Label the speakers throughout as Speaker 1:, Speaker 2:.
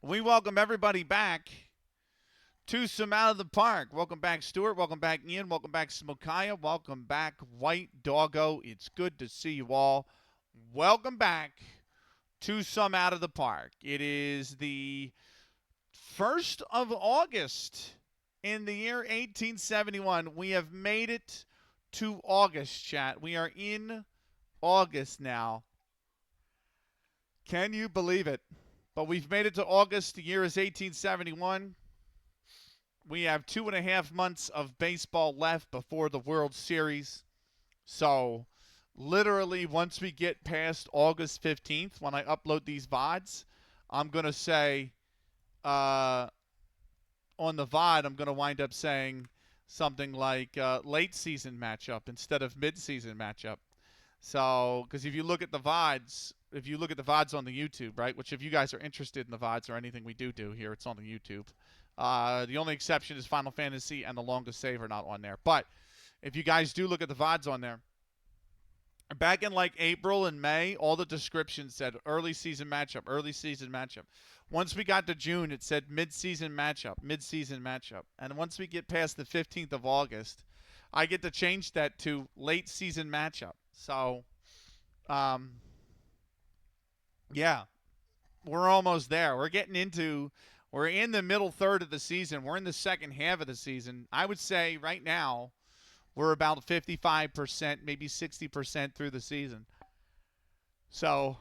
Speaker 1: We welcome everybody back to some Out of the Park. Welcome back, Stuart. Welcome back, Ian. Welcome back, Smokaya. Welcome back, White Doggo. It's good to see you all. Welcome back to some Out of the Park. It is the 1st of August in the year 1871. We have made it to August, chat. We are in August now. Can you believe it? But we've made it to August. The year is 1871. We have 2.5 months of baseball left before the World Series. So, literally, once we get past August 15th, when I upload these VODs, I'm going to say, on the VOD, I'm going to wind up saying something like late season matchup instead of mid-season matchup. So, because if you look at the VODs, on the YouTube, right, which if you guys are interested in the VODs or anything we do here, it's on the YouTube. The only exception is Final Fantasy and The Longest Save are not on there. But if you guys do look at the VODs on there, back in like April and May, all the descriptions said early season matchup, early season matchup. Once we got to June, it said mid-season matchup, mid-season matchup. And once we get past the 15th of August, I get to change that to late season matchup. So, yeah, we're almost there. We're in the middle third of the season. We're in the second half of the season. I would say right now we're about 55%, maybe 60% through the season. So,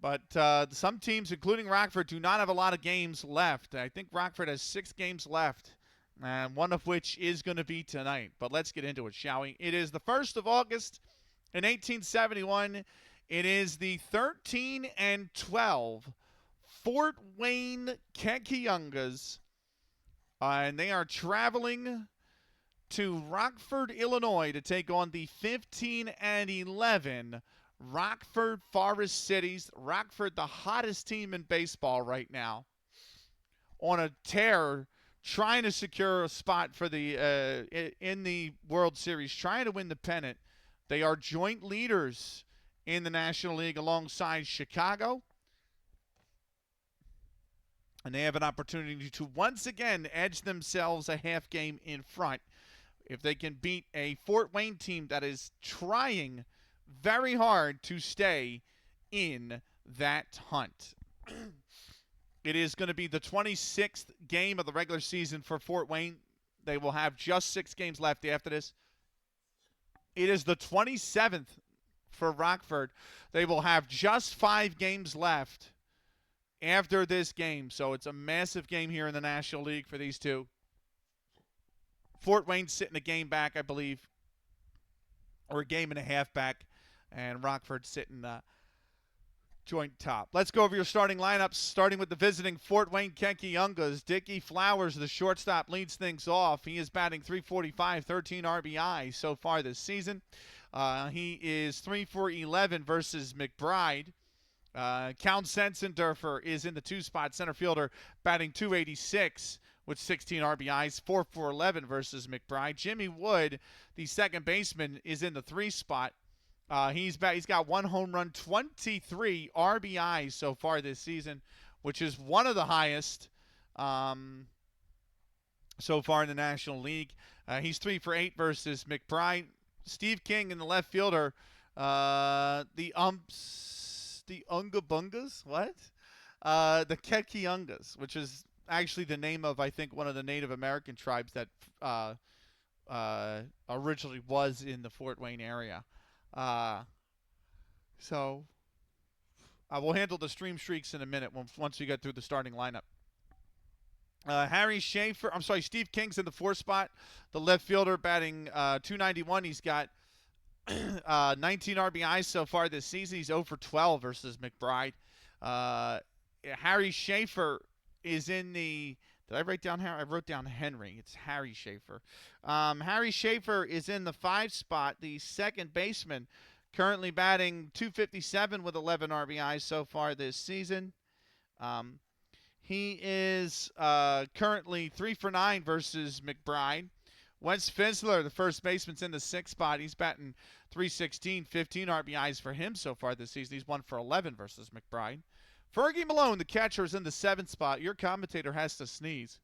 Speaker 1: but some teams, including Rockford, do not have a lot of games left. I think Rockford has 6 games left, and one of which is going to be tonight. But let's get into it, shall we? It is the 1st of August in 1871. It is the 13-12 Fort Wayne Kekiongas, and they are traveling to Rockford, Illinois to take on the 15-11 Rockford Forest Citys. Rockford, the hottest team in baseball right now, on a tear, trying to secure a spot for the in the World Series, trying to win the pennant. They are joint leaders in the National League alongside Chicago. And they have an opportunity to once again edge themselves a half game in front if they can beat a Fort Wayne team that is trying very hard to stay in that hunt. It is going to be the 26th game of the regular season for Fort Wayne. They will have just 6 games left after this. It is the 27th for Rockford. They will have just 5 games left after this game. So it's a massive game here in the National League for these two. Fort Wayne sitting a game back, I believe, or a game and a half back, and Rockford sitting joint top. Let's go over your starting lineups, starting with the visiting Fort Wayne Kekiongas. Dickie Flowers, the shortstop, leads things off. He is batting .345, 13 RBI so far this season. He is 3 for 11 versus McBride. Count Sensendorfer is in the 2 spot, center fielder, batting .286 with 16 RBIs, 4 for 11 versus McBride. Jimmy Wood, the second baseman, is in the 3 spot. He's got 1 home run, 23 RBIs so far this season, which is one of the highest so far in the National League. He's 3 for 8 versus McBride. Steve King in the left fielder. The Ungabungas, what? The Kekiongas, which is actually the name of, I think, one of the Native American tribes that originally was in the Fort Wayne area. So I will handle the stream streaks in a minute once we get through the starting lineup. Steve King's in the 4 spot. The left fielder batting .291. He's got 19 RBIs so far this season. He's 0 for 12 versus McBride. Harry Schaefer is in the... Did I write down Harry? I wrote down Henry. It's Harry Schaefer. Harry Schaefer is in the 5 spot, the second baseman, currently batting .257 with 11 RBIs so far this season. He is currently 3 for 9 versus McBride. Wes Fizzler, the first baseman's in the 6th spot. He's batting .316, 15 RBIs for him so far this season. He's 1 for 11 versus McBride. Fergie Malone, the catcher, is in the 7th spot. Your commentator has to sneeze.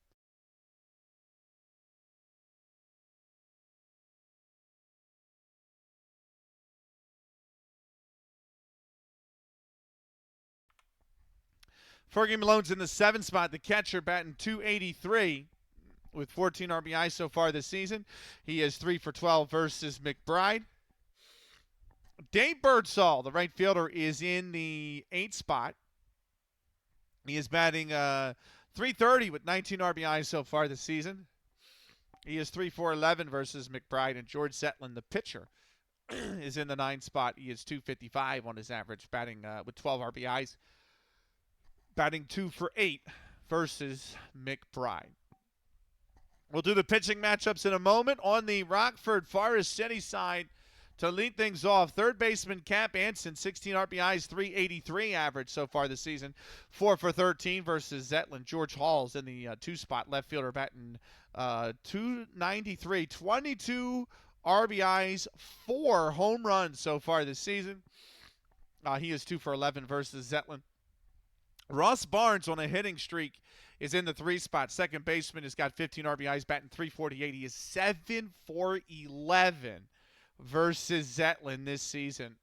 Speaker 1: Fergie Malone's in the 7th spot. The catcher batting .283 with 14 RBIs so far this season. He is 3 for 12 versus McBride. Dave Birdsall, the right fielder, is in the 8th spot. He is batting .330 with 19 RBIs so far this season. He is 3 for 11 versus McBride. And George Zetlin, the pitcher, is in the 9th spot. He is .255 on his average, batting with 12 RBIs. Batting 2 for 8 versus McBride. We'll do the pitching matchups in a moment. On the Rockford Forest Citys side, to lead things off, third baseman Cap Anson, 16 RBIs, .383 average so far this season, 4 for 13 versus Zetlin. George Hall's in the 2 spot, left fielder batting .293, 22 RBIs, 4 home runs so far this season. He is 2 for 11 versus Zetlin. Ross Barnes on a hitting streak is in the 3 spot. Second baseman has got 15 RBIs, batting .348. He is 7 for 11 versus Zetlin this season.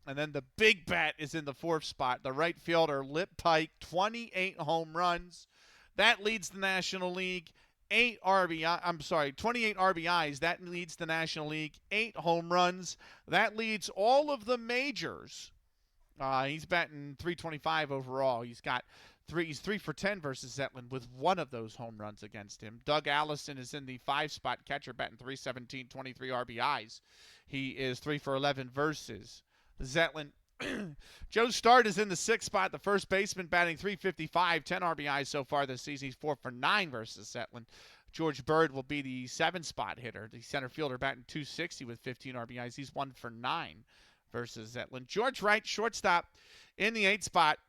Speaker 1: And then the big bat is in the 4th spot. The right fielder, Lip Pike, 28 home runs. That leads the National League. 28 RBIs. That leads the National League. 8 home runs. That leads all of the majors. He's batting .325 overall. He's 3 for 10 versus Zetlin with 1 of those home runs against him. Doug Allison is in the 5 spot, catcher, batting .317, 23 RBIs. He is 3 for 11 versus Zetlin. Joe Start is in the 6th spot, the first baseman, batting .355, 10 RBIs so far this season. He's 4 for 9 versus Zetlin. George Bird will be the 7th spot hitter, the center fielder, batting .260 with 15 RBIs. He's 1 for 9 versus Zetlin. George Wright, shortstop, in the 8th spot,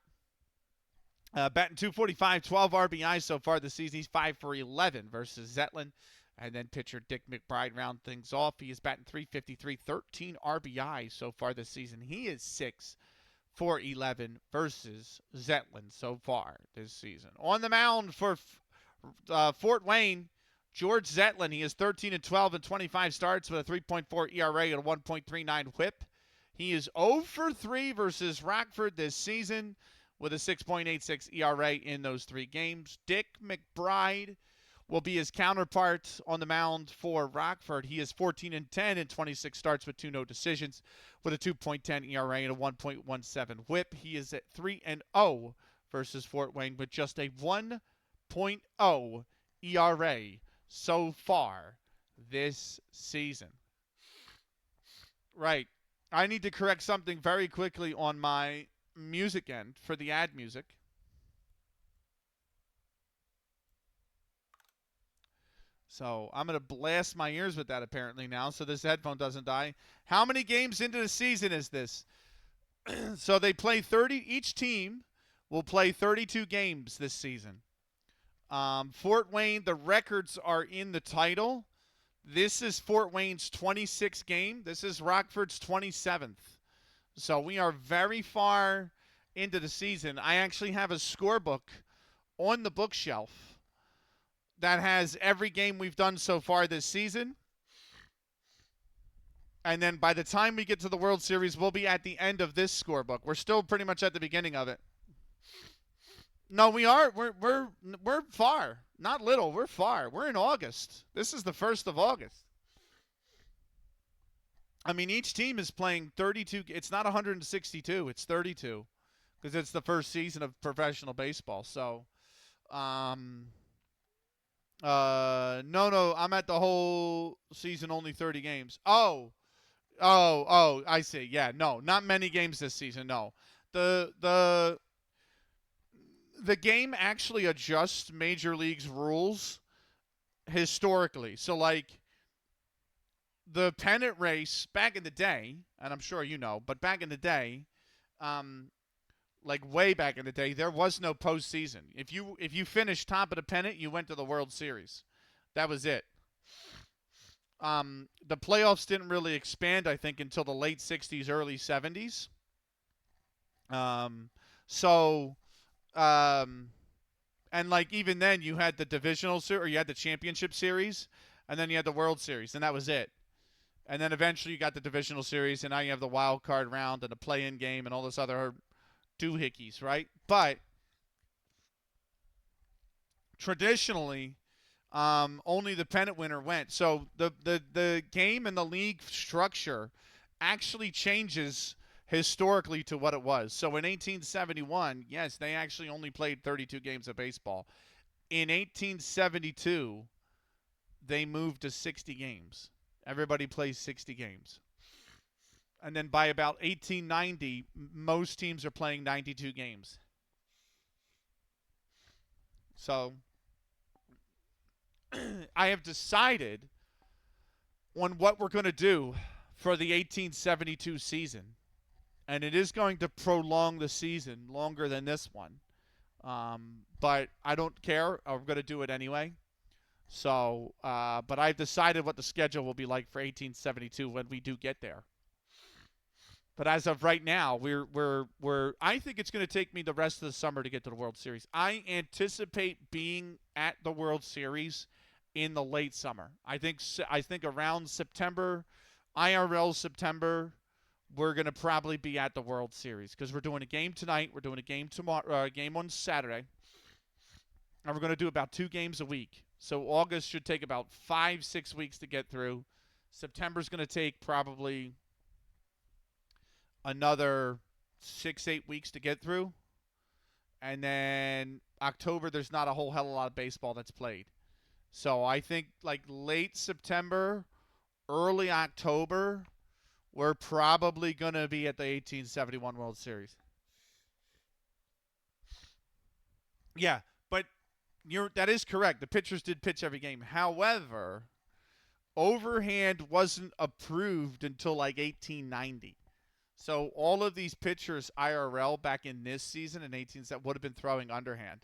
Speaker 1: batting .245, 12 RBIs so far this season. He's 5 for 11 versus Zetlin. And then pitcher Dick McBride round things off. He is batting .353, 13 RBIs so far this season. He is 6 for 11 versus Zetlin so far this season. On the mound for Fort Wayne, George Zetlin. He is 13 and 12 and 25 starts with a 3.4 ERA and a 1.39 WHIP. He is 0 for 3 versus Rockford this season with a 6.86 ERA in those 3 games. Dick McBride will be his counterpart on the mound for Rockford. He is 14 and 10 and 26 starts with 2 no decisions with a 2.10 ERA and a 1.17 WHIP. He is at 3 and 0 versus Fort Wayne with just a 1.0 ERA so far this season. Right. I need to correct something very quickly on my music end for the ad music. So I'm going to blast my ears with that apparently now so this headphone doesn't die. How many games into the season is this? So they play 30. Each team will play 32 games this season. Fort Wayne, the records are in the title. This is Fort Wayne's 26th game. This is Rockford's 27th. So we are very far into the season. I actually have a scorebook on the bookshelf that has every game we've done so far this season. And then by the time we get to the World Series, we'll be at the end of this scorebook. We're still pretty much at the beginning of it. No, we are. We're far. Not little. We're far. We're in August. This is the 1st of August. I mean, each team is playing 32. It's not 162. It's 32 because it's the first season of professional baseball. So, no, I'm at the whole season, only 30 games. Oh, I see. Yeah, no, not many games this season. No, the game actually adjusts Major League's rules historically. So, like, the pennant race back in the day, and I'm sure you know, but back in the day, like way back in the day, there was no postseason. If you finished top of the pennant, you went to the World Series. That was it. The playoffs didn't really expand, I think, until the late 60s, early 70s. So and like even then you had the divisional series, or you had the championship series, and then you had the World Series, and that was it. And then eventually you got the divisional series, and now you have the wild card round and the play-in game and all this other doohickeys, right? But traditionally, only the pennant winner went. So the game and the league structure actually changes historically to what it was. So in 1871, yes, they actually only played 32 games of baseball. In 1872, they moved to 60 games. Everybody plays 60 games. And then by about 1890, most teams are playing 92 games. So I have decided on what we're going to do for the 1872 season. And it is going to prolong the season longer than this one. But I don't care. I'm going to do it anyway. So, but I've decided what the schedule will be like for 1872 when we do get there. But as of right now, we're. I think it's going to take me the rest of the summer to get to the World Series. I anticipate being at the World Series in the late summer. I think around September, IRL September, we're going to probably be at the World Series because we're doing a game tonight. We're doing a game tomorrow. Game on Saturday, and we're going to do about 2 games a week. So August should take about 5-6 weeks to get through. September's going to take probably another 6-8 weeks to get through. And then October, there's not a whole hell of a lot of baseball that's played. So I think like late September, early October, we're probably going to be at the 1871 World Series. Yeah, but that is correct. The pitchers did pitch every game. However, overhand wasn't approved until like 1890. So all of these pitchers IRL back in this season in 18 would have been throwing underhand.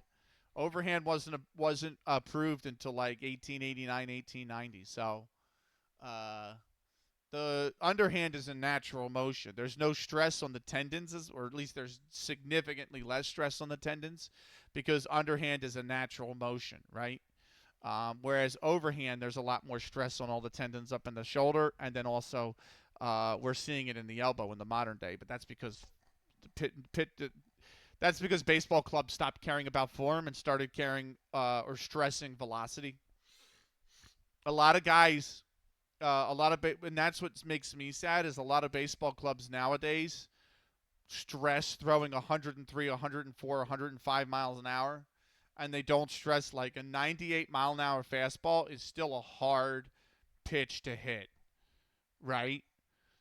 Speaker 1: Overhand wasn't approved until like 1889, 1890. So uh, the underhand is a natural motion. There's no stress on the tendons, or at least there's significantly less stress on the tendons because underhand is a natural motion, right? Whereas overhand, there's a lot more stress on all the tendons up in the shoulder, and then also we're seeing it in the elbow in the modern day. But that's because that's because baseball clubs stopped caring about form and started caring or stressing velocity. A lot of guys, and that's what makes me sad is a lot of baseball clubs nowadays stress throwing 103, 104, 105 miles an hour, and they don't stress like a 98 mile an hour fastball is still a hard pitch to hit, right?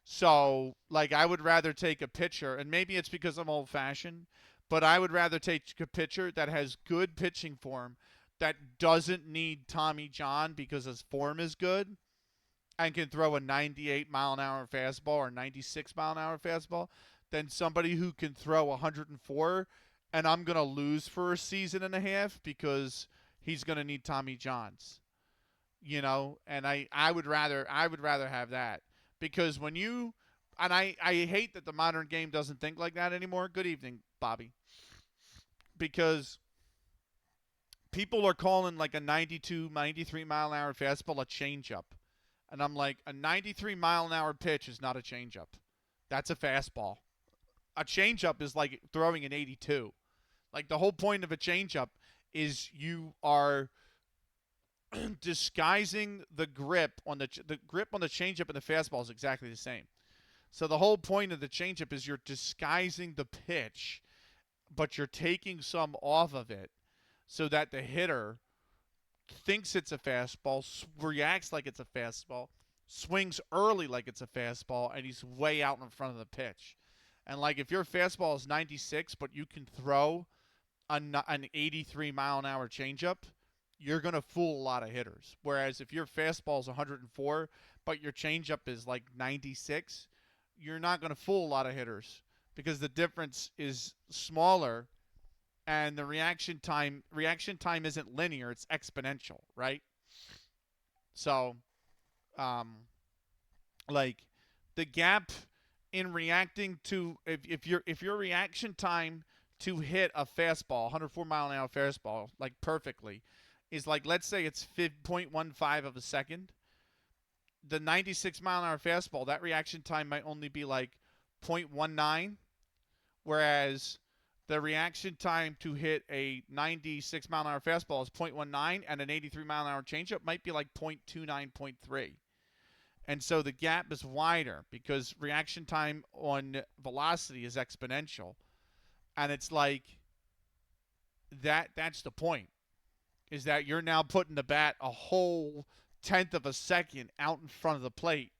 Speaker 1: So, like, I would rather take a pitcher, and maybe it's because I'm old fashioned, but I would rather take a pitcher that has good pitching form, that doesn't need Tommy John because his form is good, and can throw a 98 mile an hour fastball or 96 mile an hour fastball, than somebody who can throw 104 and I'm going to lose for a season and a half because he's going to need Tommy Johns. And I would rather have that because when you and I hate that the modern game doesn't think like that anymore. Good evening, Bobby. Because people are calling like a 92, 93 mile an hour fastball a changeup. And I'm like, a 93 mile an hour pitch is not a changeup. That's a fastball. A changeup is like throwing an 82. Like the whole point of a changeup is you are disguising the grip on the grip on the changeup and the fastball is exactly the same. So the whole point of the changeup is you're disguising the pitch, but you're taking some off of it so that the hitter thinks it's a fastball, reacts like it's a fastball, swings early like it's a fastball, and he's way out in front of the pitch. And like if your fastball is 96, but you can throw an 83 mile an hour changeup, you're going to fool a lot of hitters. Whereas if your fastball is 104, but your changeup is like 96, you're not going to fool a lot of hitters because the difference is smaller and the reaction time isn't linear, it's exponential, right? So um like the gap in reacting to if your reaction time to hit a fastball, 104-mile-an-hour fastball, like perfectly, is like, let's say it's 0.15 of a second. The 96-mile-an-hour fastball, that reaction time might only be like 0.19, whereas the reaction time to hit a 96-mile-an-hour fastball is 0.19, and an 83-mile-an-hour changeup might be like 0.29, 0.3. And so the gap is wider because reaction time on velocity is exponential. And it's like that's the point, is that you're now putting the bat a whole tenth of a second out in front of the plate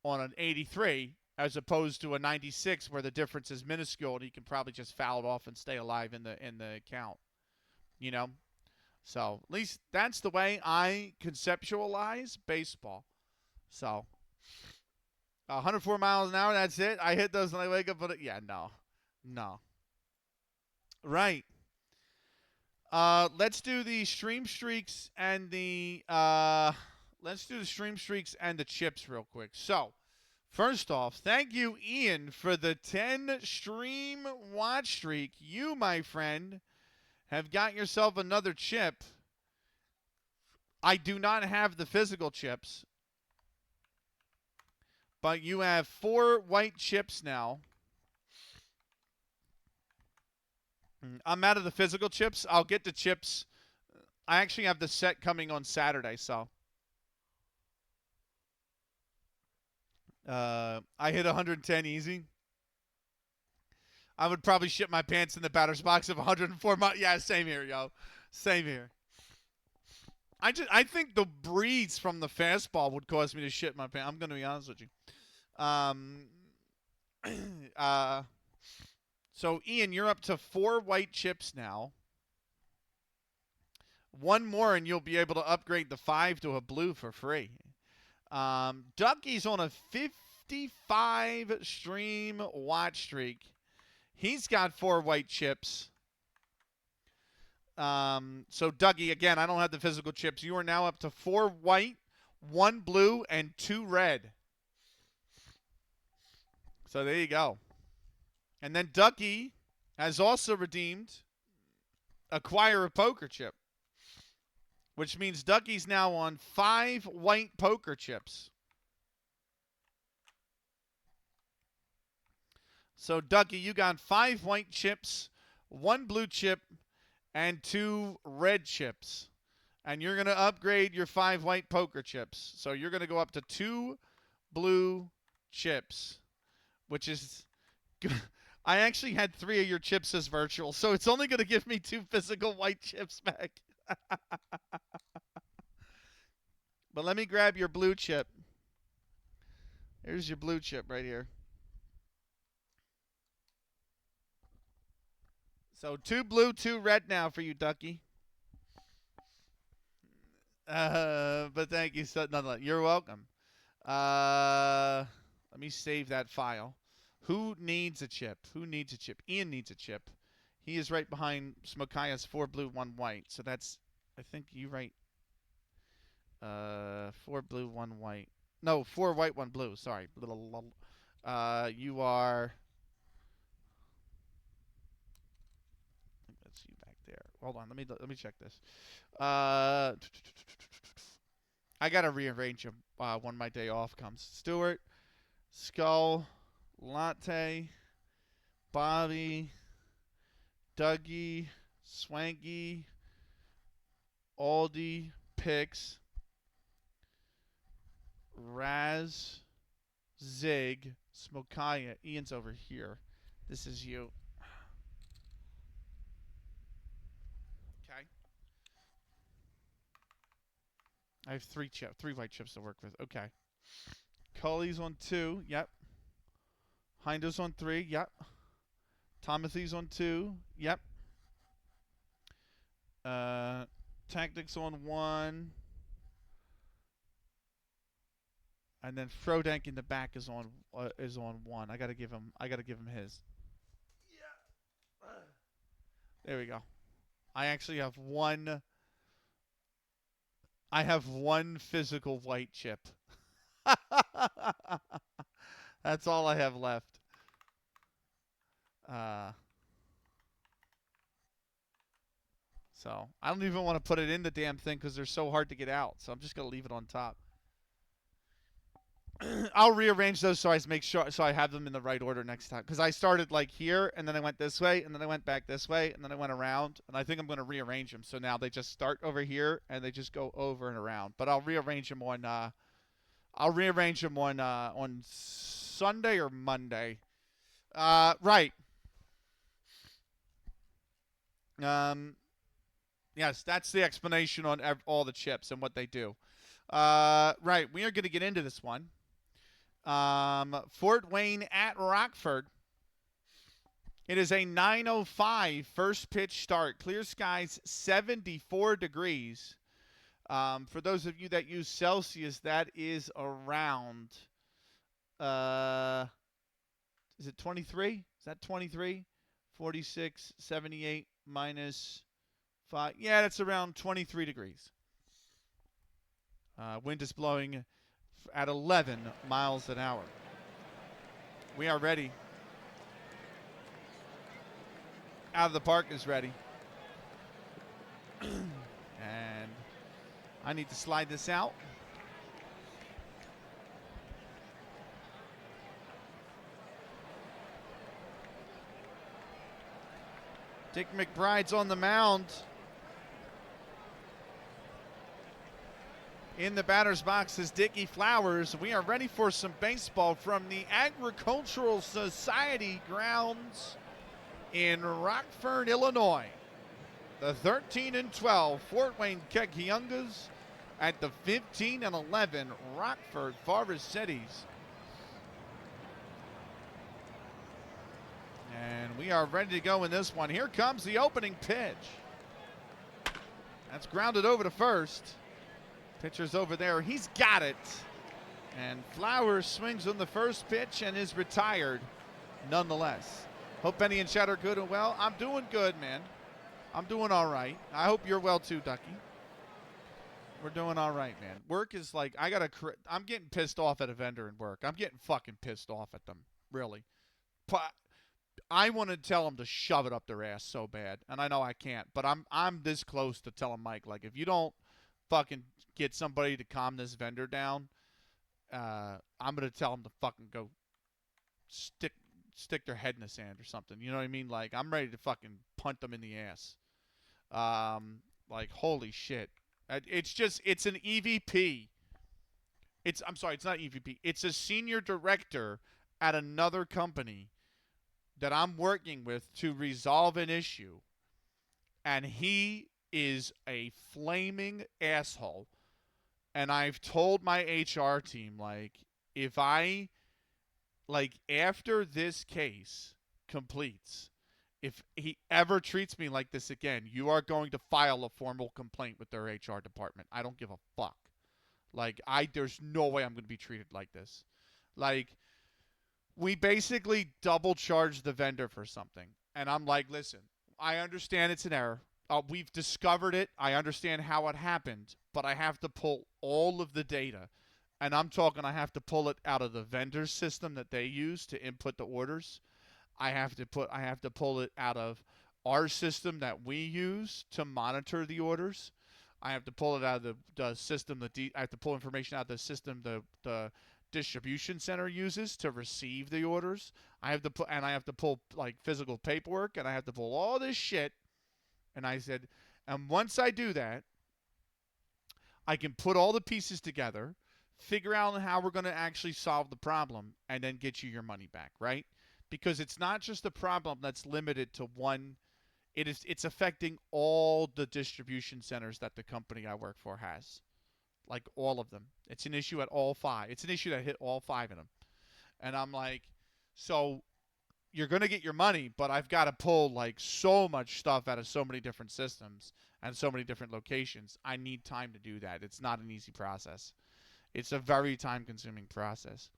Speaker 1: on an 83 as opposed to a 96 where the difference is minuscule and you can probably just foul it off and stay alive in the count. You know? So at least that's the way I conceptualize baseball. So 104 miles an hour, that's it. I hit those when I wake up. But yeah, no. Right. Let's do the stream streaks and the chips real quick. So, first off, thank you, Ian, for the 10 stream watch streak. You, my friend, have got yourself another chip. I do not have the physical chips, but you have 4 white chips now. I'm out of the physical chips. I'll get the chips. I actually have the set coming on Saturday, so. I hit 110 easy. I would probably shit my pants in the batter's box of 104 miles. Yeah, same here, yo. Same here. I think the breeze from the fastball would cause me to shit my pants. I'm going to be honest with you. So, Ian, you're up to 4 white chips now. 1 more, and you'll be able to upgrade the 5 to a blue for free. Ducky's on a 55 stream watch streak. He's got 4 white chips. So, Dougie, again, I don't have the physical chips. You are now up to 4 white, 1 blue, and 2 red. So, there you go. And then Ducky has also redeemed Acquire a Poker chip, which means Ducky's now on 5 white poker chips. So, Ducky, you got 5 white chips, 1 blue chip, and 2 red chips. And you're going to upgrade your 5 white poker chips. So, you're going to go up to 2 blue chips, which is good. I actually had 3 of your chips as virtual, so it's only going to give me 2 physical white chips back. But let me grab your blue chip. Here's your blue chip right here. So 2 blue, 2 red now for you, Ducky. But thank you so nonetheless. You're welcome. Let me save that file. Who needs a chip? Who needs a chip? Ian needs a chip. He is right behind Smokaya's 4 blue, 1 white. So that's, I think you right. 4 blue, 1 white. No, 4 white, 1 blue. Sorry. You are. Let's see you back there. Hold on. Let me check this. I gotta rearrange them when my day off comes. Stewart, Skull, Latte, Bobby, Dougie, Swanky, Aldi, Pix, Raz, Zig, Smokaya. Ian's over here. This is you. Okay. I have 3 white chips to work with. Okay. Cully's on 2. Yep. Hinder's on 3. Yep. Timothy's on 2. Yep. Tactics on 1. And then Frodank in the back is on 1. I gotta give him his. Yeah. There we go. I actually have 1. I have 1 physical white chip. That's all I have left. So I don't even want to put it in the damn thing because they're so hard to get out. So I'm just going to leave it on top. I'll rearrange those so I make sure so I have them in the right order next time. Because I started like here, and then I went this way, and then I went back this way, and then I went around. And I think I'm going to rearrange them. So now they just start over here, and they just go over and around. But I'll rearrange them on on Sunday or Monday. Right. Yes, that's the explanation on all the chips and what they do. Right, we are going to get into this one. Fort Wayne at Rockford. It is a 9:05 first pitch start. Clear skies, 74 degrees. For those of you that use Celsius, that is around, is it 23? Is that 23? 46, 78 minus 5. Yeah, that's around 23 degrees. Wind is blowing at 11 miles an hour. We are ready. Out of the park is ready. And I need to slide this out. Dick McBride's on the mound. In the batter's box is Dickie Flowers. We are ready for some baseball from the Agricultural Society grounds in Rockford, Illinois. The 13-12 Fort Wayne Kekiongas at the 15-11 Rockford Forest Citys. And we are ready to go in this one. Here comes the opening pitch. That's grounded over to first. Pitcher's over there. He's got it. And Flowers swings on the first pitch and is retired nonetheless. Hope Benny and Chad are good and well. I'm doing good, man. I'm doing all right. I hope you're well too, Ducky. We're doing all right, man. Work is like, I'm getting pissed off at a vendor in work. I'm getting fucking pissed off at them, really. I want to tell them to shove it up their ass so bad, and I know I can't, but I'm this close to telling Mike, like, if you don't fucking get somebody to calm this vendor down, I'm gonna tell them to fucking go stick their head in the sand or something. You know what I mean? Like, I'm ready to fucking punt them in the ass. Like, holy shit. It's an EVP. I'm sorry, it's not EVP. It's a senior director at another company that I'm working with to resolve an issue, and he is a flaming asshole. And I've told my HR team, like, if I, like, after this case completes, if he ever treats me like this again, you are going to file a formal complaint with their HR department. I don't give a fuck. Like, there's no way I'm going to be treated like this. Like, we basically double charged the vendor for something. And I'm like, listen, I understand it's an error. We've discovered it. I understand how it happened, but I have to pull all of the data. And I'm talking, I have to pull it out of the vendor's system that they use to input the orders. I have to pull it out of our system that we use to monitor the orders. I have to pull it out of the system. I have to pull information out of the system the distribution center uses to receive the orders. I have to pull like physical paperwork, and I have to pull all this shit. And I said, and once I do that, I can put all the pieces together, figure out how we're going to actually solve the problem, and then get you your money back, right? Because it's not just a problem that's limited to one. It's affecting all the distribution centers that the company I work for has. Like, all of them. It's an issue at all 5. It's an issue that hit all 5 of them. And I'm like, so you're going to get your money, but I've got to pull like so much stuff out of so many different systems and so many different locations. I need time to do that. It's not an easy process. It's a very time-consuming process.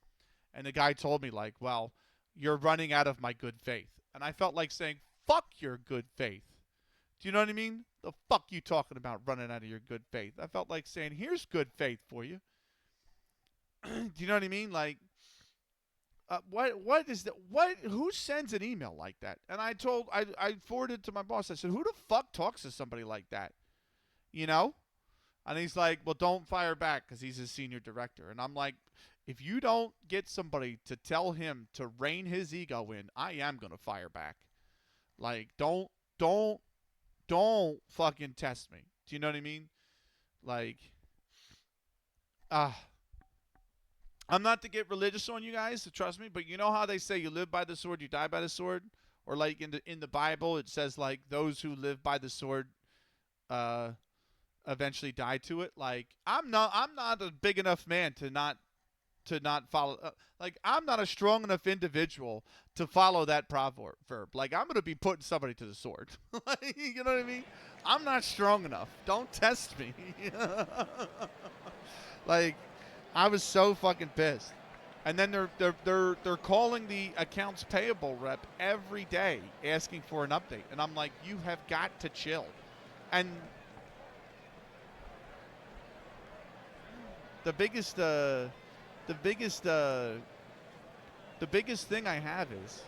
Speaker 1: And the guy told me, like, well, you're running out of my good faith. And I felt like saying, fuck your good faith. Do you know what I mean? The fuck you talking about running out of your good faith? I felt like saying, here's good faith for you. Do you know what I mean? Like, what is that? Who sends an email like that? And I forwarded it to my boss. I said, who the fuck talks to somebody like that? You know? And he's like, well, don't fire back because he's a senior director. And I'm like, if you don't get somebody to tell him to rein his ego in, I am gonna fire back. Like, don't fucking test me. Do you know what I mean? Like, uh I'm not to get religious on you guys, trust me, but you know how they say you live by the sword, you die by the sword? Or like in the Bible it says like those who live by the sword uh eventually die to it. Like I'm not a big enough man to not follow. Like I'm not a strong enough individual to follow that proverb. Like I'm gonna be putting somebody to the sword. Like, you know what I mean? I'm not strong enough. Don't test me. Like I was so fucking pissed. And then they're calling the accounts payable rep every day asking for an update, and I'm like, you have got to chill. And the biggest the biggest thing I have is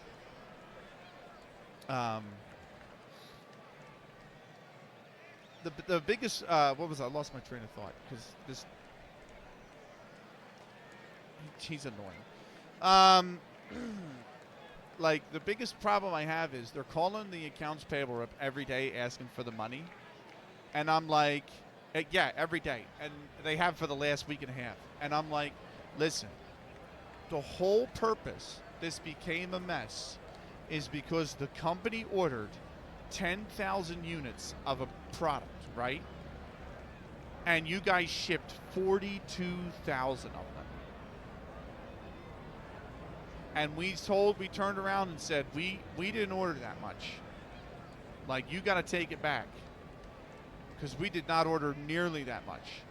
Speaker 1: the biggest what was I lost my train of thought because this he's annoying. Like the biggest problem I have is they're calling the accounts payable rep every day asking for the money, and I'm like, yeah, every day, and they have for the last week and a half, and I'm like, listen, the whole purpose this became a mess is because the company ordered 10,000 units of a product, right? And you guys shipped 42,000 of them. And we turned around and said, we didn't order that much. Like, you got to take it back. Because we did not order nearly that much.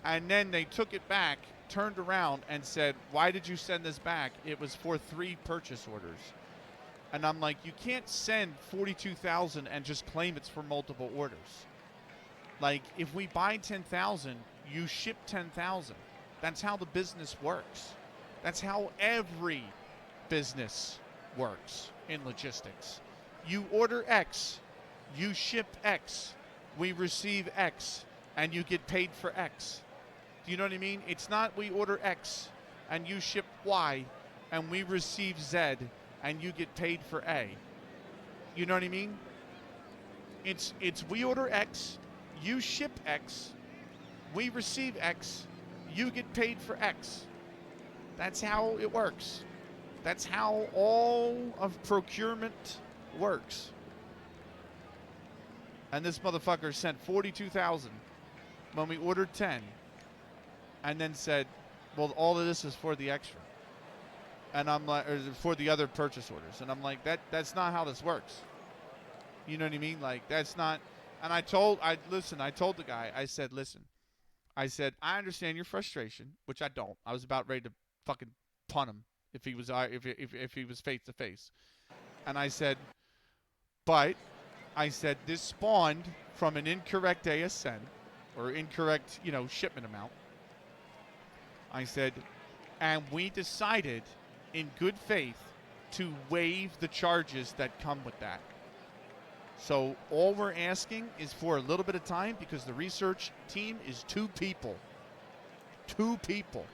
Speaker 1: And then they took it back, turned around, and said, why did you send this back? It was for 3 purchase orders. And I'm like, you can't send 42,000 and just claim it's for multiple orders. Like, if we buy 10,000, you ship 10,000. That's how the business works. That's how every business works in logistics. You order X, you ship X, we receive X, and you get paid for X. Do you know what I mean? It's not we order X, and you ship Y, and we receive Z, and you get paid for A. You know what I mean? It's we order X, you ship X, we receive X, you get paid for X. That's how it works. That's how all of procurement works. And this motherfucker sent 42,000 when we ordered 10, and then said, well, all of this is for the extra. And I'm like, or for the other purchase orders. And I'm like, that's not how this works. You know what I mean? Like, that's not. And I told the guy, I said, listen, I understand your frustration, which I don't. I was about ready to fucking punt him if he was face to face. And I said, but I said this spawned from an incorrect ASN or incorrect, shipment amount. I said, and we decided in good faith to waive the charges that come with that. So all we're asking is for a little bit of time because the research team is 2 people. 2 people.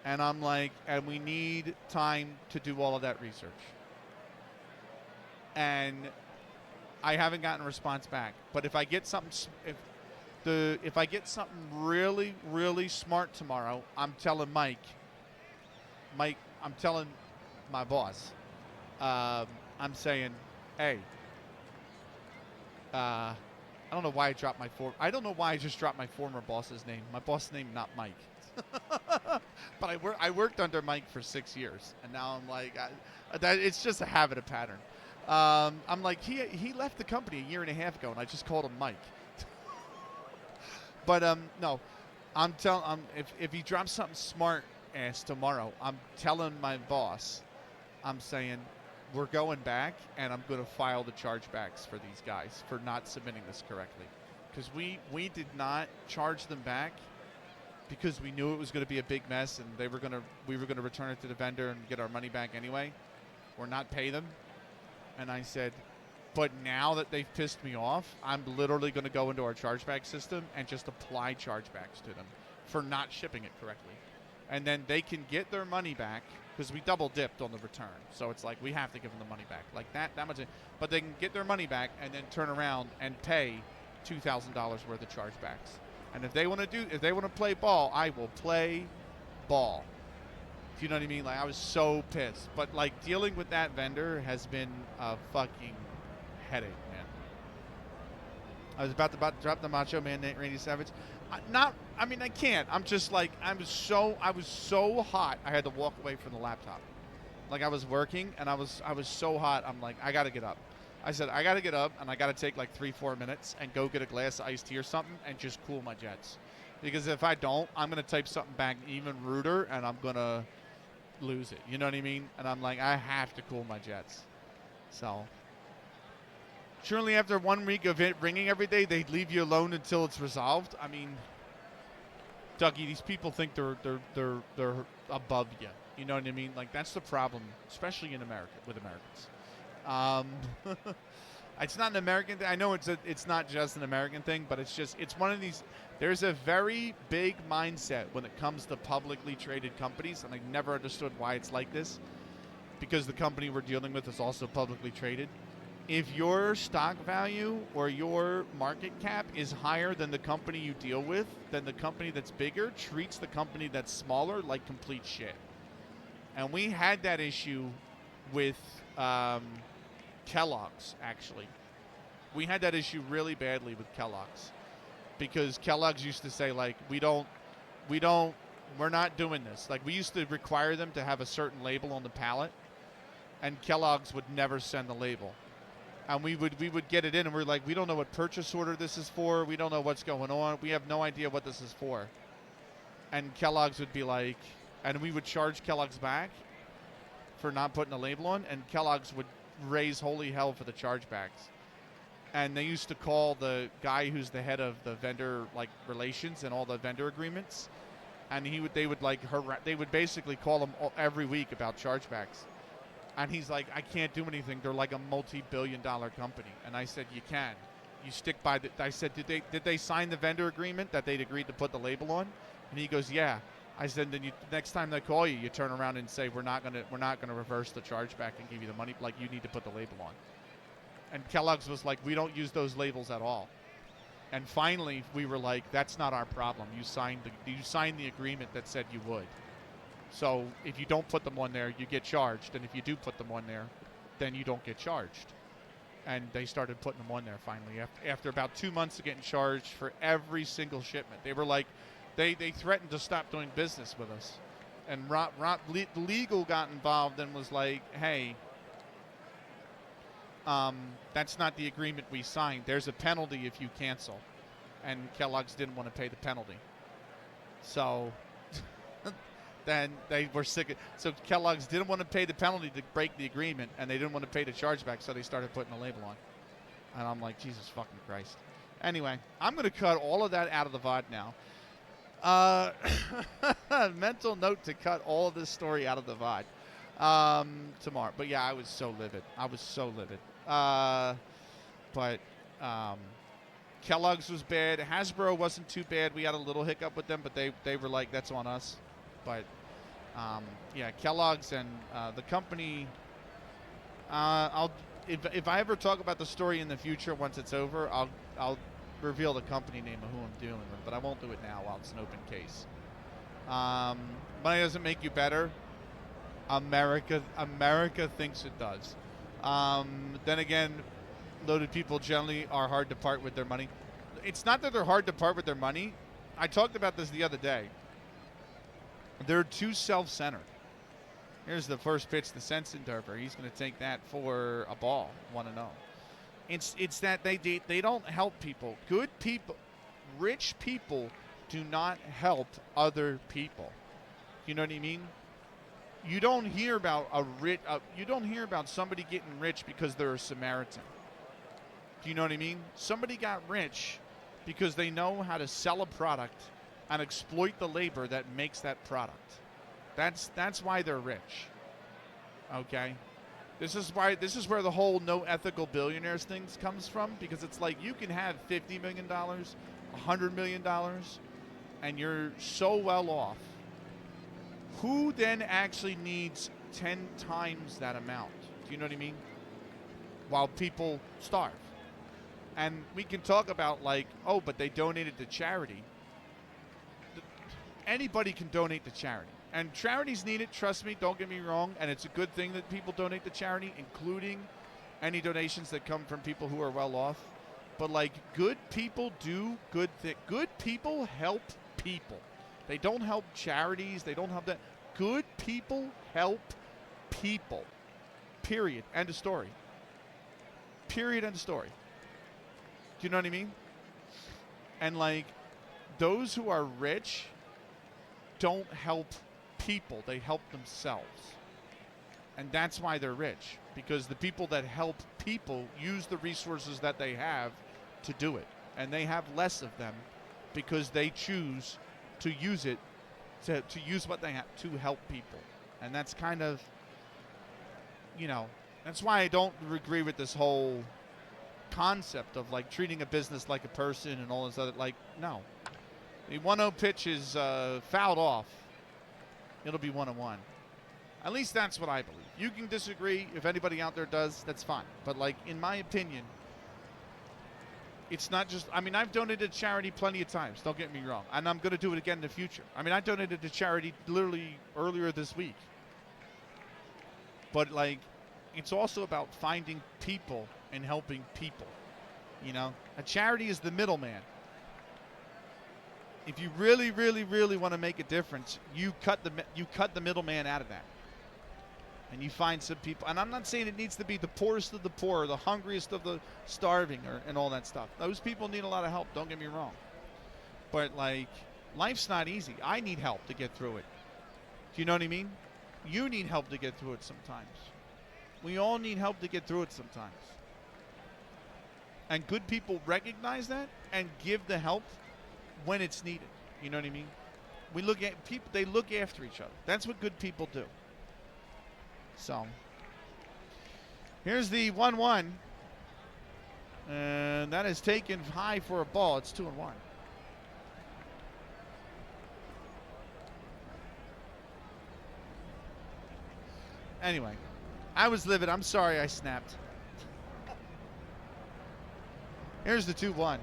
Speaker 1: And I'm like, and we need time to do all of that research. And I haven't gotten a response back. But if I get something, if I get something really, really smart tomorrow, I'm telling Mike, I'm telling my boss, I'm saying, hey, I don't know why I don't know why I just dropped my former boss's name. My boss's name, not Mike. But I worked under Mike for 6 years, and now I'm like, it's just a habit, a pattern. I'm like, he left the company a year and a half ago, and I just called him Mike. But no, if he drops something smart ass tomorrow, I'm telling my boss, I'm saying, we're going back, and I'm going to file the chargebacks for these guys for not submitting this correctly, because we did not charge them back because we knew it was going to be a big mess, and we were gonna return it to the vendor and get our money back anyway, or not pay them. And I said, but now that they've pissed me off, I'm literally going to go into our chargeback system and just apply chargebacks to them for not shipping it correctly. And then they can get their money back, because we double dipped on the return. So it's like we have to give them the money back. Like that much. But they can get their money back and then turn around and pay $2,000 worth of chargebacks. And if they want to play ball, I will play ball. Do you know what I mean? Like, I was so pissed. But like, dealing with that vendor has been a fucking headache, man. I was about to drop the Macho Man Randy Savage. I can't. I'm just like, I was so hot. I had to walk away from the laptop. Like, I was working and I was so hot. I'm like, I got to get up. I said, I got to get up and I got to take like 3-4 minutes and go get a glass of iced tea or something and just cool my jets. Because if I don't, I'm going to type something back even ruder and I'm going to lose it. You know what I mean? And I'm like, I have to cool my jets. So, surely after 1 week of it ringing every day, they'd leave you alone until it's resolved. I mean, Dougie, these people think they're above you. You know what I mean? Like, that's the problem, especially in America, with Americans. It's not an American thing. I know it's not just an American thing, but it's one of these. There's a very big mindset when it comes to publicly traded companies, and I never understood why it's like this, because the company we're dealing with is also publicly traded. If your stock value or your market cap is higher than the company you deal with, then the company that's bigger treats the company that's smaller like complete shit. And we had that issue with Kellogg's, actually. We had that issue really badly with Kellogg's, because Kellogg's used to say, like, we're not doing this. Like, we used to require them to have a certain label on the pallet, and Kellogg's would never send the label. And we would get it in, and we're like, we don't know what purchase order this is for. We don't know what's going on. We have no idea what this is for. And Kellogg's would be like, and we would charge Kellogg's back for not putting a label on, and Kellogg's would raise holy hell for the chargebacks. And they used to call the guy who's the head of the vendor relations and all the vendor agreements, and they would basically call him every week about chargebacks. And he's like, I can't do anything. They're like a multi-billion-dollar company. And I said, you can. You stick by the. I said, did they sign the vendor agreement that they'd agreed to put the label on? And he goes, yeah. I said, then next time they call you, you turn around and say, we're not gonna reverse the chargeback and give you the money. Like, you need to put the label on. And Kellogg's was like, we don't use those labels at all. And finally, we were like, that's not our problem. You signed the agreement that said you would. So if you don't put them on there, you get charged. And if you do put them on there, then you don't get charged. And they started putting them on there finally. After about 2 months of getting charged for every single shipment. They were like, they threatened to stop doing business with us. And legal got involved and was like, hey, that's not the agreement we signed. There's a penalty if you cancel. And Kellogg's didn't want to pay the penalty. So then they were sick. So Kellogg's didn't want to pay the penalty to break the agreement, and they didn't want to pay the chargeback, so they started putting the label on. And I'm like, Jesus fucking Christ. Anyway, I'm going to cut all of that out of the VOD now. Mental note to cut all of this story out of the VOD tomorrow. But yeah, I was so livid. But Kellogg's was bad. Hasbro wasn't too bad. We had a little hiccup with them, but they were like, that's on us. But yeah, Kellogg's and the company. If I ever talk about the story in the future, once it's over, I'll reveal the company name of who I'm dealing with. But I won't do it now while it's an open case. Money doesn't make you better. America thinks it does. Then again, loaded people generally are hard to part with their money. It's not that they're hard to part with their money. I talked about this the other day. They're too self-centered. Here's the first pitch to Sensendorfer. He's going to take that for a ball, 1-0. It's that they don't help people. Good people, rich people do not help other people. You know what I mean? You don't hear about you don't hear about somebody getting rich because they're a Samaritan. Do you know what I mean? Somebody got rich because they know how to sell a product and exploit the labor that makes that product. That's why they're rich. Okay? This is where the whole no ethical billionaires things comes from, because it's like you can have $50 million, $100 million, and you're so well off. Who then actually needs 10 times that amount? Do you know what I mean? While people starve. And we can talk about like, oh, but they donated to charity. Anybody can donate to charity. And charities need it, trust me, don't get me wrong. And it's a good thing that people donate to charity, including any donations that come from people who are well off. But like, good people do good things. Good people help people. They don't help charities. They don't help that. Good people help people. Period. End of story. Period. End of story. Do you know what I mean? And like, those who are rich don't help people. They help themselves. And that's why they're rich. Because the people that help people use the resources that they have to do it. And they have less of them because they choose to use it, to use what they have to help people. And that's kind of, you know, that's why I don't agree with this whole concept of like treating a business like a person and all this other, like, no. The 1-0 pitch is fouled off. It'll be 1-1. At least that's what I believe. You can disagree. If anybody out there does, that's fine. But like, in my opinion, it's not just, I mean, I've donated to charity plenty of times, don't get me wrong. And I'm going to do it again in the future. I mean, I donated to charity literally earlier this week. But like, it's also about finding people and helping people. You know, a charity is the middleman. If you really, really, really want to make a difference, you cut the middleman out of that. And you find some people, and I'm not saying it needs to be the poorest of the poor, or the hungriest of the starving, and all that stuff. Those people need a lot of help, don't get me wrong. But like, life's not easy. I need help to get through it. Do you know what I mean? You need help to get through it sometimes. We all need help to get through it sometimes. And good people recognize that and give the help when it's needed. You know what I mean? We look at people, they look after each other. That's what good people do. So, here's the 1-1. And that is taken high for a ball. It's 2-1. Anyway, I was livid. I'm sorry I snapped. Here's the 2-1.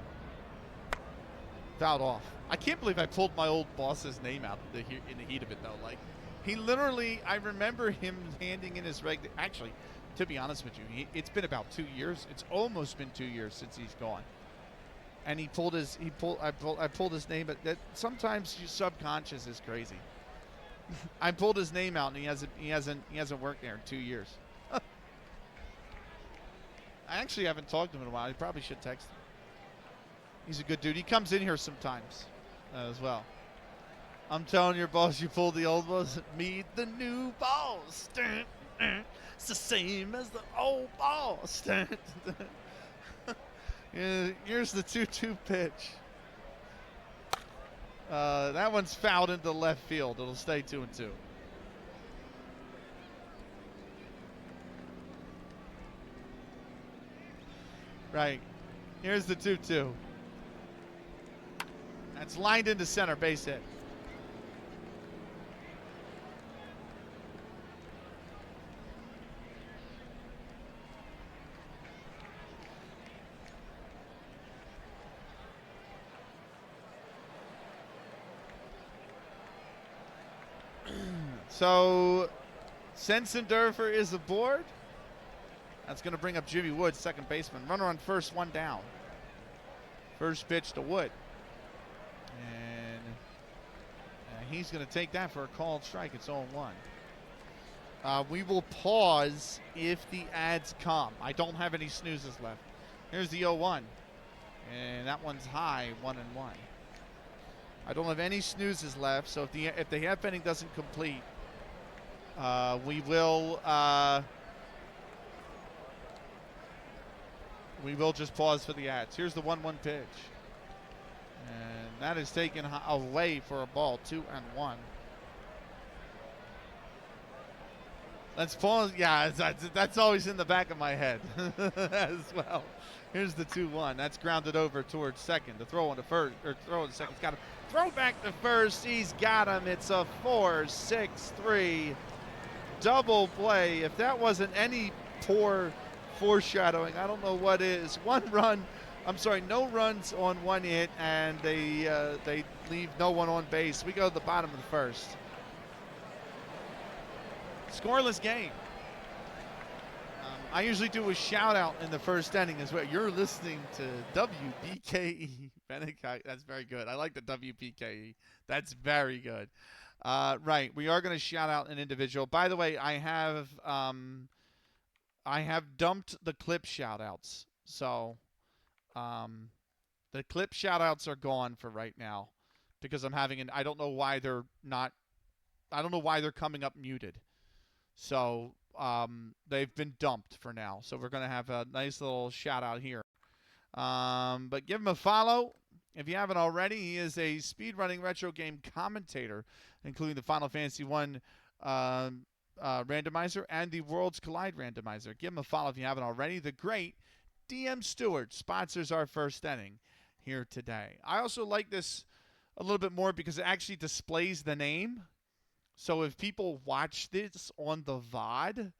Speaker 1: Fouled off. I can't believe I pulled my old boss's name out in the heat of it, though. Like, he literally, I remember him handing in his actually, to be honest with you, it's been about 2 years. It's almost been 2 years since he's gone. And I pulled his name, but that sometimes your subconscious is crazy. I pulled his name out, and he hasn't worked there in 2 years. I actually haven't talked to him in a while. I probably should text him. He's a good dude. He comes in here sometimes as well. I'm telling your boss, you pulled the old boss. Meet the new boss. It's the same as the old boss. Here's the 2-2 pitch. That one's fouled into left field. It'll stay 2-2. Right. Here's the 2-2. That's lined into center, base hit. So, Sensendorfer is aboard. That's going to bring up Jimmy Wood, second baseman. Runner on first, one down. First pitch to Wood. And he's going to take that for a called strike. It's 0-1. We will pause if the ads come. I don't have any snoozes left. Here's the 0-1. And that one's high, 1-1. I don't have any snoozes left, so if the half inning doesn't complete, we will just pause for the ads. Here's the 1-1 pitch. And that is taken away for a ball, 2-1. Let's pause. Yeah, that's always in the back of my head as well. Here's the 2-1. That's grounded over towards second. The throw on to first, or throw on to second. He's got to throw back to first. He's got him. It's a 4-6-3 double play. If that wasn't any poor foreshadowing, I don't know what is. No runs on one hit, and they leave no one on base. We go to the bottom of the first. Scoreless game. I usually do a shout out in the first inning as well. You're listening to WBKE. That's very good. I like the WBKE. That's very good. Right, we are going to shout out an individual. By the way, I have dumped the clip shout outs. So the clip shout outs are gone for right now because I'm having I don't know why they're coming up muted. So they've been dumped for now. So we're going to have a nice little shout out here. But give him a follow if you haven't already. He is a speedrunning retro game commentator, including the Final Fantasy 1 randomizer and the Worlds Collide randomizer. Give him a follow if you haven't already. The great DM Stewart sponsors our first inning here today. I also like this a little bit more because it actually displays the name. So if people watch this on the VOD,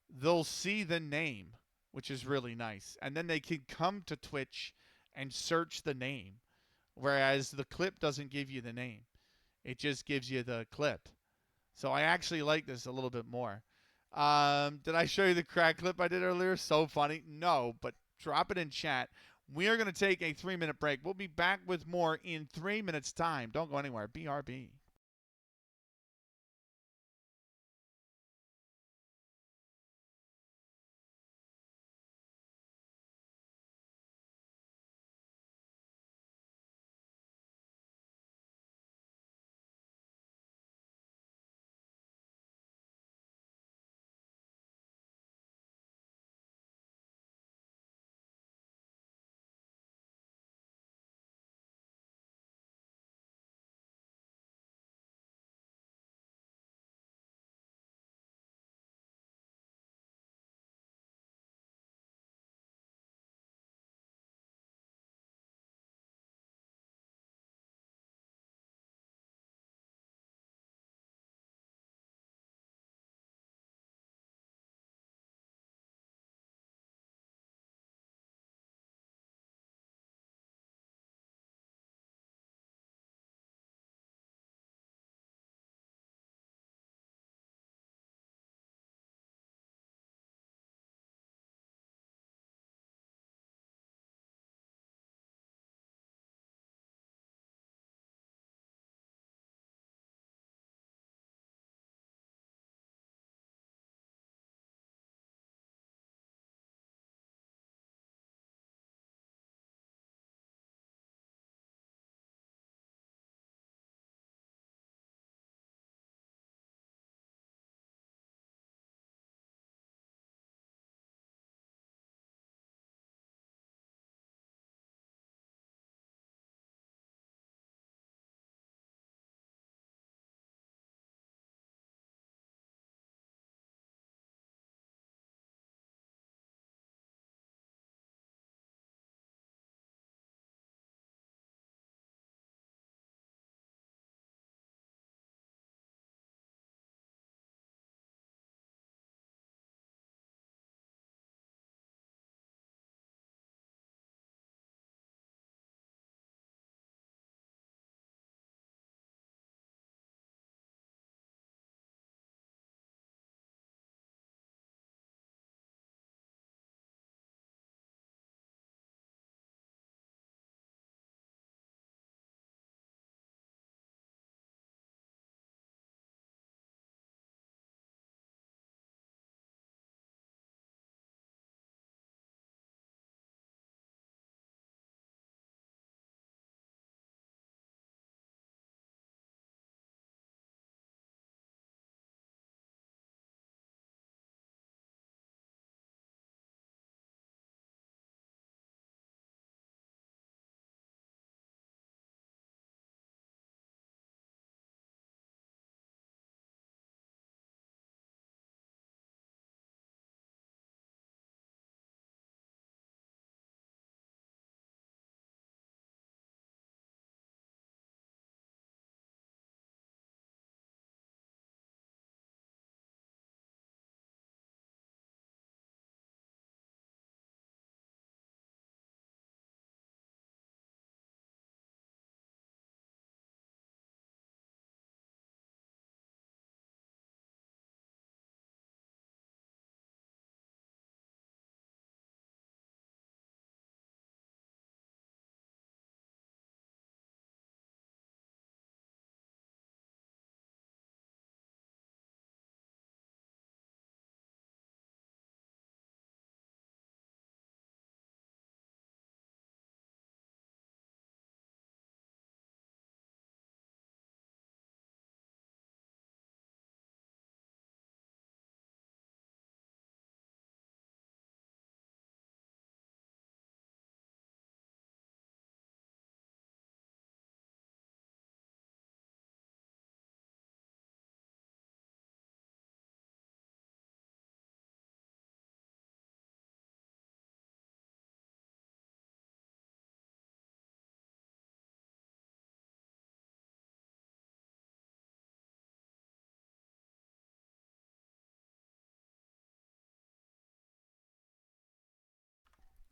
Speaker 1: they'll see the name, which is really nice. And then they can come to Twitch and search the name, whereas the clip doesn't give you the name. It just gives you the clip. So I actually like this a little bit more. Did I show you the crack clip I did earlier? So funny. No, but drop it in chat. We are going to take a 3-minute break. We'll be back with more in 3 minutes' time. Don't go anywhere. BRB.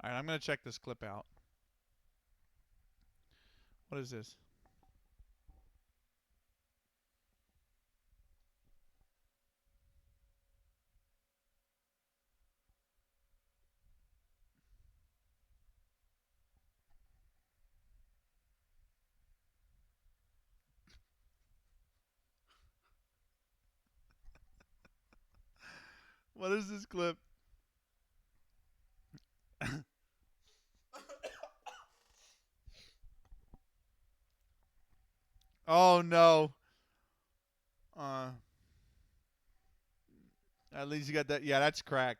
Speaker 1: All right, I'm going to check this clip out. What is this? What is this clip? Oh, no. At least you got that. Yeah, that's crack.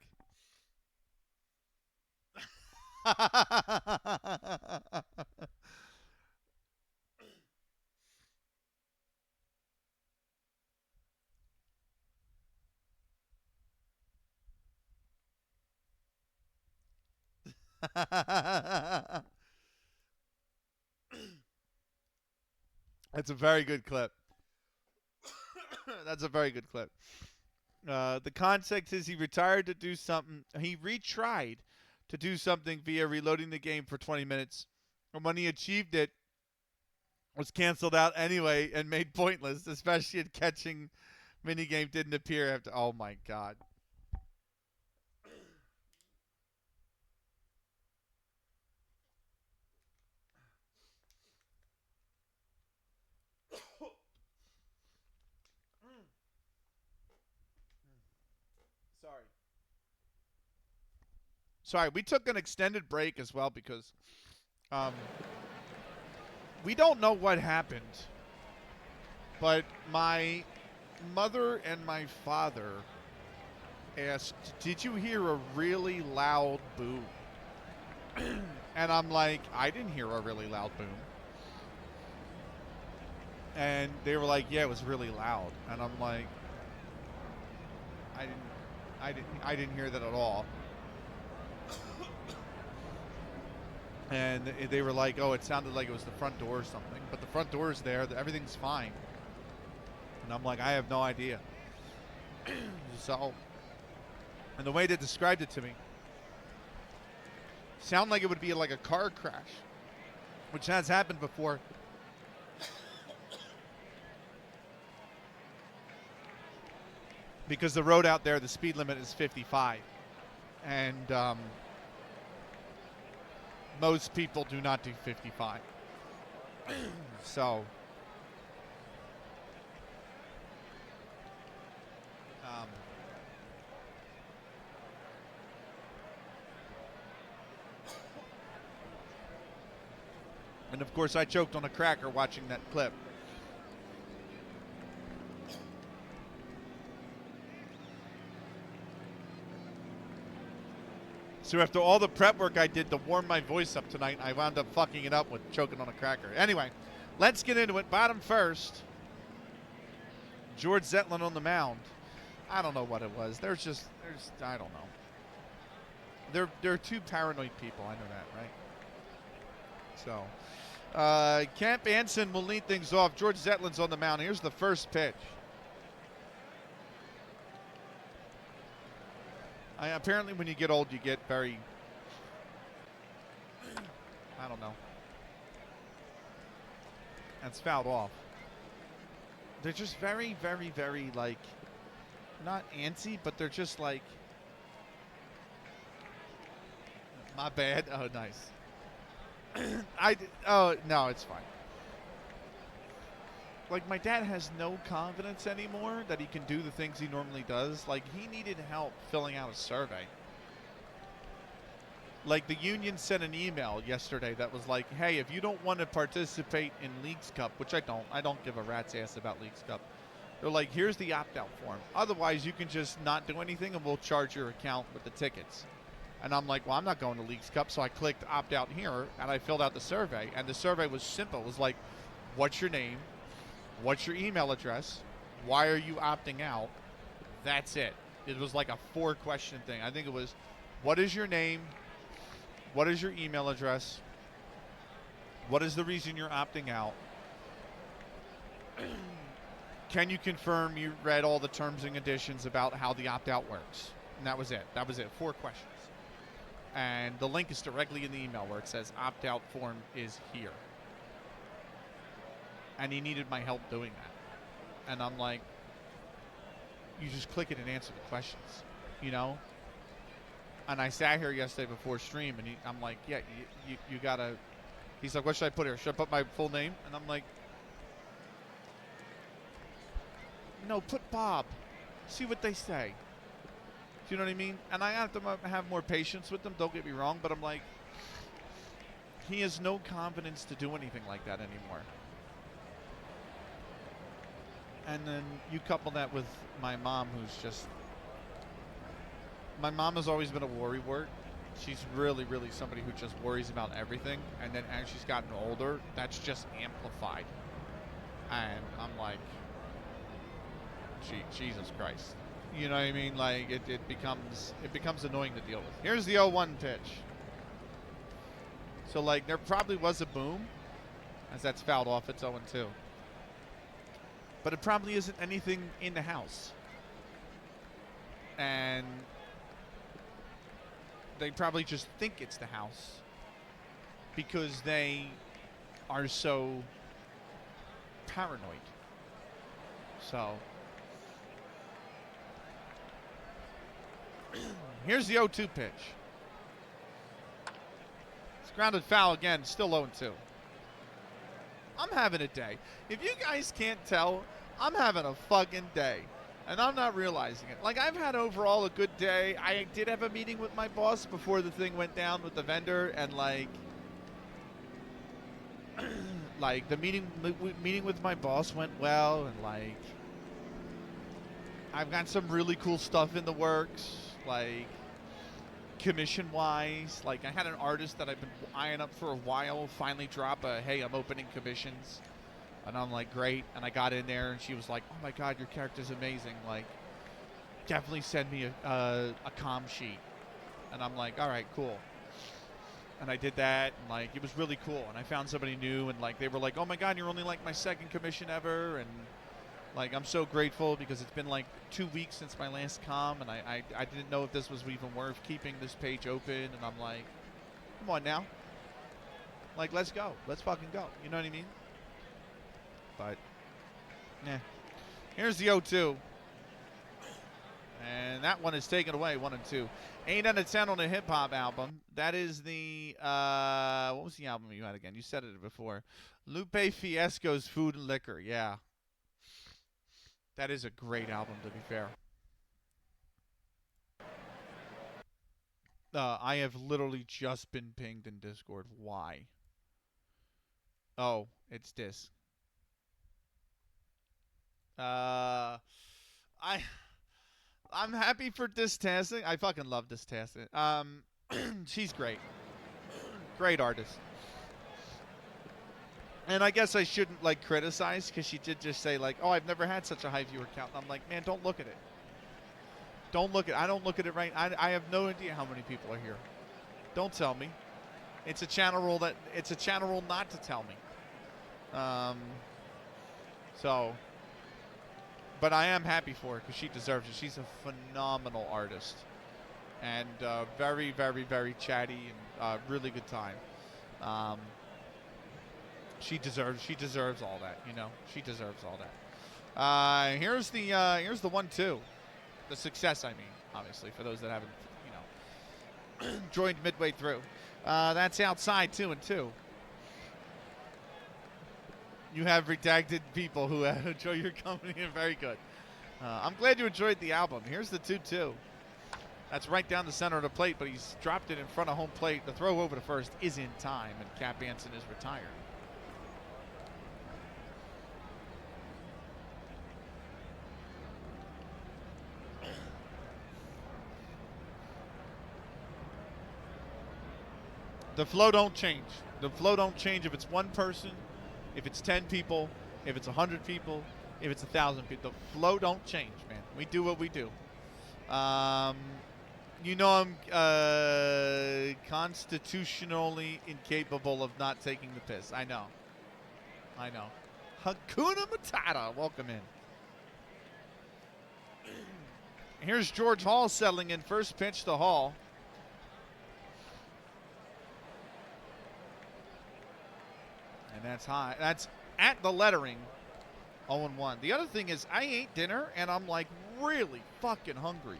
Speaker 1: That's a very good clip. That's a very good clip. The context is he retired to do something. He retried to do something via reloading the game for 20 minutes. And when he achieved it, was canceled out anyway and made pointless, especially in catching minigame didn't appear after. Oh, my God. Sorry, we took an extended break as well because we don't know what happened, but my mother and my father asked, "Did you hear a really loud boom?" And I'm like, "I didn't hear a really loud boom." And they were like, "Yeah, it was really loud." And I'm like, I didn't hear that at all." And they were like, "Oh, it sounded like it was the front door or something." But the front door is there. Everything's fine. And I'm like, I have no idea. So, and the way they described it to me, sounded like it would be like a car crash, which has happened before. Because the road out there, the speed limit is 55. And most people do not do 55. So, and of course I choked on a cracker watching that clip. So after all the prep work I did to warm my voice up tonight, I wound up fucking it up with choking on a cracker. Anyway, let's get into it. Bottom first, George Zetlin on the mound. I don't know what it was. I don't know. They're two paranoid people. I know that, right? So, Camp Anson will lead things off. George Zetlin's on the mound. Here's the first pitch. Apparently when you get old, you get very, I don't know. That's fouled off. They're just very, very, very, like, not antsy, but they're just like, my bad. Oh, nice. Oh, no, it's fine. Like, my dad has no confidence anymore that he can do the things he normally does. Like, he needed help filling out a survey. Like, the union sent an email yesterday that was like, hey, if you don't want to participate in Leagues Cup, which I don't give a rat's ass about Leagues Cup. They're like, here's the opt-out form. Otherwise, you can just not do anything and we'll charge your account with the tickets. And I'm like, well, I'm not going to Leagues Cup. So I clicked opt-out here and I filled out the survey. And the survey was simple. It was like, what's your name? What's your email address? Why are you opting out? That's it. It was like a 4-question thing. I think it was, what is your name? What is your email address? What is the reason you're opting out? Can you confirm you read all the terms and conditions about how the opt-out works? And that was it. 4 questions. And the link is directly in the email where it says opt-out form is here. And he needed my help doing that. And I'm like, you just click it and answer the questions, you know? And I sat here yesterday before stream, and I'm like, yeah, you gotta. He's like, what should I put here? Should I put my full name? And I'm like, no, put Bob. See what they say. Do you know what I mean? And I have to have more patience with them, don't get me wrong, but I'm like, he has no confidence to do anything like that anymore. And then you couple that with my mom, who's just... My mom has always been a worrywart. She's really, really somebody who just worries about everything. And then as she's gotten older, that's just amplified. And I'm like, Jesus Christ. You know what I mean? Like, it becomes annoying to deal with. Here's the 0-1 pitch. So, like, there probably was a boom. As that's fouled off, it's 0-2. But it probably isn't anything in the house. And they probably just think it's the house because they are so paranoid. So here's the 0-2 pitch. It's grounded foul again, still 0-2. I'm having a day. If you guys can't tell, I'm having a fucking day. And I'm not realizing it. Like, I've had overall a good day. I did have a meeting with my boss before the thing went down with the vendor. And, like the meeting with my boss went well. And, like, I've got some really cool stuff in the works. Like, commission-wise. Like, I had an artist that I've been eyeing up for a while finally drop a, hey, I'm opening commissions. And I'm like, great. And I got in there, and she was like, oh, my God, your character's amazing. Like, definitely send me a comm sheet. And I'm like, all right, cool. And I did that, and, like, it was really cool. And I found somebody new, and, like, they were like, oh, my God, you're only, like, my second commission ever. And, like, I'm so grateful because it's been, like, 2 weeks since my last comm, and I didn't know if this was even worth keeping this page open. And I'm like, come on now. Like, let's go. Let's fucking go. You know what I mean? But, yeah. Here's the 0-2. And that one is taken away, 1-2. 8 out of 10 on a hip-hop album. That is the, what was the album you had again? You said it before. Lupe Fiasco's Food and Liquor. Yeah. That is a great album, to be fair. I have literally just been pinged in Discord. Why? Oh, it's this. I'm happy for Distastic. I fucking love Distastic. She's great. Great artist. And I guess I shouldn't, like, criticize, because she did just say, like, oh, I've never had such a high viewer count. And I'm like, man, don't look at it. Don't look at it. I don't look at it right. I have no idea how many people are here. Don't tell me. It's a channel rule that, it's a channel rule not to tell me. So, but I am happy for her because she deserves it. She's a phenomenal artist. And very, very, very chatty and really good time. She deserves all that, you know. She deserves all that. Here's the 1-2. The success, I mean, obviously, for those that haven't, you know, joined midway through. That's outside 2-2. You have redacted people who enjoy your company, and very good. I'm glad you enjoyed the album. Here's the 2-2. That's right down the center of the plate, but he's dropped it in front of home plate. The throw over to first is in time, and Cap Anson is retired. The flow don't change. The flow don't change if it's one person, if it's 10 people, if it's 100 people, if it's 1,000 people. The flow don't change, man. We do what we do. You know I'm constitutionally incapable of not taking the piss. I know. I know. Hakuna Matata. Welcome in. Here's George Hall settling in. First pitch to Hall. that's high. That's at the lettering. 0-1. The other thing is I ate dinner, and I'm, like, really fucking hungry.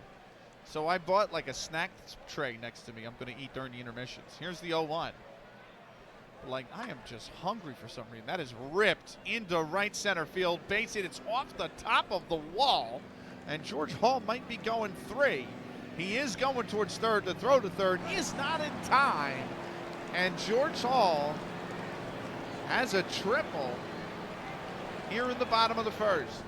Speaker 1: So I bought, like, a snack tray next to me. I'm going to eat during the intermissions. Here's the 0-1. Like, I am just hungry for some reason. That is ripped into right center field. Base hit. It's off the top of the wall. And George Hall might be going 3. He is going towards third. The throw to third is not in time. And George Hall has a triple here in the bottom of the first.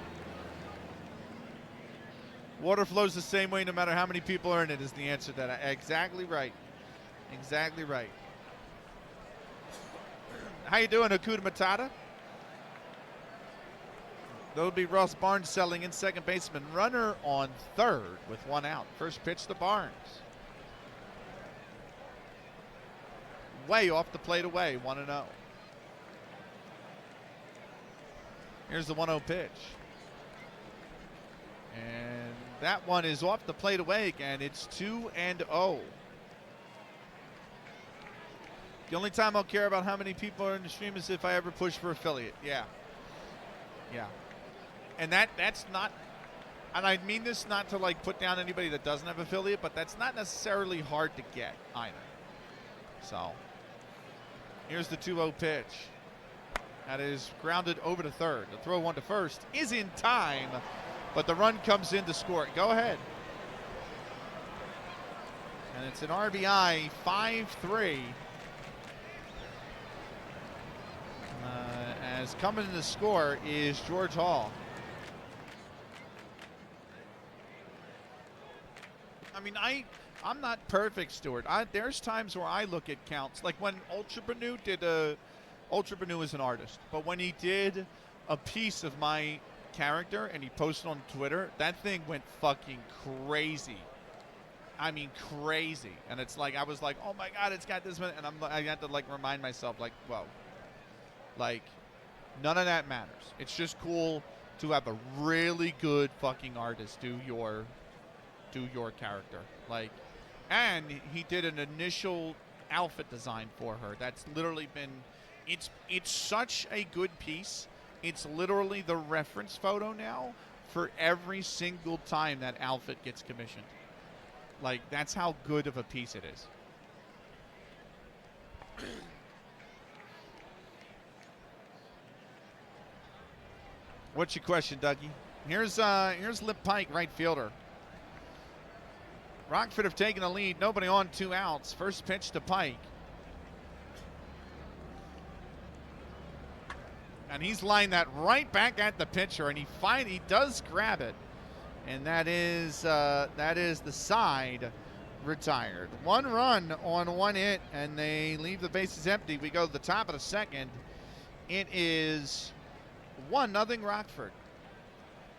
Speaker 1: Water flows the same way no matter how many people are in it is the answer to that. Exactly right. Exactly right. How you doing, Akuda Matata? That'll be Ross Barnes selling in, second baseman. Runner on third with 1 out. First pitch to Barnes. Way off the plate away, 1-0. Here's the 1-0 pitch. And that one is off the plate away again. It's 2-0. The only time I'll care about how many people are in the stream is if I ever push for affiliate. Yeah. Yeah. And that's not, and I mean this not to, like, put down anybody that doesn't have affiliate, but that's not necessarily hard to get either. So, here's the 2-0 pitch. That is grounded over to third. The throw 1 to first is in time, but the run comes in to score. Go ahead. And it's an RBI, 5-3. As coming in to score is George Hall. I mean, I'm not perfect, Stuart. There's times where I look at counts. Like when Ultra Banu did Ultra Banu is an artist, but when he did a piece of my character and he posted on Twitter, that thing went fucking crazy. I mean, crazy. And it's like, I was like, oh my God, it's got this many. And I had to, like, remind myself, like, whoa. Like, none of that matters. It's just cool to have a really good fucking artist do your character. Like, and he did an initial outfit design for her. That's literally been, it's such a good piece. It's literally the reference photo now for every single time that outfit gets commissioned. Like, that's how good of a piece it is. What's your question, Dougie? Here's Lip Pike, right fielder. Rockford have taken the lead. Nobody on, 2 outs. First pitch to Pike. And he's lined that right back at the pitcher, and he does grab it. And that is the side retired. 1 run on 1 hit, and they leave the bases empty. We go to the top of the second. It is 1-0 Rockford.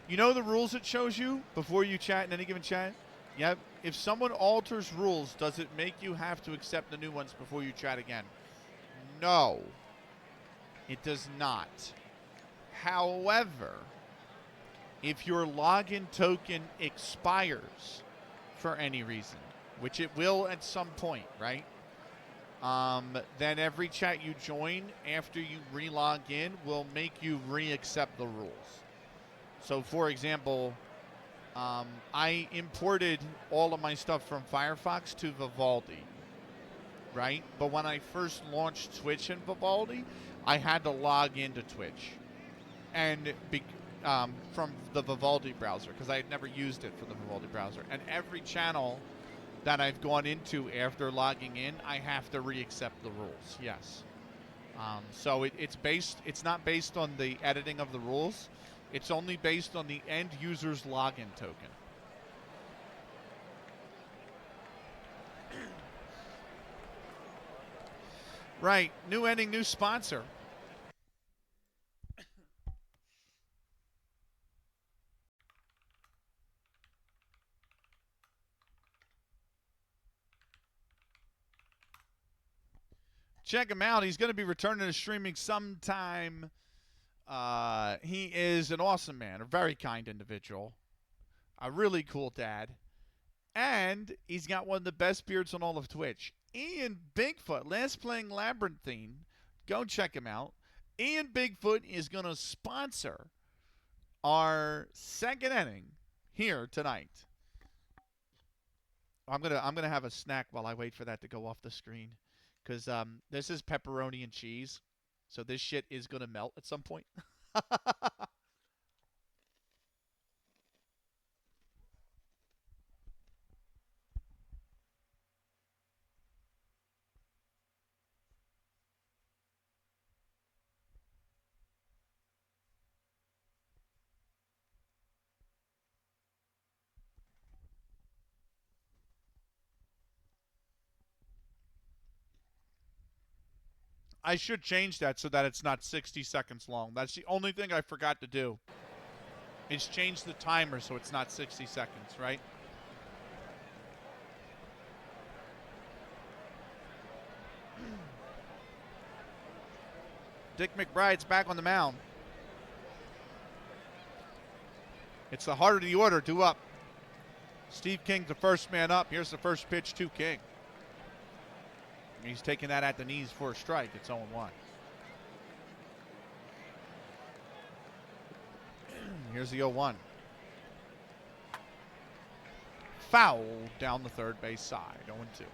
Speaker 1: You know the rules it shows you before you chat in any given chat? Yep. If someone alters rules, does it make you have to accept the new ones before you chat again? No, it does not. However, if your login token expires for any reason, which it will at some point, right? Then every chat you join after you re-log in will make you re-accept the rules. So, for example, I imported all of my stuff from Firefox to Vivaldi, right? But when I first launched Twitch in Vivaldi, I had to log into Twitch and from the Vivaldi browser because I had never used it for the Vivaldi browser. And every channel that I've gone into after logging in, I have to re-accept the rules. Yes. So it's not based on the editing of the rules. It's only based on the end user's login token. Right. New ending, new sponsor. Check him out. He's going to be returning to streaming sometime. He is an awesome man, a very kind individual, a really cool dad, and he's got one of the best beards on all of Twitch. Ian Bigfoot, last playing Labyrinthine. Go check him out. Ian Bigfoot is going to sponsor our second inning here tonight. I'm gonna have a snack while I wait for that to go off the screen, because this is pepperoni and cheese, so this shit is gonna melt at some point. I should change that so that it's not 60 seconds long. That's the only thing I forgot to do. Is change the timer so it's not 60 seconds, right? Dick McBride's back on the mound. It's the heart of the order, due up. Steve King, the first man up. Here's the first pitch to King. He's taking that at the knees for a strike. It's 0-1. Here's the 0-1. Foul down the third base side. 0-2.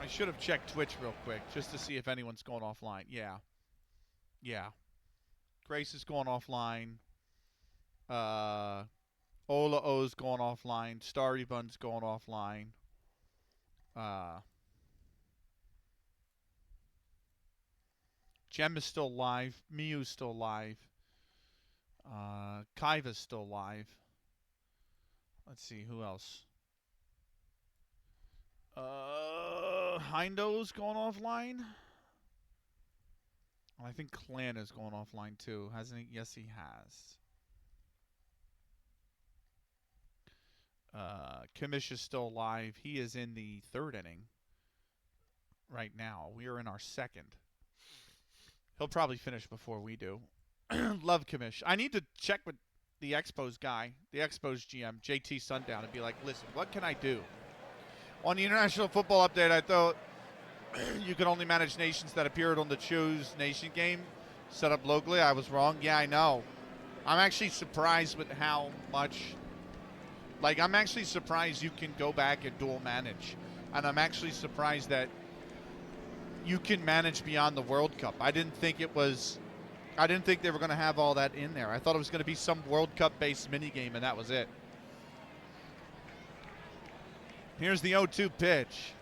Speaker 1: I should have checked Twitch real quick just to see if anyone's going offline. Yeah. Grace is going offline. Ola O's going offline. Starry Bun's going offline. Jem is still live. Miyu's still live. Kaiva's still live. Let's see, who else? Hindo's going offline. I think Clan is going offline too, hasn't he? Yes, he has. Kimish is still alive. He is in the third inning right now. We are in our second. He'll probably finish before we do. Love Kimish. I need to check with the Expos guy, the Expos GM, JT Sundown, and be like, listen, what can I do? On the International Football Update, I thought you could only manage nations that appeared on the Choose Nation game set up locally. I was wrong. Yeah, I know. I'm actually surprised with how much... Like, I'm actually surprised you can go back and dual manage. And I'm actually surprised that you can manage beyond the World Cup. I didn't think they were going to have all that in there. I thought it was going to be some World Cup-based minigame, and that was it. Here's the 0-2 pitch.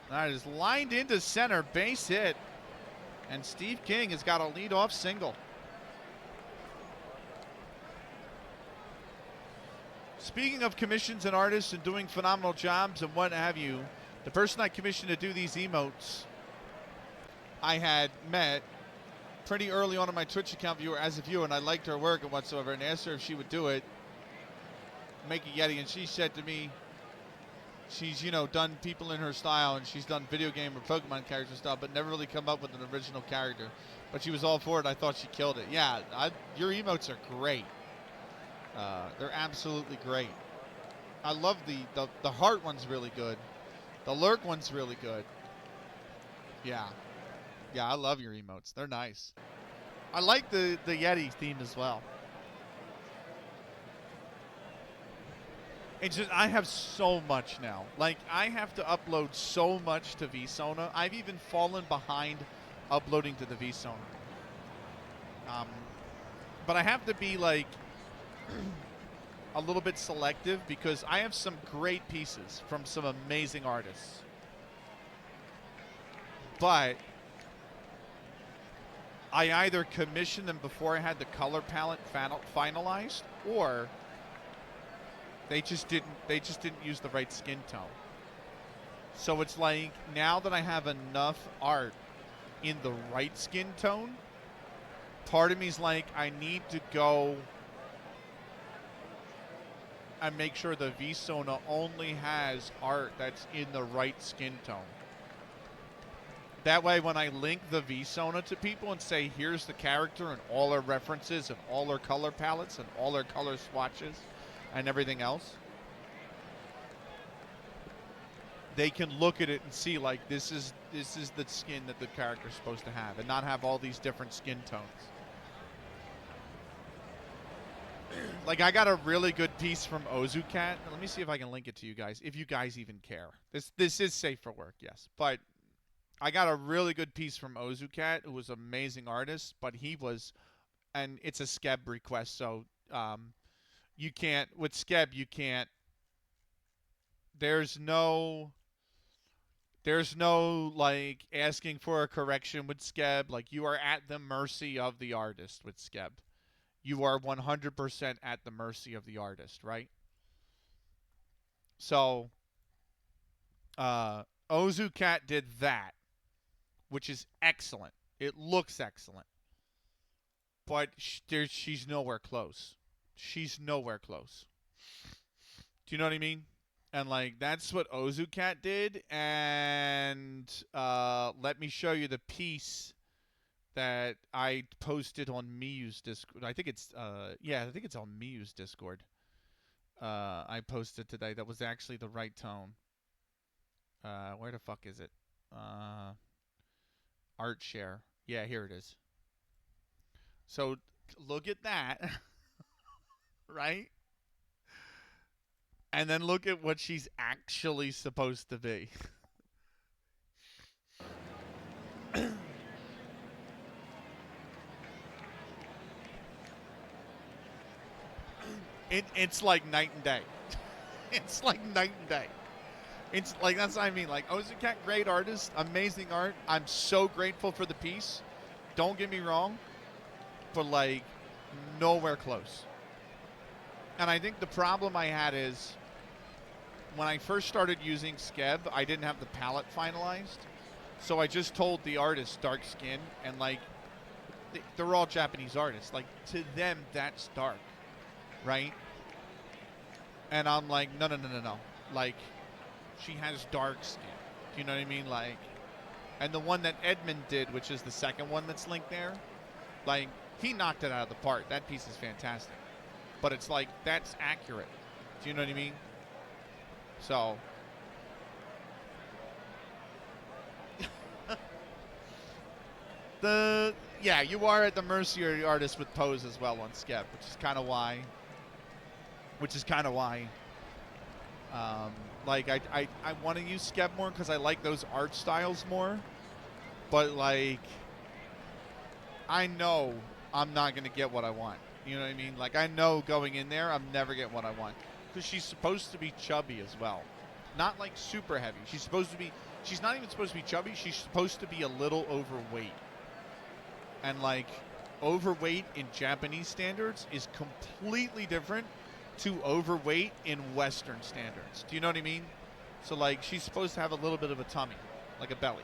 Speaker 1: That is lined into center, base hit. And Steve King has got a leadoff single. Speaking of commissions and artists and doing phenomenal jobs and what have you, the person I commissioned to do these emotes, I had met pretty early on in my Twitch account as a viewer, and I liked her work and whatsoever, and asked her if she would do it, make a Yeti, and she said to me, she's, done people in her style, and she's done video game or Pokemon character stuff, but never really come up with an original character. But she was all for it. I thought she killed it. Yeah, your emotes are great. They're absolutely great. I love the heart one's really good. The lurk one's really good. Yeah, I love your emotes. They're nice. I like the Yeti theme as well. It's just, I have so much now. Like, I have to upload so much to VSona. I've even fallen behind uploading to the VSona. But I have to be, like, a little bit selective, because I have some great pieces from some amazing artists. But I either commissioned them before I had the color palette finalized, or they just didn't use the right skin tone. So it's like, now that I have enough art in the right skin tone, part of me is like, I need to go and make sure the VSona only has art that's in the right skin tone. That way, when I link the VSona to people and say, here's the character and all her references and all her color palettes and all her color swatches and everything else, they can look at it and see, like, this is this is the skin that the character's supposed to have, and not have all these different skin tones. Like, I got a really good piece from OOTP. Let me see if I can link it to you guys, if you guys even care. This is safe for work, yes. But I got a really good piece from OOTP, who was an amazing artist, but he was, and it's a Skeb request, so you can't, with Skeb, you can't, there's no, like, asking for a correction with Skeb. Like, you are at the mercy of the artist with Skeb. You are 100% at the mercy of the artist, right? So, OOTP did that, which is excellent. It looks excellent. But she's nowhere close. She's nowhere close. Do you know what I mean? And, like, that's what OOTP did. And let me show you the piece that I posted on Miyu's Discord. I think it's I think it's on Miyu's Discord. I posted today. That was actually the right tone. Where the fuck is it? Art share. Yeah, here it is. So look at that. Right? And then look at what she's actually supposed to be. It's like night and day. It's like night and day. It's like, that's what I mean. Like, OOTP, great artist, amazing art. I'm so grateful for the piece. Don't get me wrong, but, like, nowhere close. And I think the problem I had is when I first started using Skeb, I didn't have the palette finalized. So I just told the artist dark skin, and, like, they're all Japanese artists. Like, to them, that's dark. Right? And I'm like, no. Like, she has dark skin. Do you know what I mean? Like, and the one that Edmund did, which is the second one that's linked there, like, he knocked it out of the park. That piece is fantastic. But it's like, that's accurate. Do you know what I mean? So. Yeah, you are at the mercy of the artist with pose as well on Skeb, which is kind of why. Like, I want to use Skeb more because I like those art styles more. But, like, I know I'm not going to get what I want. You know what I mean? Like, I know going in there, I'm never getting what I want. Because she's supposed to be chubby as well. Not, like, super heavy. She's supposed to be, she's not even supposed to be chubby. She's supposed to be a little overweight. And, like, overweight in Japanese standards is completely different to overweight in Western standards. Do you know what I mean? So, like, she's supposed to have a little bit of a tummy, like a belly.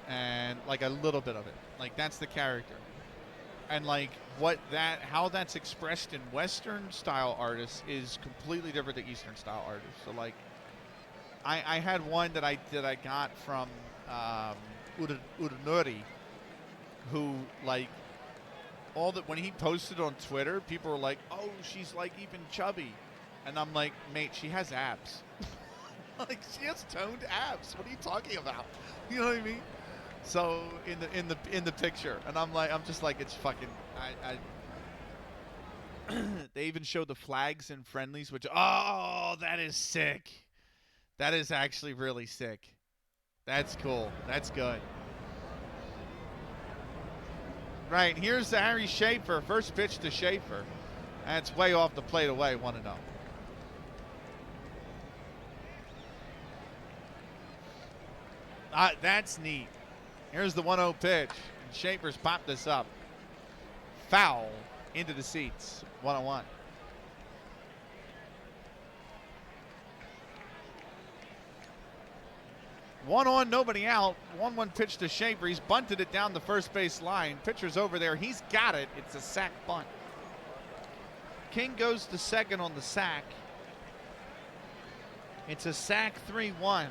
Speaker 1: And, like, a little bit of it. Like, that's the character. And, like, how that's expressed in Western style artists is completely different to Eastern style artists. So, like, I had one that I got from Uranori, who, like, when he posted on Twitter, people were like, oh, she's, like, even chubby. And I'm like, mate, she has abs. Like, she has toned abs. What are you talking about? You know what I mean? So in the picture, and I'm just like, it's fucking. They even showed the flags and friendlies, which, oh, that is sick. That is actually really sick. That's cool. That's good. Right, here's Harry Schaefer. First pitch to Schaefer. That's way off the plate away, 1-0. That's neat. Here's the 1-0 pitch. And Schaefer's popped this up. Foul into the seats. 1-1. One on, nobody out. 1-1 pitch to Schaefer. He's bunted it down the first base line. Pitcher's over there. He's got it. It's a sac bunt. King goes to second on the sac. It's a sac 3-1.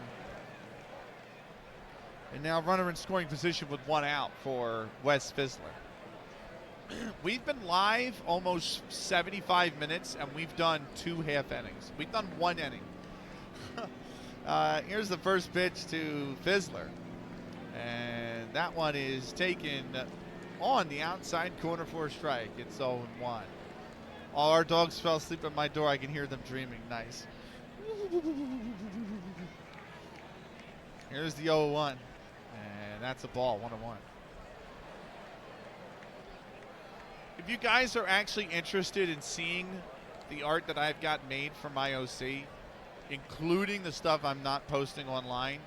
Speaker 1: And now runner in scoring position with 1 out for Wes Fizzler. We've been live almost 75 minutes, and we've done 2 half innings. We've done 1 inning. Here's the first pitch to Fizzler. And that one is taken on the outside corner for a strike. It's 0-1. All our dogs fell asleep at my door. I can hear them dreaming. Nice. Here's the 0-1. And that's a ball, 1-1. If you guys are actually interested in seeing the art that I've got made for my OC, including the stuff I'm not posting online,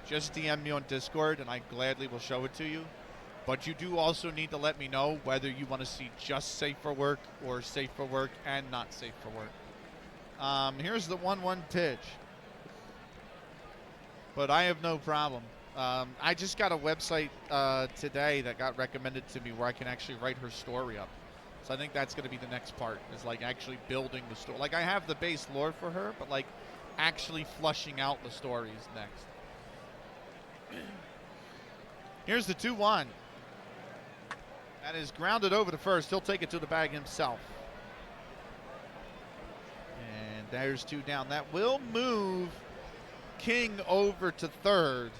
Speaker 1: just DM me on Discord and I gladly will show it to you. But you do also need to let me know whether you want to see just safe for work or safe for work and not safe for work. Here's the 1-1 pitch. But I have no problem. I just got a website today that got recommended to me where I can actually write her story up. So I think that's going to be the next part, is like actually building the story. Like I have the base lore for her, but like actually flushing out the stories next. Here's the 2-1. That is grounded over to first. He'll take it to the bag himself. And there's 2 down. That will move King over to third.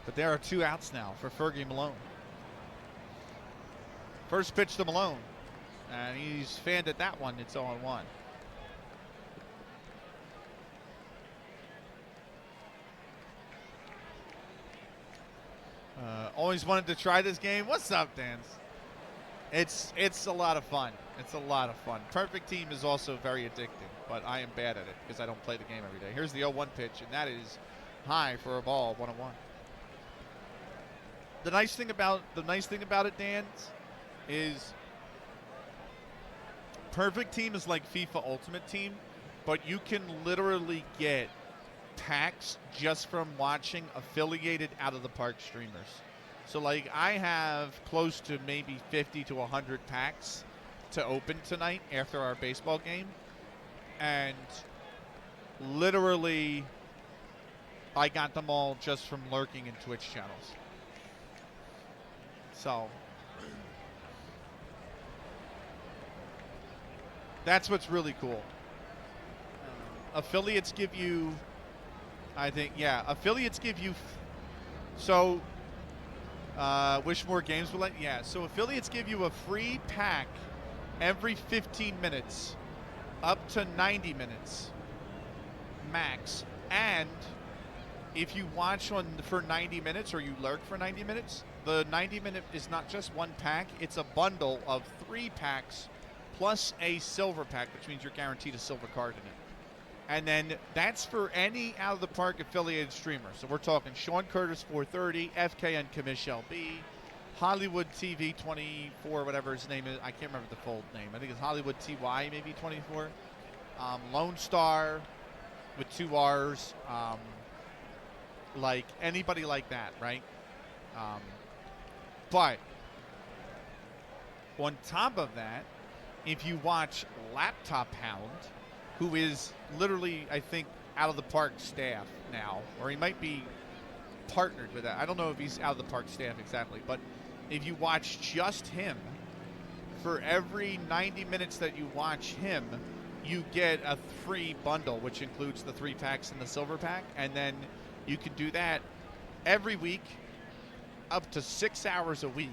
Speaker 1: But there are 2 outs now for Fergie Malone. First pitch to Malone. And he's fanned at that one. It's 0-1. Always wanted to try this game. What's up, Dance? It's a lot of fun. It's a lot of fun. Perfect Team is also very addicting, but I am bad at it because I don't play the game every day. Here's the 0-1 pitch, and that is high for a ball, 1-1. The nice thing about it, Dan, is Perfect Team is like FIFA Ultimate Team, but you can literally get packs just from watching affiliated out of the park streamers. So like I have close to maybe 50 to 100 packs to open tonight after our baseball game, and literally I got them all just from lurking in Twitch channels. So that's what's really cool. Affiliates give you, I think, yeah, affiliates give you, so wish more games will let, yeah, so affiliates give you a free pack every 15 minutes up to 90 minutes max. And if you watch on for 90 minutes or you lurk for 90 minutes, the 90-minute is not just one pack, it's a bundle of 3 packs plus a silver pack, which means you're guaranteed a silver card in it. And then that's for any out of the park affiliated streamer. So we're talking Sean Curtis 430, FKN Commish LB, Hollywood TV 24, whatever his name is. I can't remember the full name. I think it's Hollywood TY maybe 24. Lone Star with 2 R's. Like anybody like that, right? But on top of that, if you watch Laptop Hound, who is literally, I think, out of the park staff now, or he might be partnered with that. I don't know if he's out of the park staff exactly, but if you watch just him, for every 90 minutes that you watch him, you get a free bundle, which includes the 3 packs and the silver pack, and then you can do that every week, up to 6 hours a week.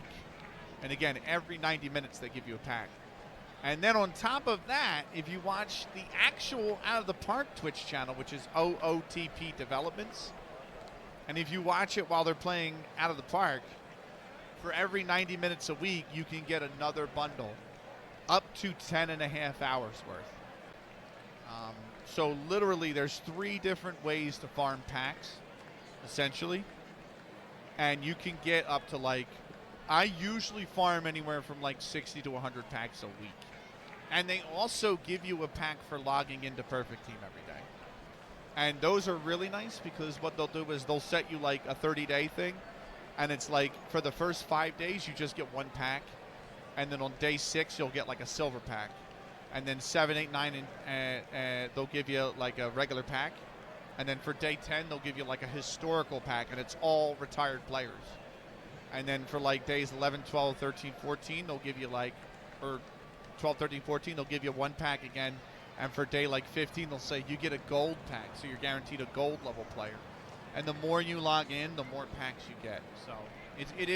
Speaker 1: And again, every 90 minutes they give you a pack. And then on top of that, if you watch the actual Out of the Park Twitch channel, which is OOTP Developments, and if you watch it while they're playing Out of the Park, for every 90 minutes a week, you can get another bundle up to 10.5 hours worth. So literally there's 3 different ways to farm packs, essentially. And you can get up to like, I usually farm anywhere from like 60 to 100 packs a week. And they also give you a pack for logging into Perfect Team every day. And those are really nice because what they'll do is they'll set you like a 30-day thing. And it's like for the first 5 days, you just get 1 pack. And then on day 6, you'll get like a silver pack. And then 7, 8, 9, and they'll give you like a regular pack. And then for day 10, they'll give you like a historical pack. And it's all retired players. And then for like days 11, 12, 13, 14, they'll give you like, or 12, 13, 14, they'll give you 1 pack again. And for day like 15, they'll say you get a gold pack, so you're guaranteed a gold level player. And the more you log in, the more packs you get. So it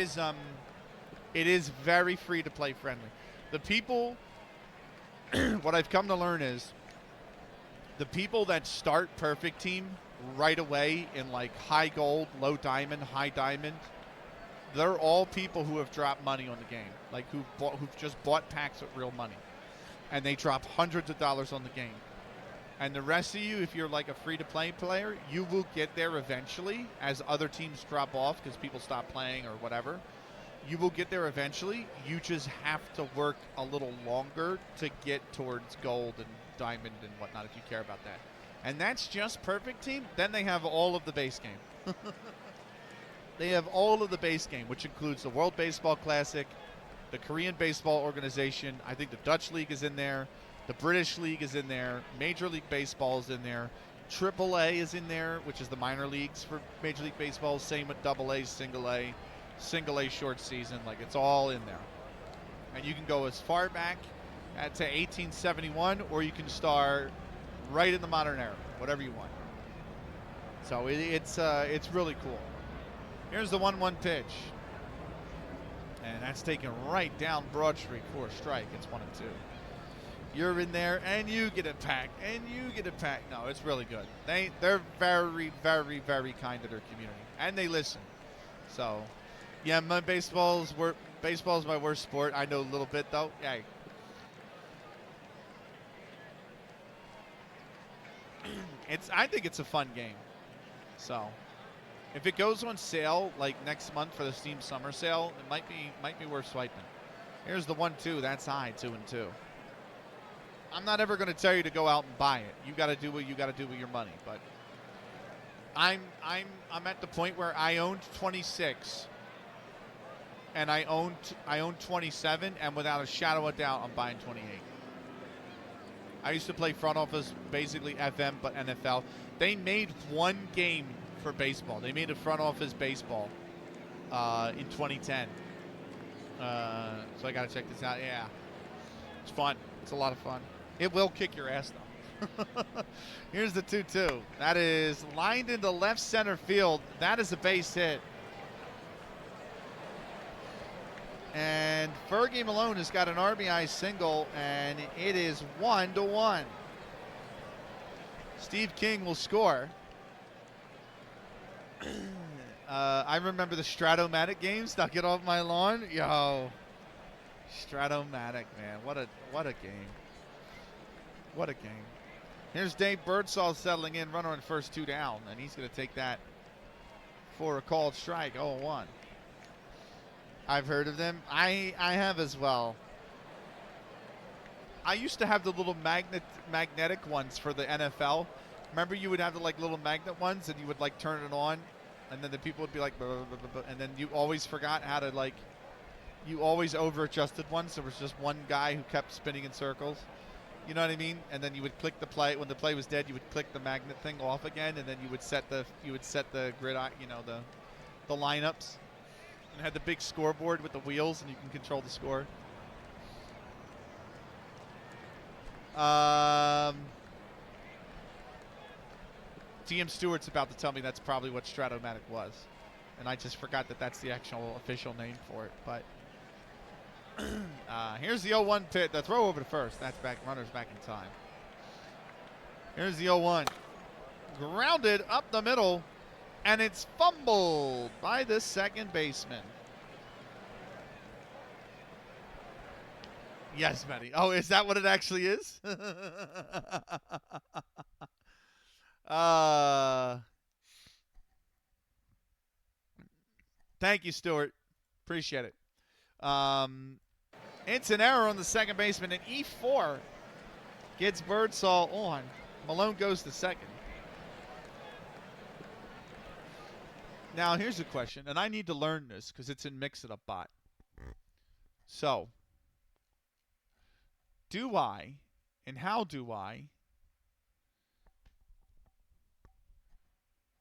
Speaker 1: is very free to play friendly. The people, what I've come to learn is, the people that start Perfect Team right away in like high gold, low diamond, high diamond, they're all people who have dropped money on the game, like who've just bought packs with real money, and they drop hundreds of dollars on the game. And the rest of you, if you're like a free-to-play player, you will get there eventually as other teams drop off because people stop playing or whatever. You will get there eventually. You just have to work a little longer to get towards gold and diamond and whatnot if you care about that. And that's just Perfect Team. Then they have all of the base game. They have all of the base game, which includes the World Baseball Classic, the Korean Baseball Organization. I think the Dutch League is in there. The British League is in there. Major League Baseball is in there. AAA is in there, which is the minor leagues for Major League Baseball. Same with AA, Single A short season. Like, it's all in there. And you can go as far back to 1871, or you can start right in the modern era, whatever you want. So it's really cool. Here's the 1-1 pitch. And that's taken right down Broad Street for a strike. It's 1-2. You're in there, and you get a pack, and you get a pack. No, it's really good. They're very, very, very kind to their community, and they listen. So, yeah, baseball's my worst sport. I know a little bit, though. Hey. I think it's a fun game. So, if it goes on sale like next month for the Steam Summer Sale, it might be worth swiping. Here's the 1-2. That's high, 2-2. I'm not ever going to tell you to go out and buy it. You got to do what you got to do with your money. But I'm at the point where I owned 26, and I own 27, and without a shadow of doubt, I'm buying 28. I used to play front office, basically FM, but NFL. They made one game for baseball. They made a front office baseball in 2010. So I got to check this out. Yeah, it's fun. It's a lot of fun. It will kick your ass, though. Here's the 2-2. That is lined into left center field. That is a base hit. And Fergie Malone has got an RBI single, and it is 1-1. Steve King will score. I remember the Stratomatic games. Now get off my lawn. Yo. Stratomatic, man. What a game. What a game. Here's Dave Birdsall settling in, runner on first, 2 down, and he's going to take that for a called strike, 0-1. I've heard of them. I have as well. I used to have the little magnetic ones for the NFL. Remember, you would have the like little magnet ones, and you would like turn it on, and then the people would be like, blah, blah, blah, blah, and then you always forgot how to like. You always over-adjusted once. There was just one guy who kept spinning in circles. You know what I mean? And then you would click the play. When the play was dead, you would click the magnet thing off again, and then you would set the grid, you know, the lineups. And it had the big scoreboard with the wheels, and you can control the score. TM Stewart's about to tell me that's probably what Stratomatic was, and I just forgot that that's the actual official name for it. But here's the 0-1 pit. The throw over to first. That's back. Runner's back in time. Here's the 0-1. Grounded up the middle, and it's fumbled by the second baseman. Yes, Matty. Oh, is that what it actually is? Thank you, Stuart. Appreciate it. It's an error on the second baseman, and E4 gets Birdsall on. Malone goes to second. Now, here's a question, and I need to learn this because it's in Mix-It-Up Bot. So, do I, and how do I,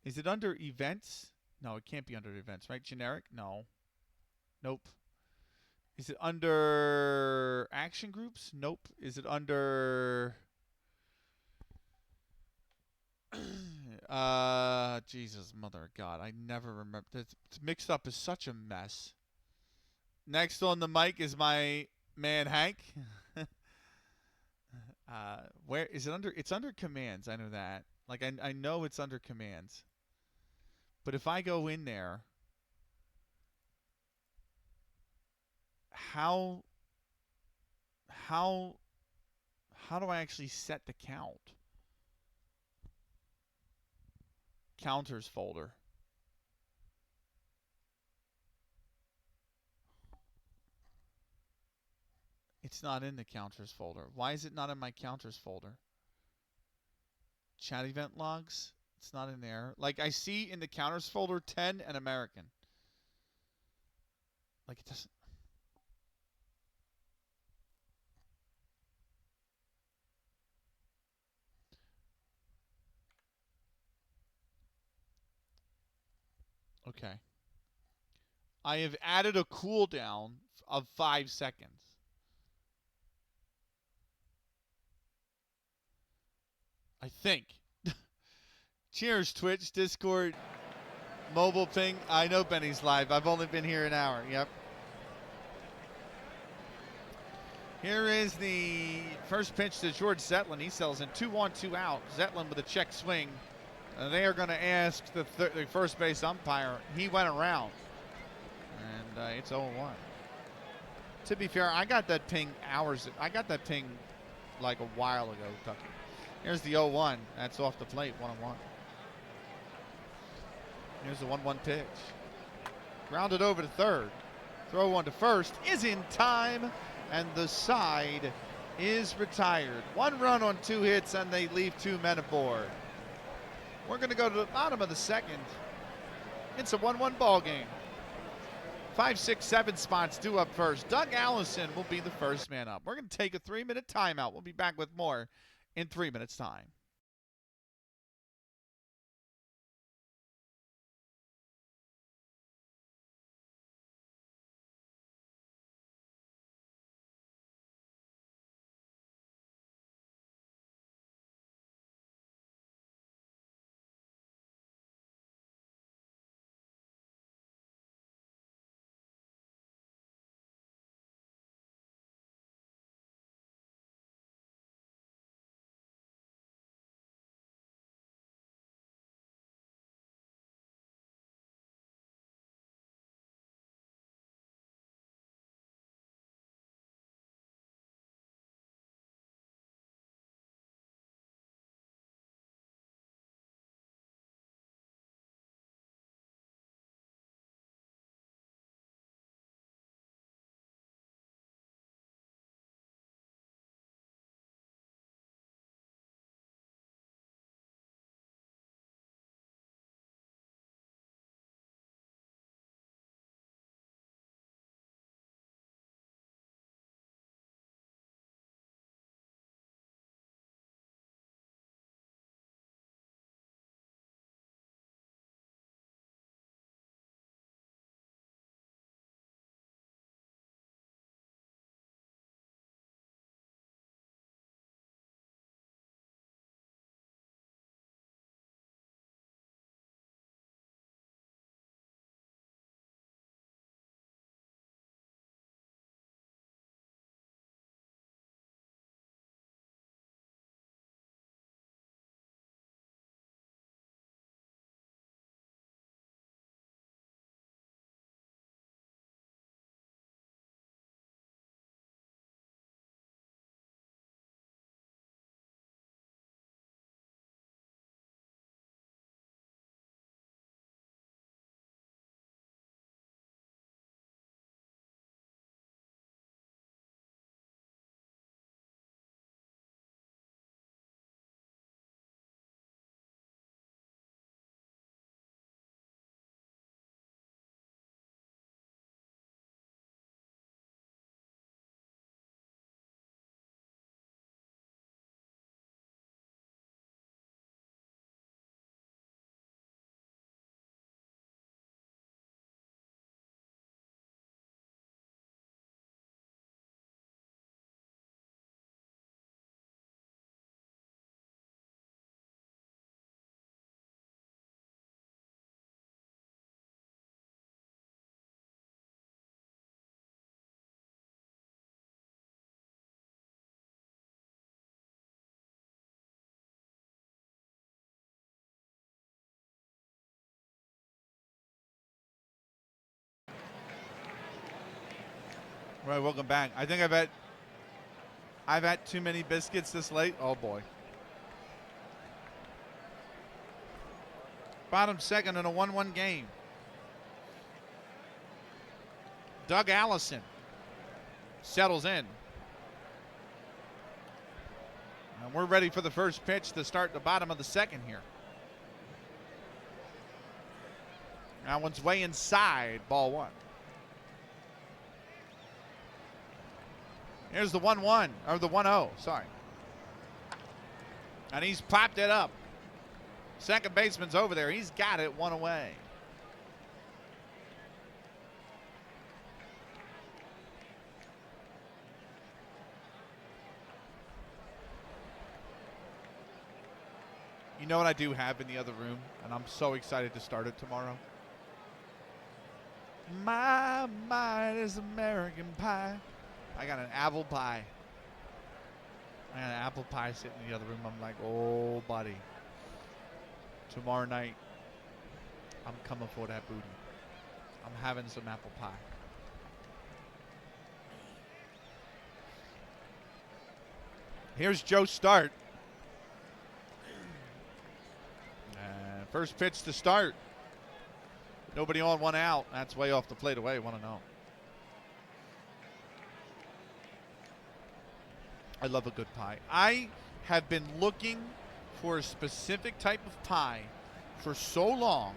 Speaker 1: is it under events? No, it can't be under events, right? Generic? No. Nope. Is it under action groups? Nope. Is it under Jesus, mother of God. I never remember. It's mixed up is such a mess. Next on the mic is my man Hank. Where is it under? It's under commands. I know that. Like I know it's under commands. But if I go in there, how how how do I actually set the count? Counters folder. It's not in the counters folder. Why is it not in my counters folder? Chat event logs. It's not in there. Like I see in the counters folder 10 and American. Like it doesn't. Okay. I have added a cooldown of 5 seconds. I think. Cheers, Twitch, Discord, mobile ping. I know Benny's live. I've only been here an hour. Yep. Here is the first pitch to George Zetlin. He sells in 2-1, 2 out. Zetlin with a check swing. They are going to ask the first base umpire. He went around. And it's 0-1. To be fair, I got that ping like a while ago, Tucky. Here's the 0-1. That's off the plate, 1-1. Here's the 1-1 pitch. Grounded over to third. Throw one to first is in time, and the side is retired. 1 run on 2 hits, and they leave 2 men aboard. We're going to go to the bottom of the second. It's a 1-1 ball game. 5, 6, 7 spots due up first. Doug Allison will be the first man up. We're going to take a 3-minute timeout. We'll be back with more in 3 minutes' time. Right, welcome back. I think I've had too many biscuits this late. Oh boy. Bottom second in a 1-1 game. Doug Allison settles in. And we're ready for the first pitch to start the bottom of the second here. That one's way inside, ball one. Here's the 1-1, or the 1-0, sorry. And he's popped it up. Second baseman's over there. He's got it, one away. You know what I do have in the other room, and I'm so excited to start it tomorrow? My mind is American pie. I got an apple pie. I got an apple pie sitting in the other room. I'm like, oh, buddy. Tomorrow night, I'm coming for that booty. I'm having some apple pie. Here's Joe Start. And first pitch to Start. Nobody on, one out. That's way off the plate away, 1-0. I love a good pie. I have been looking for a specific type of pie for so long,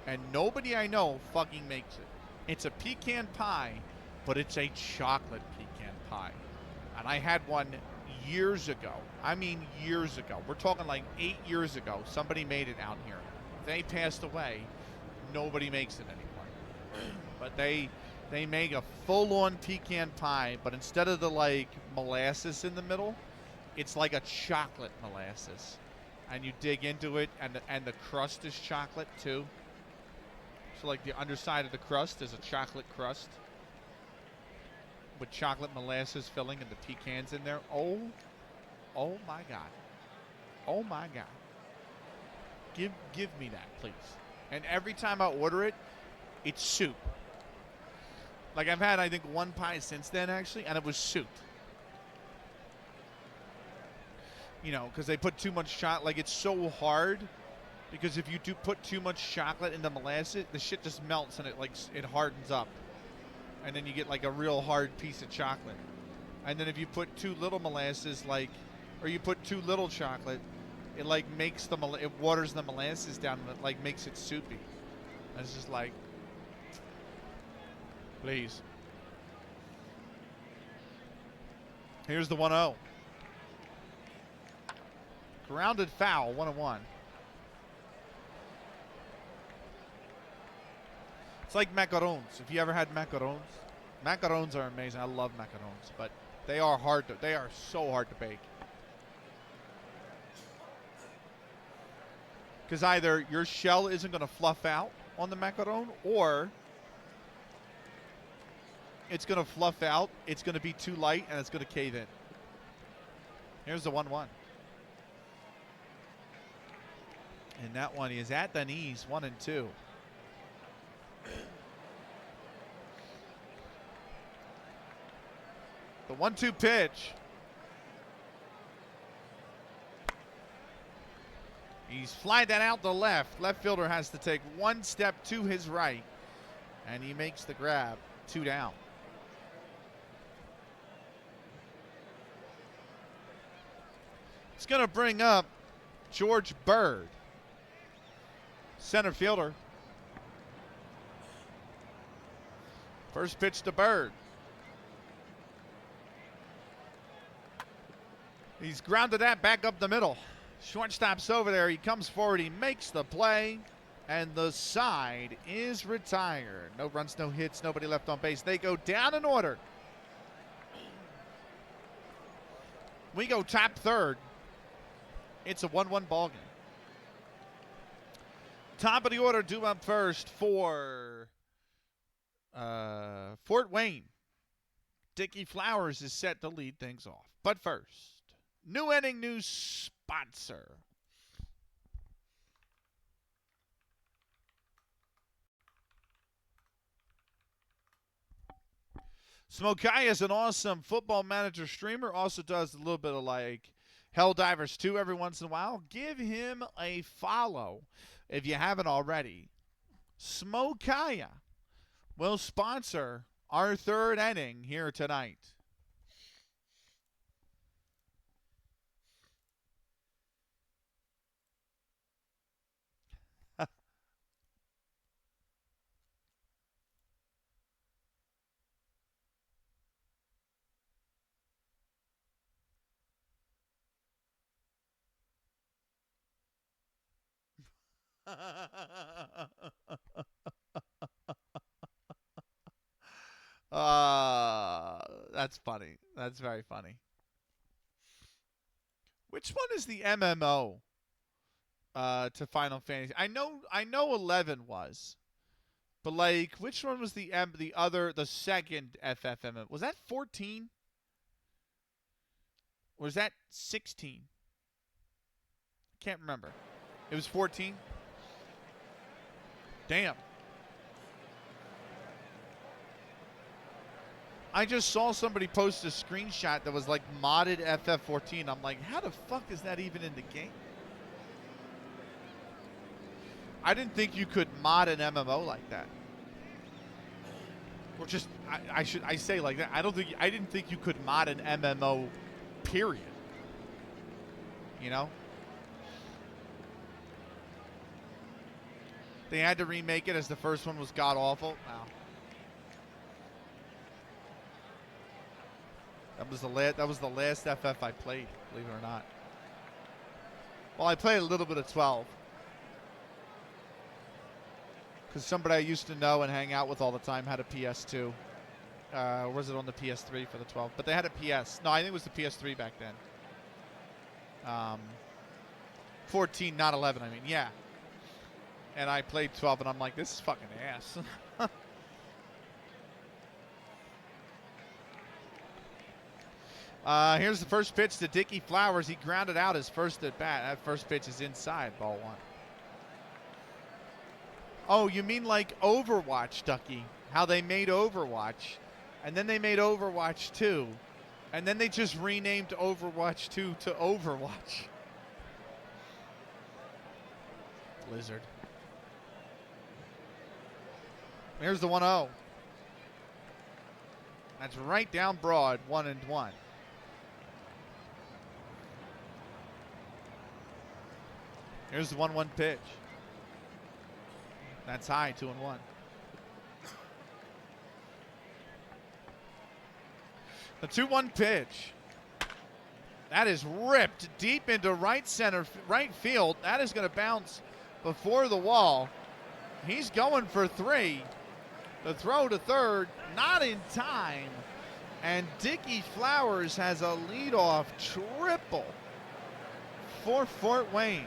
Speaker 1: and nobody I know fucking makes it. It's a pecan pie, but it's a chocolate pecan pie. And I had one years ago. I mean years ago. We're talking like 8 years ago. Somebody made it out here. They passed away. Nobody makes it anymore. But they make a full-on pecan pie, but instead of the like molasses in the middle, it's like a chocolate molasses. And you dig into it, and the crust is chocolate too. So like the underside of the crust is a chocolate crust with chocolate molasses filling and the pecans in there. Oh my God. Oh my God. Give me that, please. And every time I order it, it's soup. Like I've had, I think, one pie since then actually, and it was soup. You know, because they put too much chocolate. Like, it's so hard because if you do put too much chocolate into molasses, the shit just melts and it hardens up. And then you get like a real hard piece of chocolate. And then if you put too little molasses, or you put too little chocolate, it like makes it waters the molasses down and it like makes it soupy. And it's just like, please. Here's the 1-0. Grounded foul, 1-1. It's like macarons. If you ever had macarons, macarons are amazing. I love macarons, but they are so hard to bake. Because either your shell isn't going to fluff out on the macaron, or it's going to fluff out, it's going to be too light, and it's going to cave in. Here's the 1-1. And that one is at the knees, 1-2. The 1-2 pitch. He's flying that out the left. Left fielder has to take one step to his right, and he makes the grab. 2 down. It's going to bring up George Bird, center fielder. First pitch to Bird. He's grounded that back up the middle. Shortstop's over there. He comes forward. He makes the play. And the side is retired. No runs, no hits, nobody left on base. They go down in order. We go top third. It's a 1-1 ball game. Top of the order, due up first for Fort Wayne. Dickie Flowers is set to lead things off. But first, new inning, new sponsor. Smokai is an awesome football manager streamer. Also does a little bit of like Helldivers 2 every once in a while. Give him a follow if you haven't already. Smokaya will sponsor our third inning here tonight. That's funny. That's very funny. Which one is the MMO to Final Fantasy? I know 11 was, but like, which one was the second FFMMO? Was that 14? Or was that 16? Can't remember. It was 14. Damn. I just saw somebody post a screenshot that was like modded FF14. I'm like, how the fuck is that even in the game? I didn't think you could mod an MMO like that. Or just, I say like that. I didn't think you could mod an MMO, period. You know? They had to remake it as the first one was god awful. Wow. That was the last FF I played, believe it or not. Well, I played a little bit of 12. Because somebody I used to know and hang out with all the time had a PS2. Or was it on the PS3 for the 12? But they had a PS. No, I think it was the PS3 back then. 14, not 11, I mean. Yeah. And I played 12, and I'm like, this is fucking ass. Here's the first pitch to Dickie Flowers. He grounded out his first at bat. That first pitch is inside, ball one. Oh, you mean like Overwatch, Ducky? How they made Overwatch, and then they made Overwatch 2, and then they just renamed Overwatch 2 to Overwatch. Blizzard. Here's the 1-0. That's right down broad, 1-1. Here's the 1-1 pitch. That's high, 2-1. The 2-1 pitch. That is ripped deep into right field. That is going to bounce before the wall. He's going for 3. The throw to third, not in time. And Dickie Flowers has a leadoff triple for Fort Wayne.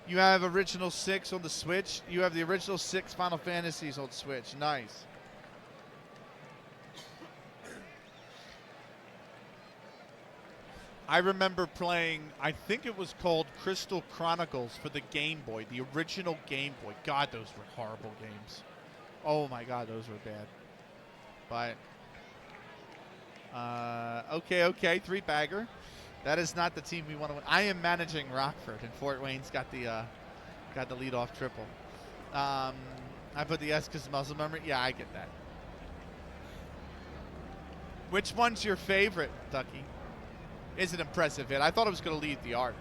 Speaker 1: You have original 6 on the Switch. You have the original 6 Final Fantasies on Switch. Nice. I remember playing, I think it was called Crystal Chronicles for the Game Boy, the original Game Boy. God, those were horrible games. Oh my God, those were bad. But, okay, 3-bagger. That is not the team we want to win. I am managing Rockford, and Fort Wayne's got the leadoff triple. I put the S because muscle memory. Yeah, I get that. Which one's your favorite, Ducky? Is an impressive hit. I thought it was going to lead the arc.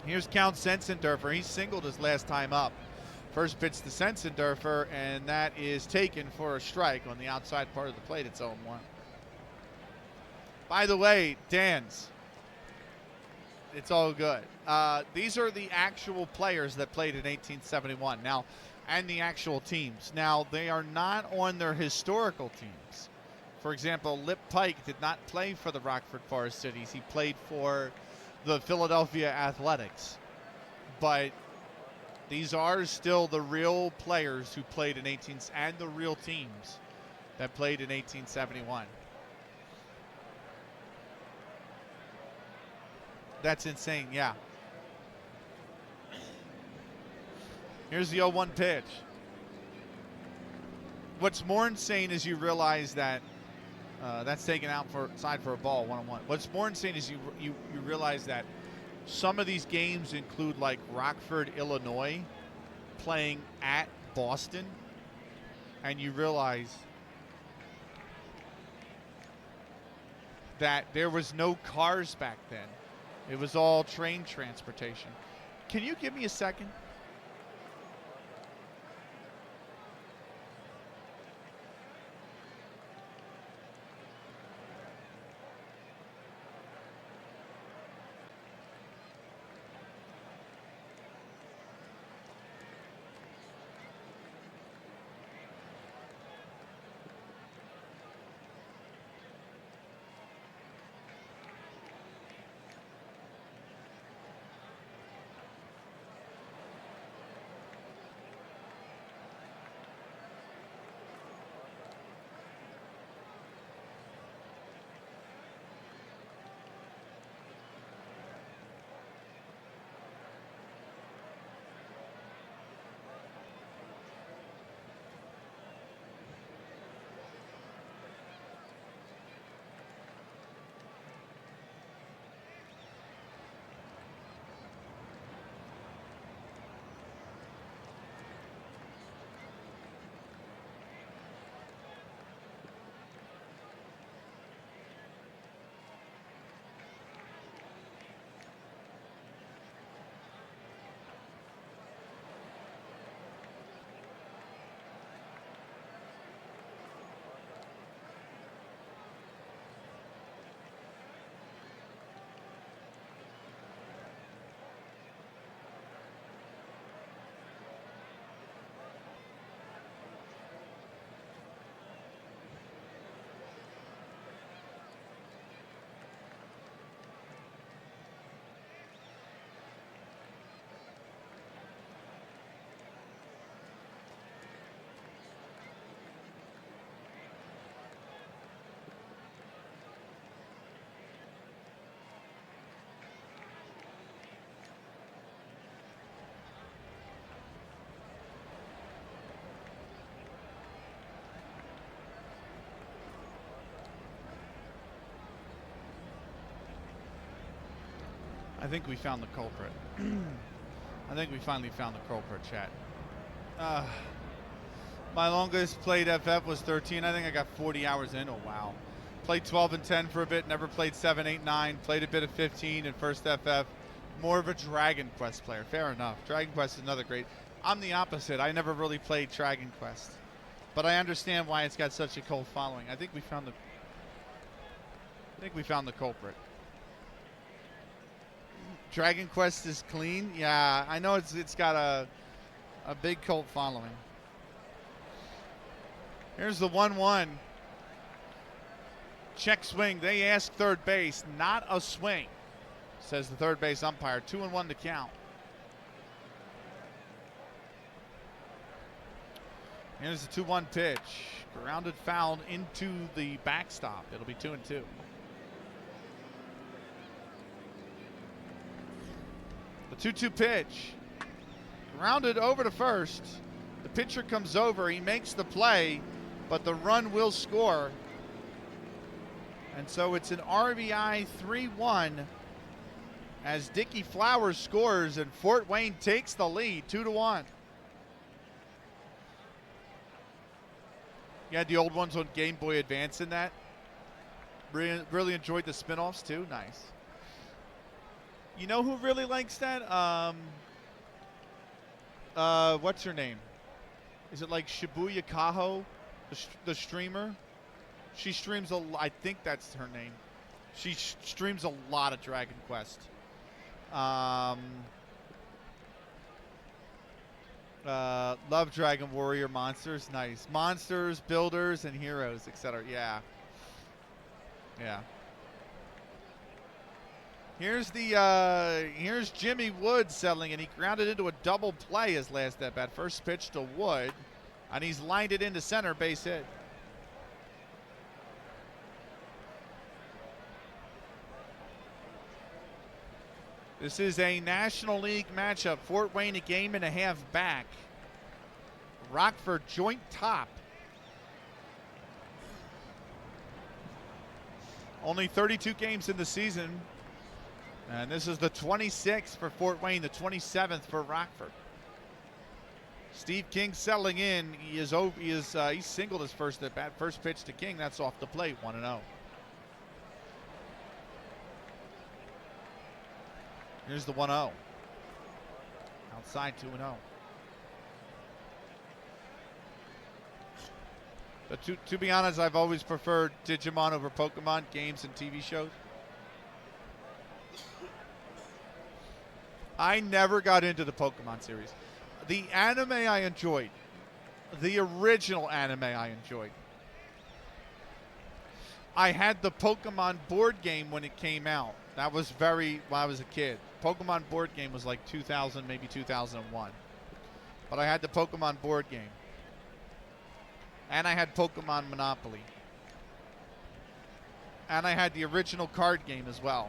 Speaker 1: Here's Count Sensendorfer. He singled his last time up. First pitch to Sensendorfer, and that is taken for a strike on the outside part of the plate. It's 0-1. By the way, Dan's, it's all good. These are the actual players that played in 1871 now, and the actual teams. Now, they are not on their historical teams. For example, Lip Pike did not play for the Rockford Forest Citys. He played for the Philadelphia Athletics. But these are still the real players who played in and the real teams that played in 1871. That's insane, yeah. Here's the 0-1 pitch. What's more insane is you realize that that's taken out for side for a ball, 1-1. What's more insane is you realize that some of these games include like Rockford, Illinois, playing at Boston, and you realize that there was no cars back then. It was all train transportation. Can you give me a second? I think we found the culprit. I think we finally found the culprit, chat. My longest played FF was 13. I think I got 40 hours in. Oh, wow. Played 12 and 10 for a bit. Never played 7, 8, 9. Played a bit of 15 in first FF. More of a Dragon Quest player. Fair enough. Dragon Quest is another great. I'm the opposite. I never really played Dragon Quest. But I understand why it's got such a cult following. I think we found the culprit. Dragon Quest is clean. Yeah, I know it's got a big cult following. Here's the 1-1. Check swing. They ask third base. Not a swing, says the third base umpire. 2-1 to count. Here's the 2-1 pitch. Grounded foul into the backstop. It'll be 2-2. The 2-2 pitch. Grounded over to first. The pitcher comes over. He makes the play, but the run will score. And so it's an RBI 3-1 as Dickie Flowers scores and Fort Wayne takes the lead 2-1. You had the old ones on Game Boy Advance in that. Really enjoyed the spin-offs too. Nice. You know who really likes that? What's her name? Is it like Shibuya Kaho, the streamer? She streams I think that's her name. She streams a lot of Dragon Quest. Love Dragon Warrior Monsters. Nice. Monsters, Builders, and Heroes, etc. Yeah. Yeah. Here's Jimmy Wood settling, and he grounded into a double play his last at bat. First pitch to Wood, and he's lined it into center, base hit. This is a National League matchup. Fort Wayne a game and a half back. Rockford joint top. Only 32 games in the season. And this is the 26th for Fort Wayne, the 27th for Rockford. Steve King settling in. He singled his first at bat. First pitch to King. That's off the plate, 1-0. Here's the 1-0. Outside 2-0. But to be honest, I've always preferred Digimon over Pokemon games and TV shows. I never got into the Pokemon series. The anime I enjoyed. The original anime I enjoyed. I had the Pokemon board game when it came out. That was when I was a kid. Pokemon board game was like 2000, maybe 2001. But I had the Pokemon board game. And I had Pokemon Monopoly. And I had the original card game as well.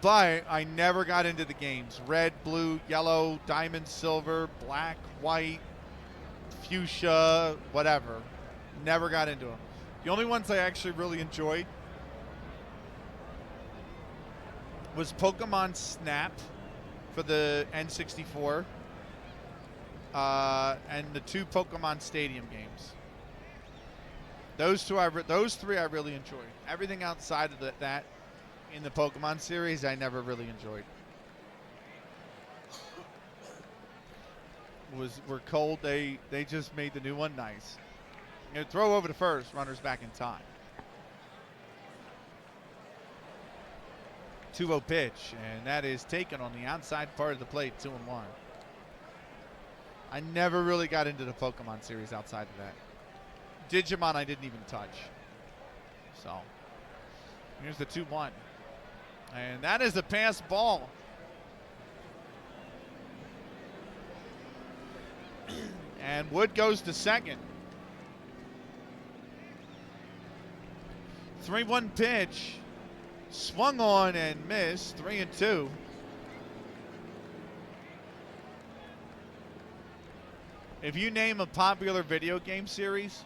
Speaker 1: But I never got into the games. Red, blue, yellow, diamond, silver, black, white, fuchsia, whatever. Never got into them. The only ones I actually really enjoyed was Pokemon Snap for the N64 and the 2 Pokemon Stadium games. Those three I really enjoyed. Everything outside of that in the Pokemon series I never really enjoyed. Were cold. They just made the new one nice. Throw over to first. Runners back in time. 2-0 pitch, and that is taken on the outside part of the plate, 2-1. I never really got into the Pokemon series outside of that. Digimon I didn't even touch. So, here's the 2-1. And that is a pass ball. And Wood goes to second. 3-1 pitch. Swung on and missed. 3-2. If you name a popular video game series,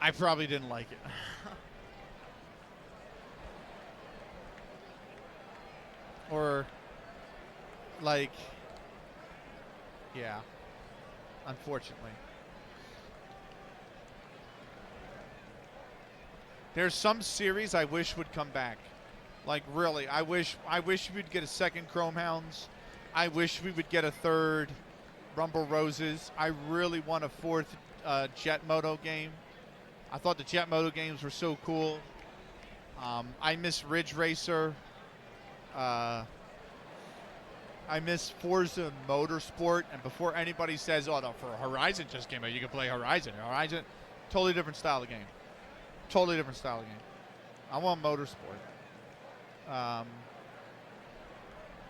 Speaker 1: I probably didn't like it. Or, like, yeah, unfortunately. There's some series I wish would come back. Like, really, I wish we'd get a second Chrome Hounds. I wish we would get a third Rumble Roses. I really want a fourth Jet Moto game. I thought the Jet Moto games were so cool. I miss Ridge Racer. I miss Forza Motorsport. And before anybody says, oh, no, for Horizon just came out, you can play Horizon. Horizon, totally different style of game. Totally different style of game. I want Motorsport.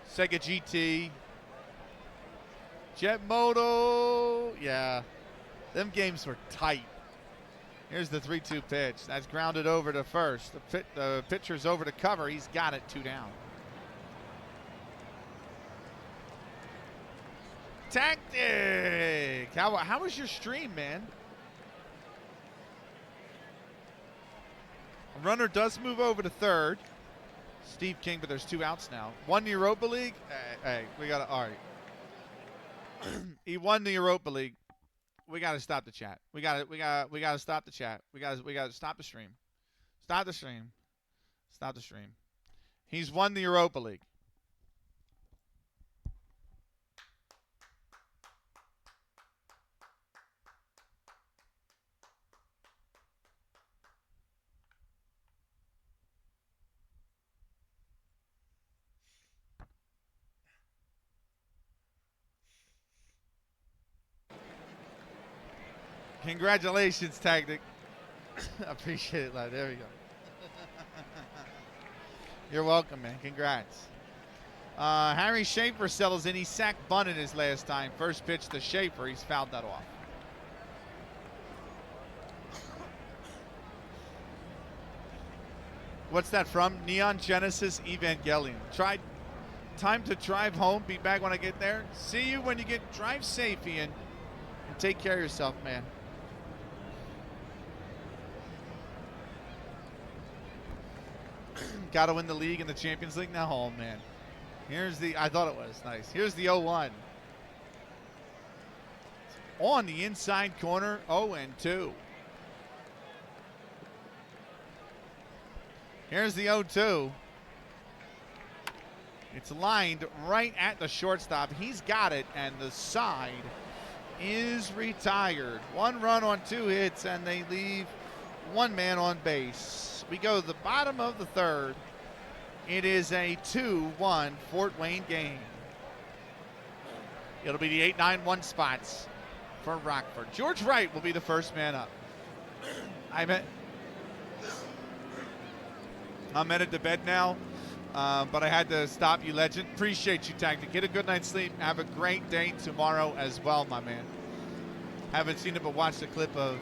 Speaker 1: Sega GT. Jet Moto. Yeah. Them games were tight. Here's the 3-2 pitch. That's grounded over to first. The pitcher's over to cover. He's got it, 2 down. Tactic. How was your stream, man? A runner does move over to third. Steve King, but there's 2 outs now. Won the Europa League. Hey, we got to, all right. He won the Europa League. We got to stop the chat. We got to stop the chat. We got to stop the stream. Stop the stream. Stop the stream. He's won the Europa League. Congratulations, Tactic. Appreciate it, lad. There we go. You're welcome, man. Congrats. Harry Schaefer settles in. He sacked Bunnan his last time. First pitch to Schaefer. He's fouled that off. What's that from? Neon Genesis Evangelion. Time to drive home. Be back when I get there. See you when you get. Drive safe, Ian. And take care of yourself, man. Got to win the league and the Champions League now. Oh, man. Here's the. I thought it was nice. Here's the 0-1. On the inside corner, 0-2. Here's the 0-2. It's lined right at the shortstop. He's got it, and the side is retired. 1 run on 2 hits, and they leave 1 man on base. We go to the bottom of the 3rd. It is a 2-1 Fort Wayne game. It'll be the 8-9-1 spots for Rockford. George Wright will be the first man up. I'm headed to bed now, but I had to stop you, legend. Appreciate you, Tactic. Get a good night's sleep. Have a great day tomorrow as well, my man. Haven't seen it, but watched the clip of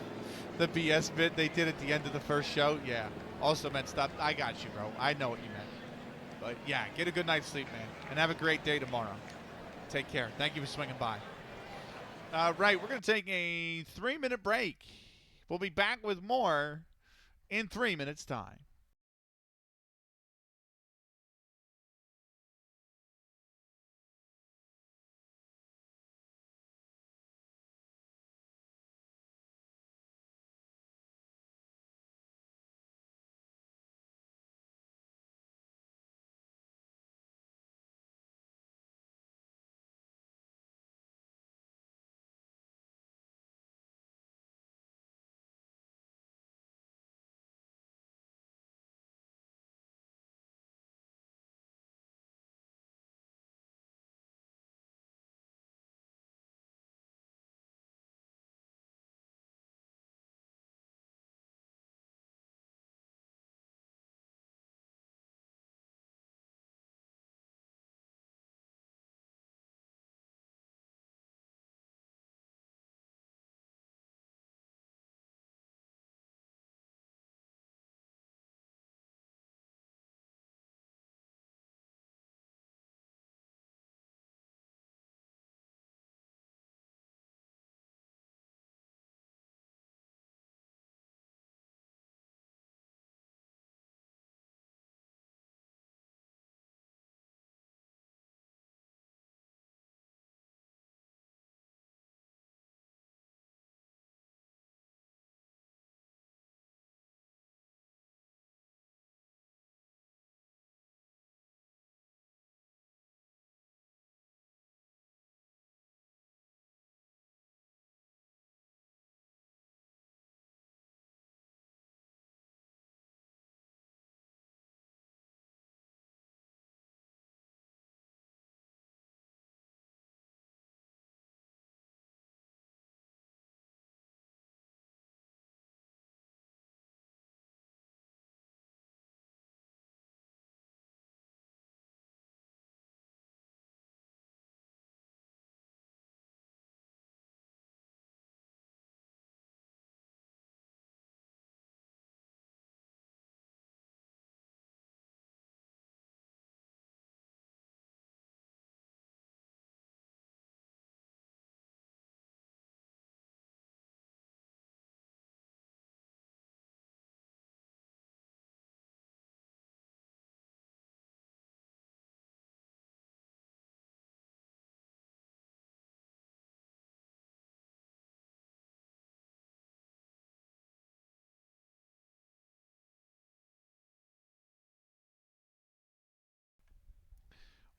Speaker 1: the BS bit they did at the end of the first show. Yeah, also meant stop. I got you, bro. I know what you meant. But yeah, get a good night's sleep, man, and have a great day tomorrow. Take care. Thank you for swinging by. Right, we're going to take a 3-minute break. We'll be back with more in 3 minutes' time.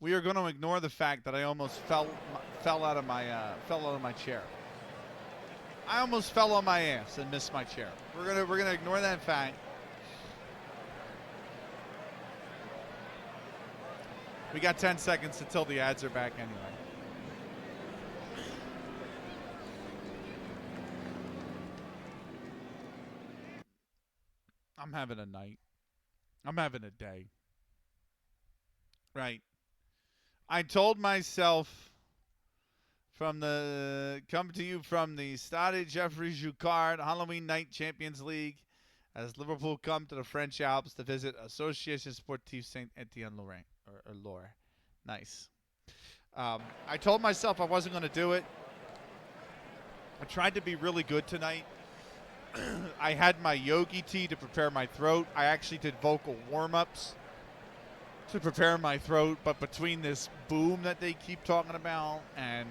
Speaker 1: We are going to ignore the fact that I almost fell out of my chair. I almost fell on my ass and missed my chair. We're gonna ignore that fact. We got 10 seconds until the ads are back anyway. I'm having a night. I'm having a day. Right. I told myself come to you from the Stade Jeffrey Jucard Halloween Night Champions League as Liverpool come to the French Alps to visit Association Sportive Saint Etienne Lorraine or Loire. Nice. I told myself I wasn't going to do it. I tried to be really good tonight. I had my yogi tea to prepare my throat. I actually did vocal warm-ups to prepare my throat, but between this boom that they keep talking about and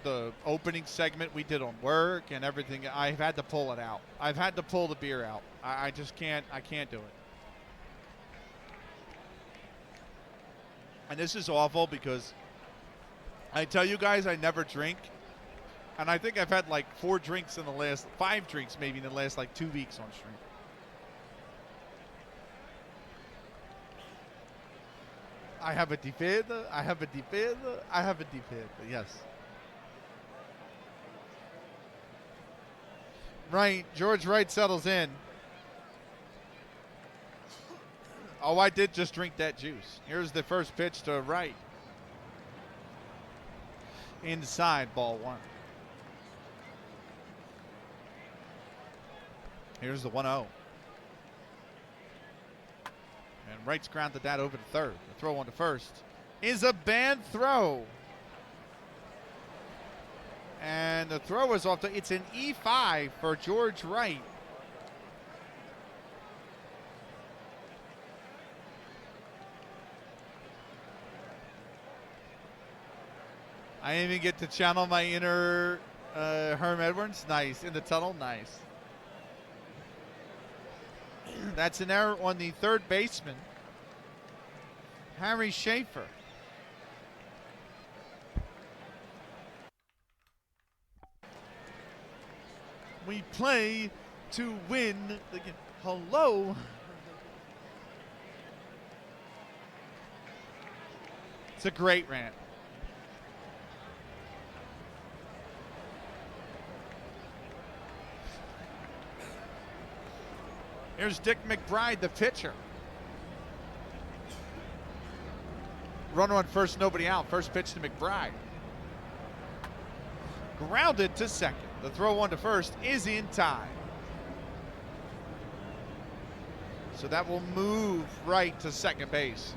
Speaker 1: the opening segment we did on work and everything, I've had to pull it out. I've had to pull the beer out. I just can't. I can't do it. And this is awful because I tell you guys I never drink. And I think I've had like 5 drinks maybe in the last like 2 weeks on stream. I have a defender, yes. Right, George Wright settles in. Oh, I did just drink that juice. Here's the first pitch to Wright. Inside, ball 1. Here's the 1-0. And Wright's grounded that over to third. The throw on to first is a bad throw. And the throw is off. It's an E5 for George Wright. I didn't even get to channel my inner Herm Edwards. Nice. In the tunnel. Nice. That's an error on the third baseman, Harry Schaefer. We play to win the game. Hello. It's a great rant. Here's Dick McBride, the pitcher. Runner on first, nobody out. First pitch to McBride. Grounded to second. The throw on to first is in time. So that will move Wright to second base.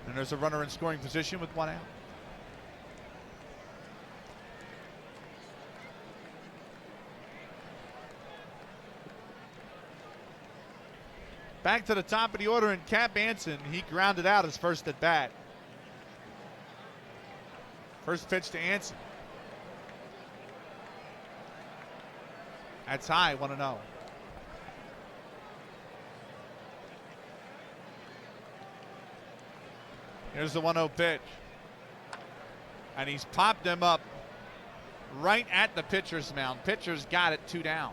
Speaker 1: And there's a runner in scoring position with 1 out. Back to the top of the order, and Cap Anson, he grounded out his first at bat. First pitch to Anson. That's high, 1-0. Here's the 1-0 pitch. And he's popped him up right at the pitcher's mound. Pitcher's got it, 2 down.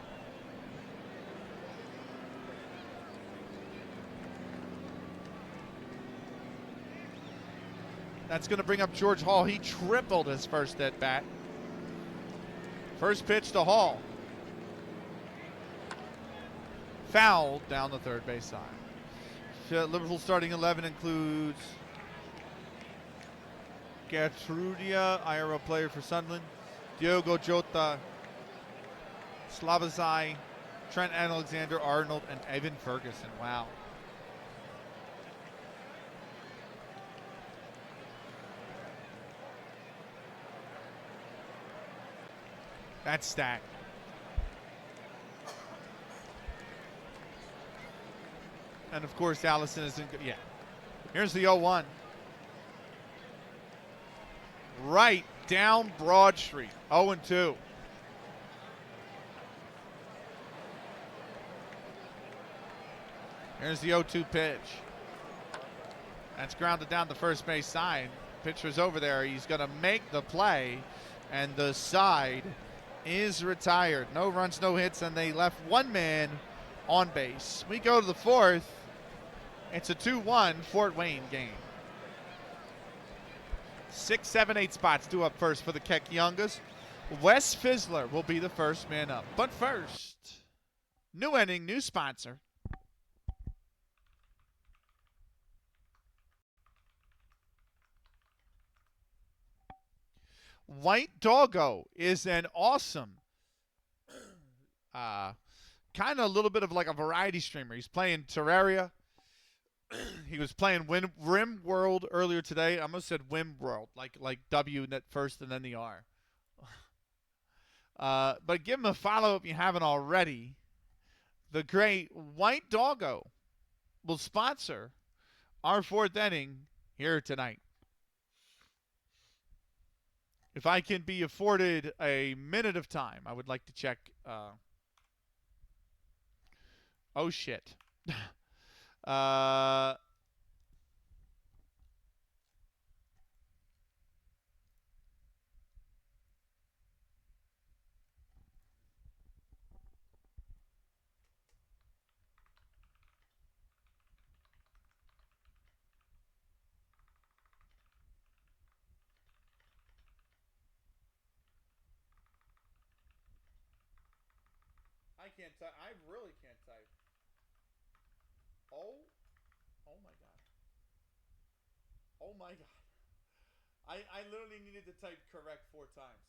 Speaker 1: That's going to bring up George Hall. He tripled his first at bat. First pitch to Hall. Fouled down the third base side. Liverpool starting 11 includes Gertrudia, IRL player for Sunderland, Diogo Jota, Slavazai, Trent Alexander-Arnold, and Evan Ferguson. Wow. That's stacked. And of course, Allison isn't good. Yeah. Here's the 0-1. Right down Broad Street. 0-2. Here's the 0-2 pitch. That's grounded down the first base side. Pitcher's over there. He's going to make the play. And the side is retired. No runs, no hits, and they left 1 man on base. We go to the 4th. It's a 2-1 Fort Wayne game. 6, 7, 8 spots due up first for the Kekiongas. Wes Fizzler will be the first man up. But first, new inning, new sponsor. White Doggo is an awesome Uh, kind of a little bit of like a variety streamer. He's playing Terraria. He was playing Rim World earlier today. I almost said Wim World, like W first and then the R. But give him a follow if you haven't already. The great White Doggo will sponsor our fourth inning here tonight. If I can be afforded a minute of time, I would like to check. Oh, shit. uh, I can't type. I really can't type. Oh, oh my god. Oh my god. I literally needed to type correct 4 times.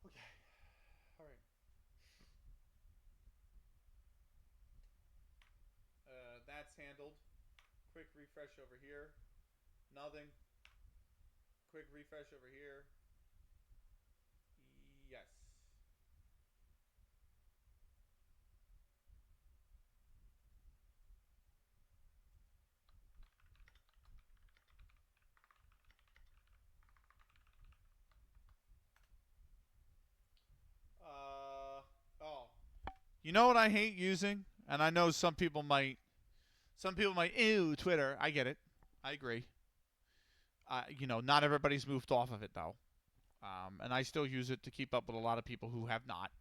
Speaker 1: Okay. All right. That's handled. Quick refresh over here. Nothing. Quick refresh over here. Yes. Oh. You know what I hate using? And I know some people might, ew, Twitter. I get it. I agree. Not everybody's moved off of it, though. And I still use it to keep up with a lot of people who have not.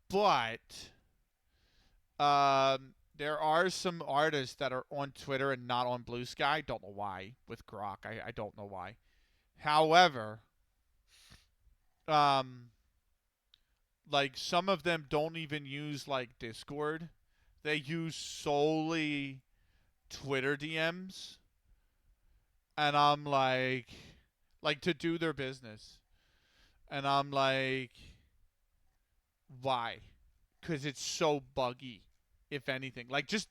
Speaker 1: But there are some artists that are on Twitter and not on Blue Sky. Don't know why with Grok. I don't know why. However, um, like some of them don't even use like Discord. They use solely Twitter DMs, and I'm like to do their business, and I'm like, why? Because it's so buggy. If anything, like just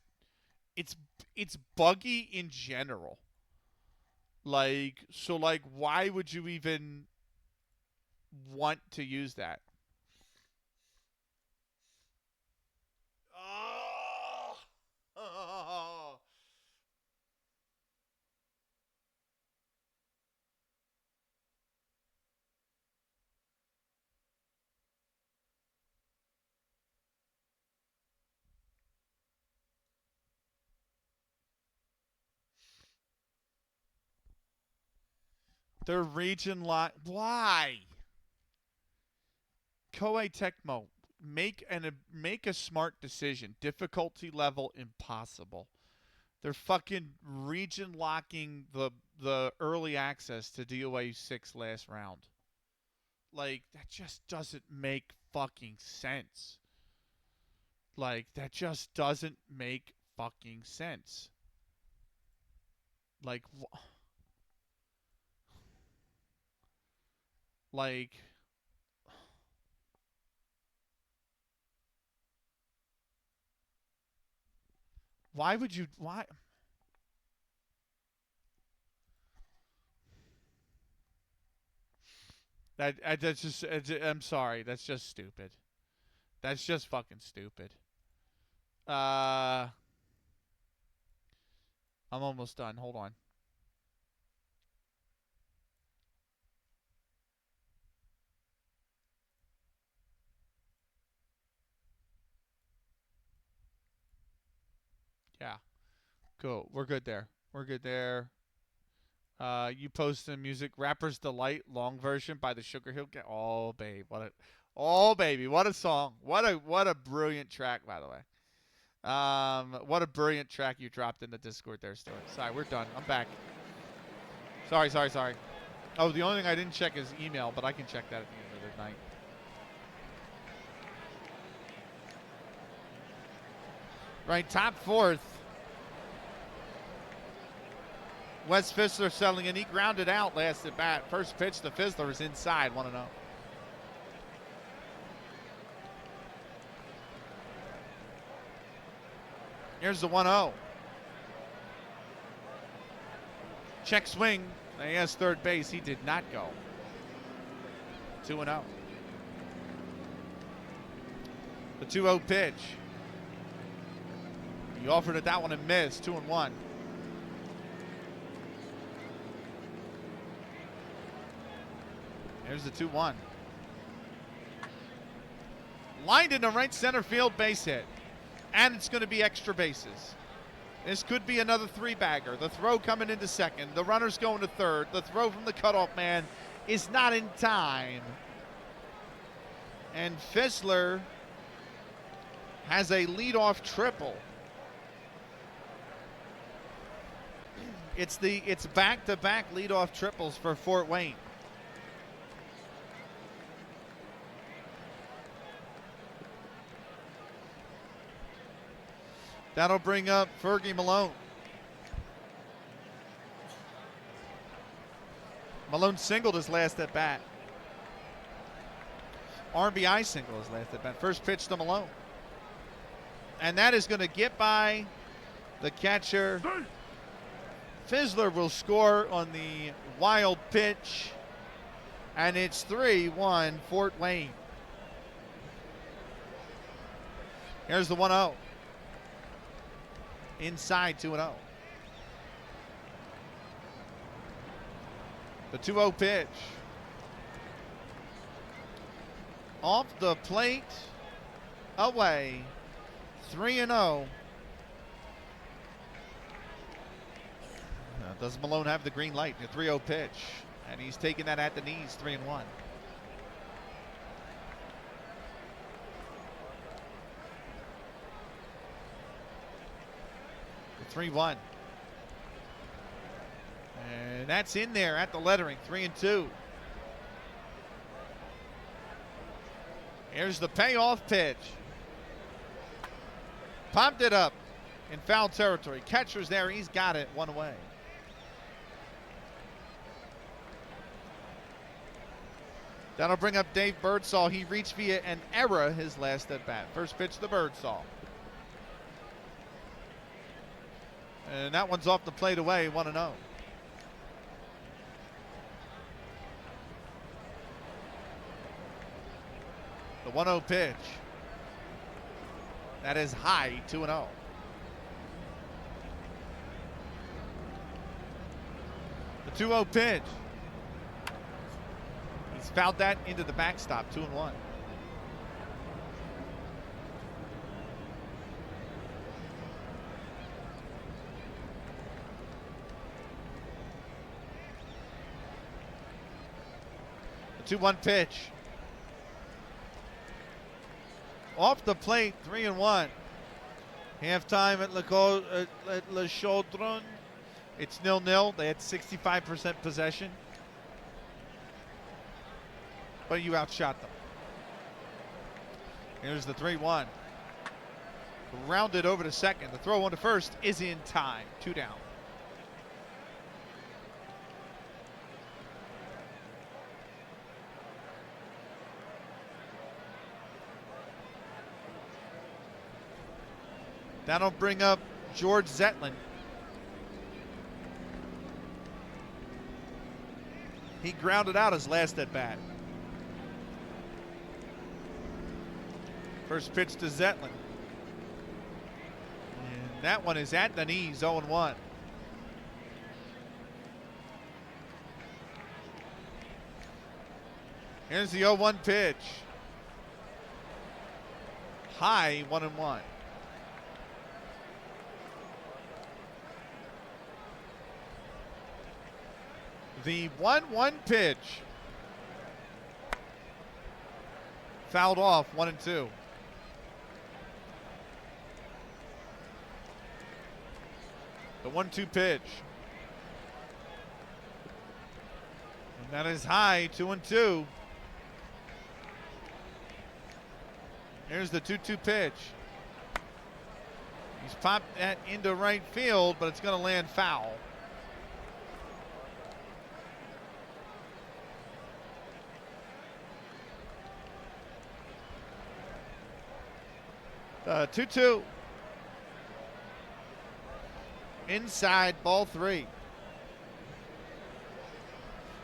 Speaker 1: it's it's buggy in general. Like so, like why would you even want to use that? Oh, oh. Their region line. Why? Koei Tecmo, make a smart decision. Difficulty level impossible. They're fucking region locking the early access to DOA 6 last round. Like that just doesn't make fucking sense. Like that just doesn't make fucking sense. Like like why would you why that's just I'm sorry, that's just stupid. That's just fucking stupid. Uh I'm almost done. Hold on. Yeah. Cool. We're good there. We're good there. You post the music Rapper's Delight long version by the Sugar Hill Gang. Oh babe, what a oh baby, what a song. What a brilliant track by the way. What a brilliant track you dropped in the Discord there, Stuart. Sorry, we're done. I'm back. Sorry. Oh, the only thing I didn't check is email, but I can check that at the end of the night. Right, top fourth. Wes Fizzler settling in. He grounded out last at bat. First pitch to Fizzler is inside, 1-0. Here's the 1-0. Check swing. They asked third base. He did not go. 2-0. The 2-0 pitch. He offered it that one and missed. 2-1. Here's the 2-1. Lined into right center field, base hit. And it's going to be extra bases. This could be another three-bagger. The throw coming into second. The runner's going to third. The throw from the cutoff man is not in time. And Fizzler has a leadoff triple. It's back-to-back leadoff triples for Fort Wayne. That'll bring up Fergie Malone. Malone singled his last at bat. RBI single his last at bat. First pitch to Malone. And that is going to get by the catcher. Fizzler will score on the wild pitch. And it's 3-1 Fort Wayne. Here's the 1-0. Inside 2-0. The 2-0 pitch. Off the plate. Away. 3-0. Does Malone have the green light? The 3-0 pitch. And he's taking that at the knees. 3-1. The 3-1. And that's in there at the lettering. 3-2. Here's the payoff pitch. Pumped it up in foul territory. Catcher's there. He's got it. One away. That'll bring up Dave Birdsall. He reached via an error his last at bat. First pitch to Birdsall. And that one's off the plate away. 1-0. The 1-0 pitch. That is high. 2-0. The 2-0 pitch. He's fouled that into the backstop. 2-1. The 2-1 pitch. Off the plate. 3-1. Halftime at Le Chaudron. It's 0-0. They had 65% possession. But you outshot them. Here's the 3-1. Rounded over to second. The throw on to first is in time. 2 down. That'll bring up George Zetlin. He grounded out his last at bat. First pitch to Zetlin. And that one is at the knees, 0-1. Here's the 0-1 pitch. High, 1-1. The 1-1 pitch. Fouled off, 1-2. 1-2 pitch. And that is high, 2-2. Here's the 2-2 pitch. He's popped that into right field, but it's going to land foul. The 2-2. Inside, ball 3.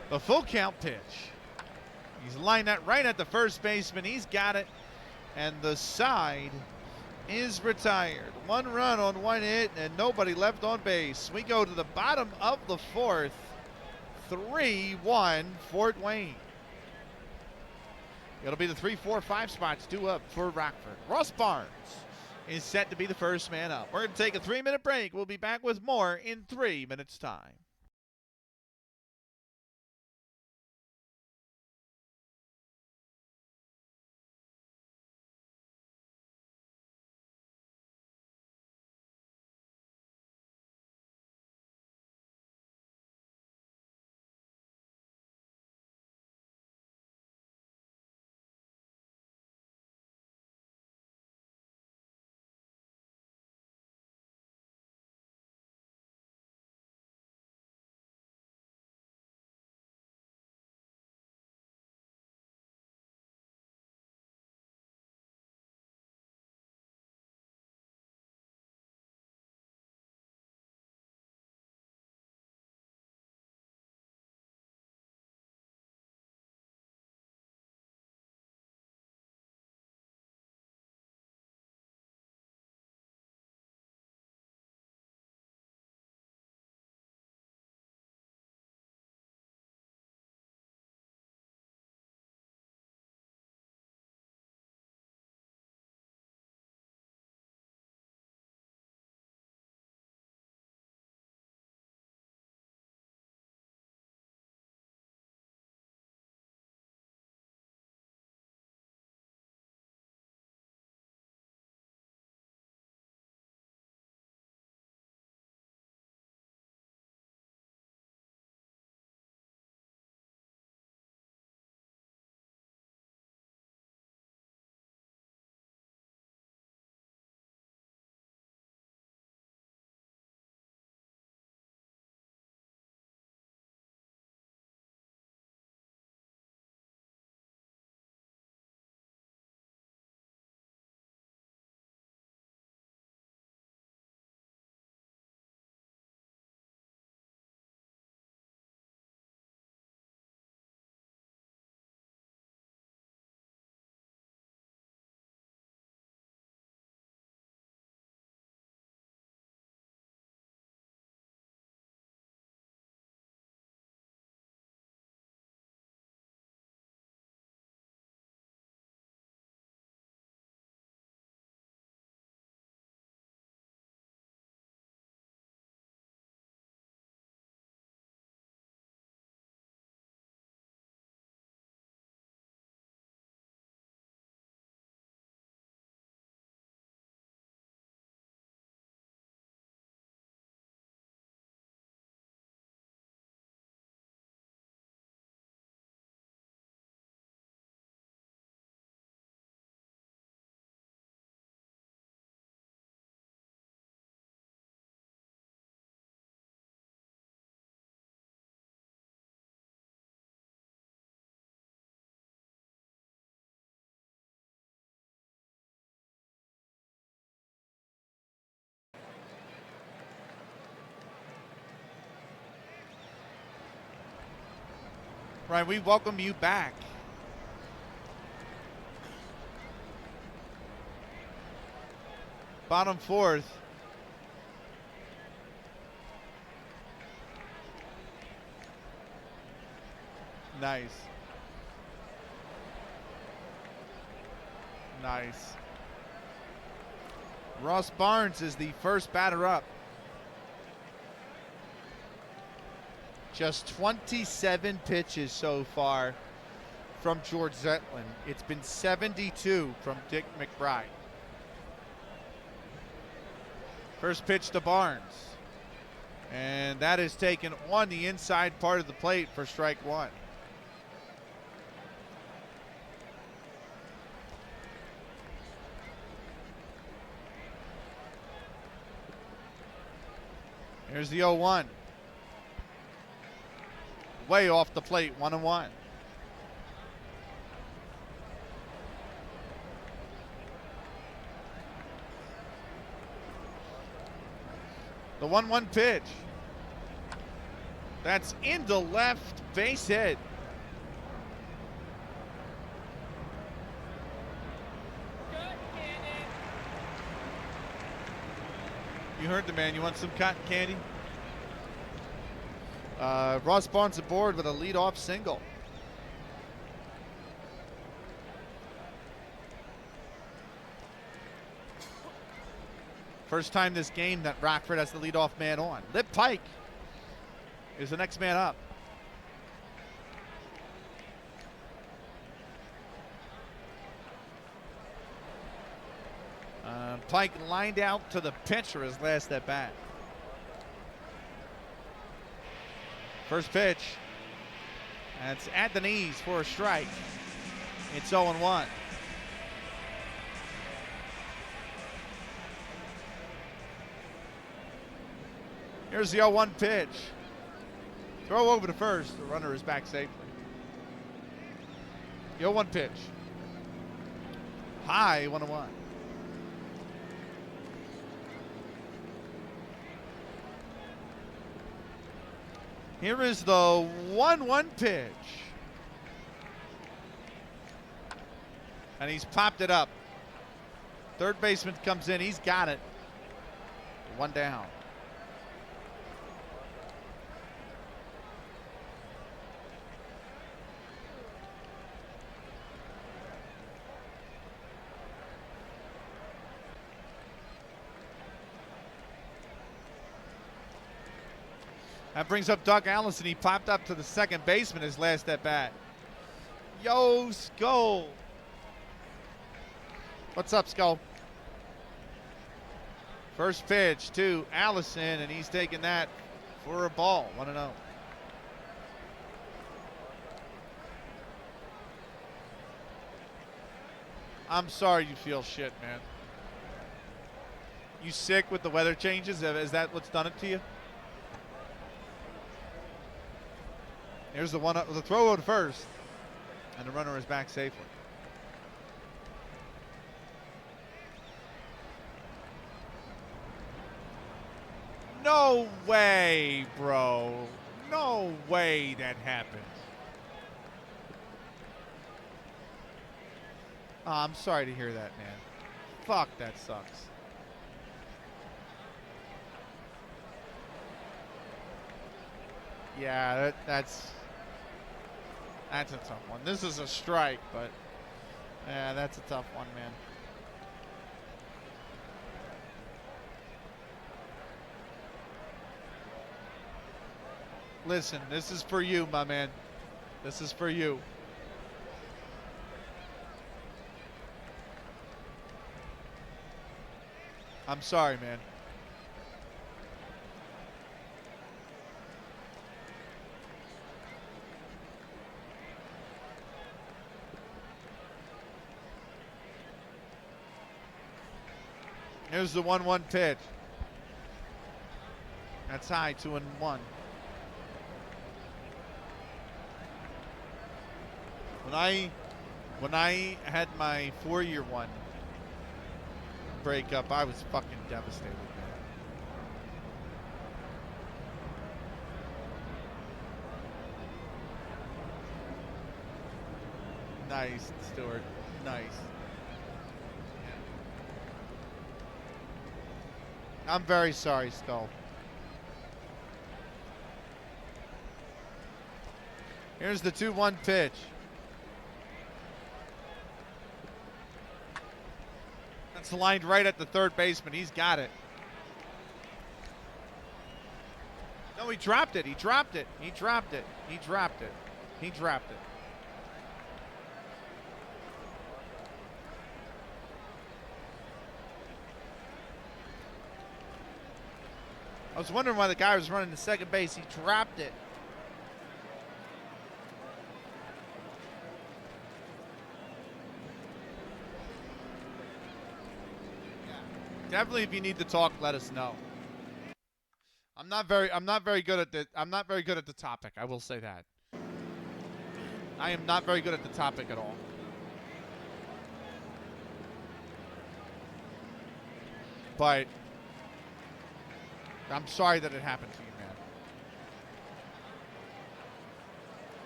Speaker 1: The full count pitch. He's lined that right at the first baseman. He's got it. And the side is retired. 1 run on 1 hit and nobody left on base. We go to the bottom of the 4th. 3-1 Fort Wayne. It'll be the 3, 4, 5 spots due up for Rockford. Ross Barnes is set to be the first man up. We're going to take a 3-minute break. We'll be back with more in 3 minutes' time. Right, we welcome you back. Bottom 4th. Nice. Nice. Ross Barnes is the first batter up. Just 27 pitches so far from George Zetlin. It's been 72 from Dick McBride. First pitch to Barnes. And that is taken on the inside part of the plate for strike one. Here's the 0-1. Way off the plate, 1-1. The 1-1 pitch. That's into left, base hit. You heard the man. You want some cotton candy? Ross Barnes aboard with a leadoff single. First time this game that Rockford has the leadoff man on. Lip Pike is the next man up. Pike lined out to the pitcher his last at bat. First pitch. That's at the knees for a strike. It's 0-1. Here's the 0-1 pitch. Throw over to first. The runner is back safely. The 0-1 pitch. High, 1-1. Here is the 1-1 pitch. And he's popped it up. Third baseman comes in. He's got it. One down. That brings up Doug Allison. He popped up to the second baseman his last at bat. Yo, Skull. What's up, Skull? First pitch to Allison, and he's taking that for a ball. 1-0. I'm sorry you feel shit, man. You sick with the weather changes? Is that what's done it to you? Here's the the throw to first, and the runner is back safely. No way, bro. No way that happened. Oh, I'm sorry to hear that, man. Fuck, that sucks. Yeah, that's a tough one. This is a strike, but yeah, that's a tough one, man. Listen, this is for you, my man. This is for you. I'm sorry, man. Here's the 1-1 pitch. That's high, 2-1. When I had my 4-year one breakup, I was fucking devastated, man. Nice, Stuart. Nice. I'm very sorry, Skull. Here's the 2-1 pitch. That's lined right at the third baseman. He's got it. No, he dropped it. He dropped it. He dropped it. He dropped it. He dropped it. was wondering why the guy was running to second base. He dropped it. Definitely, if you need to talk, let us know. I'm not very good at the topic. I will say that. I am not very good at the topic at all. But I'm sorry that it happened to you, man.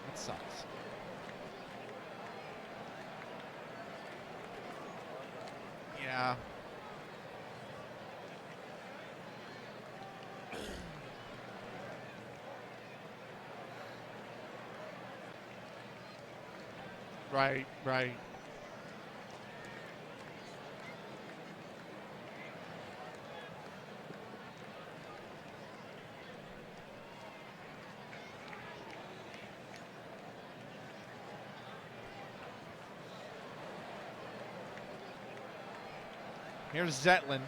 Speaker 1: That sucks. Yeah. Right, right. Here's Zetlin.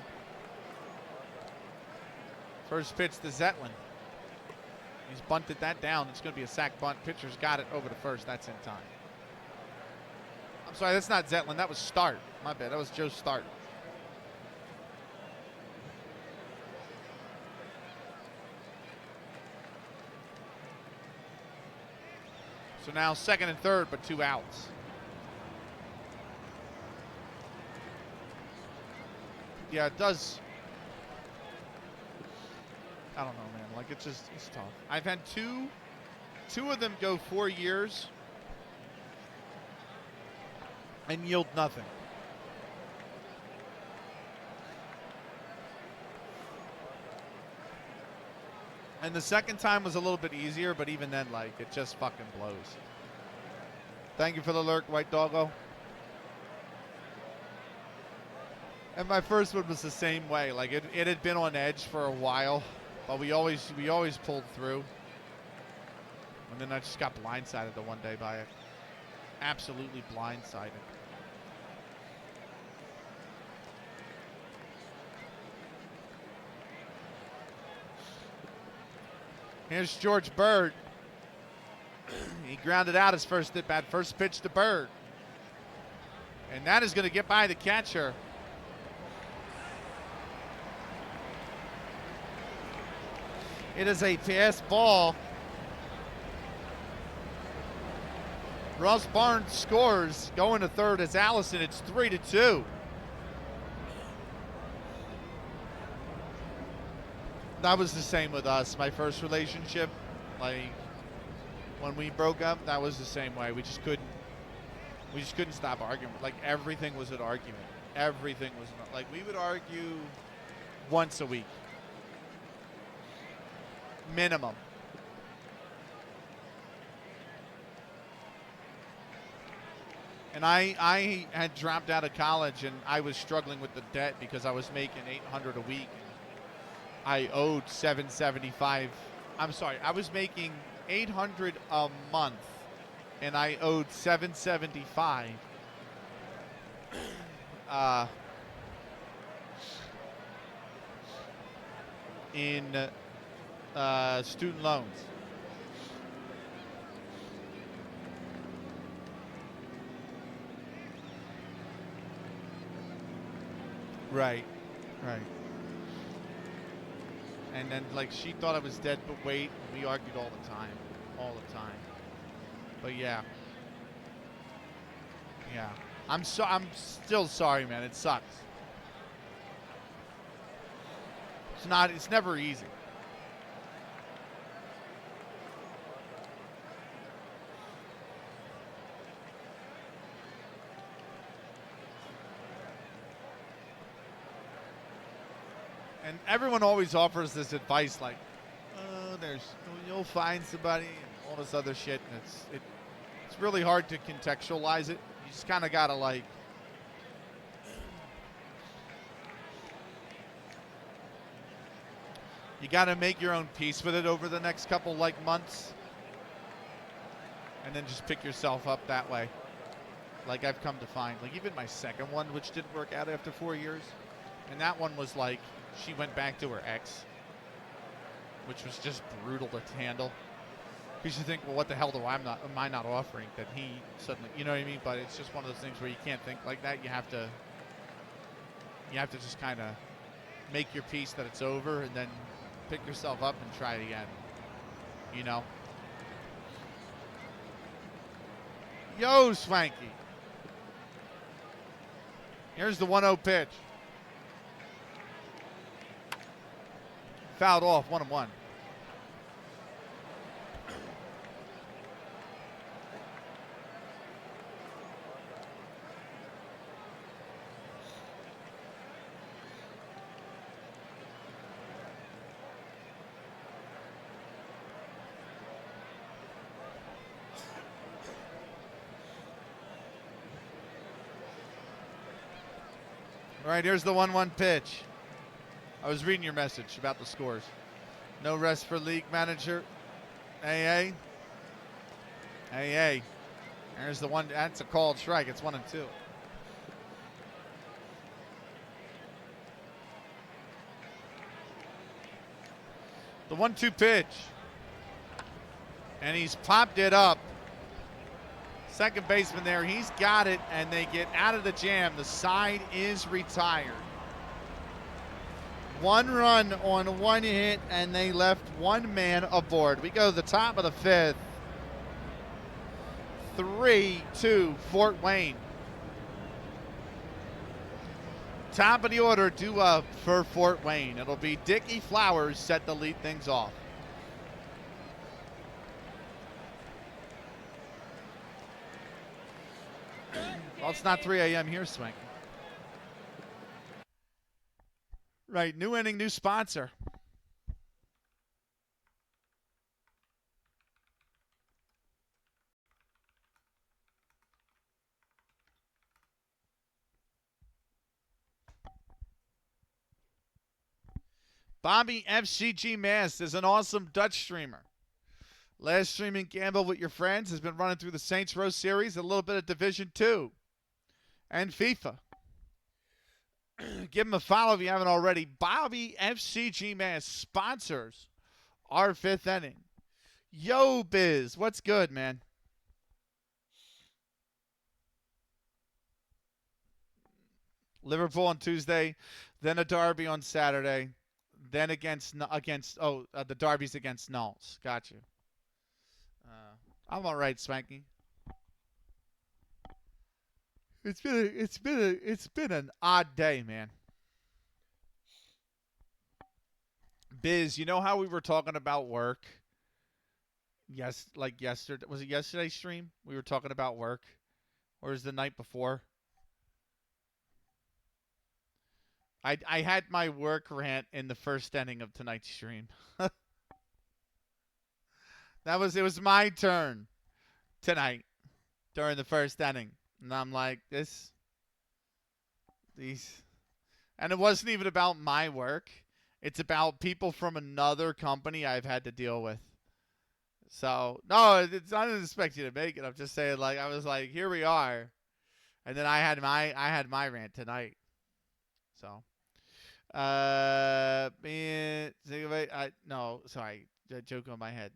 Speaker 1: First pitch to Zetlin. He's bunted that down. It's going to be a sac bunt. Pitcher's got it over to first. That's in time. I'm sorry, that's not Zetlin. That was Start. My bad. That was Joe Start. So now second and third, but 2 outs. Yeah, it does. I don't know, man. Like, it's tough. I've had two of them go 4 years and yield nothing. And the second time was a little bit easier, but even then, like, it just fucking blows. Thank you for the lurk, White Doggo. And my first one was the same way. Like, it had been on edge for a while, but we always pulled through. And then I just got blindsided the one day by it. Absolutely blindsided. Here's George Bird. He grounded out his first at bat. First pitch to Bird. And that is going to get by the catcher. It is a pass ball. Russ Barnes scores. Going to third is Allison. It's 3-2. That was the same with us. My first relationship, like when we broke up, that was the same way. We just couldn't stop arguing. Like, everything was an argument. Everything was like, we would argue once a week. Minimum. And I had dropped out of college, and I was struggling with the debt because I was making $800 a week. I owed $775. I'm sorry, I was making $800 a month, and I owed $775. In student loans. Right, right. And then, like, she thought I was dead, but wait, we argued all the time. But yeah. Yeah. I'm still sorry, man. It sucks. It's never easy. And everyone always offers this advice, like, oh, you'll find somebody and all this other shit, and it's really hard to contextualize it. You just kind of gotta, like, you gotta make your own peace with it over the next couple, like, months, and then just pick yourself up that way. Like, I've come to find, like, even my second one, which didn't work out after 4 years, and that one was like, she went back to her ex. which was just brutal to handle. Because you think, well, what the hell am I not offering that he suddenly, you know what I mean? But it's just one of those things where you can't think like that. You have to just kind of make your peace that it's over and then pick yourself up and try it again. You know? Yo, Swanky. Here's the 1-0 pitch. Fouled off, 1-1. All right, here's the 1-1 pitch. I was reading your message about the scores. No rest for league manager. AA. AA. There's the one. That's a called strike. It's 1-2. The 1-2 pitch. And he's popped it up. Second baseman there, he's got it, and they get out of the jam. The side is retired. 1 run on 1 hit, and they left 1 man aboard. We go to the top of the 5th. 3-2 Fort Wayne. Top of the order due up for Fort Wayne. It'll be Dickie Flowers set to lead things off. Well, it's not 3 a.m. here, Swank. Right, new inning, new sponsor. Bobby FCG Mast is an awesome Dutch streamer. Last streaming gamble with your friends has been running through the Saints Row series, a little bit of Division 2 and FIFA. Give him a follow if you haven't already. Bobby FCG Mast sponsors our 5th inning. Yo, Biz, what's good, man? Liverpool on Tuesday, then a derby on Saturday, then the derby's against Knowles. Got you. I'm all right, Swanky. It's been an odd day, man. Biz, you know how we were talking about work? Yes, like yesterday. Was it yesterday's stream? We were talking about work, or is the night before? I had my work rant in the first inning of tonight's stream. It was my turn tonight during the first inning. And I'm like, these. And it wasn't even about my work. It's about people from another company I've had to deal with. So, no, I didn't expect you to make it. I'm just saying, like, I was like, here we are. And then I had my rant tonight. So, joke on my head.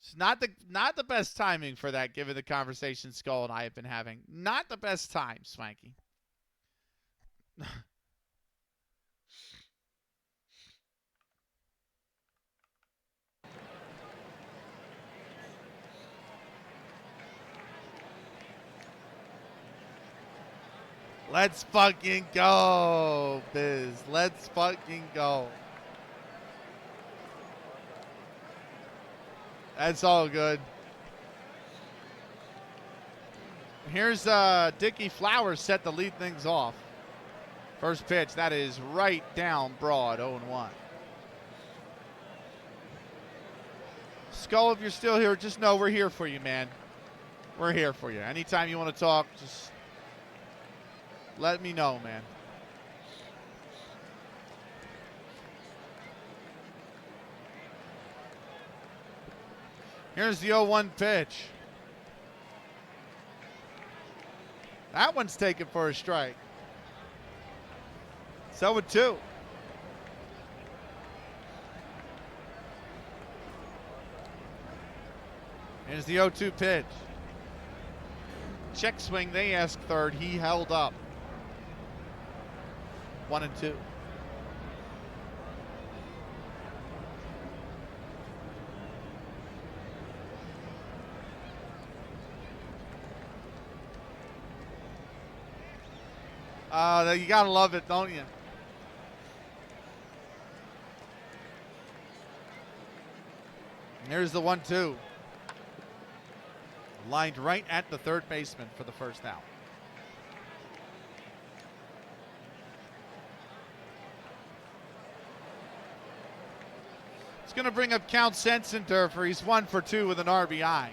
Speaker 1: It's not the best timing for that, given the conversation Skull and I have been having. Not the best time, Swanky. Let's fucking go, Biz. Let's fucking go. That's all good. Here's Dickie Flowers set to lead things off. First pitch, that is right down broad, 0-1. Skull, if you're still here, just know we're here for you, man. We're here for you. Anytime you want to talk, just let me know, man. Here's the 0-1 pitch. That one's taken for a strike. 0-2. Here's the 0-2 pitch. Check swing, they ask third. He held up. 1-2. You gotta love it, don't you? And here's the 1-2. Lined right at the third baseman for the first out. It's going to bring up Count Sensenderfer. He's 1 for 2 with an RBI.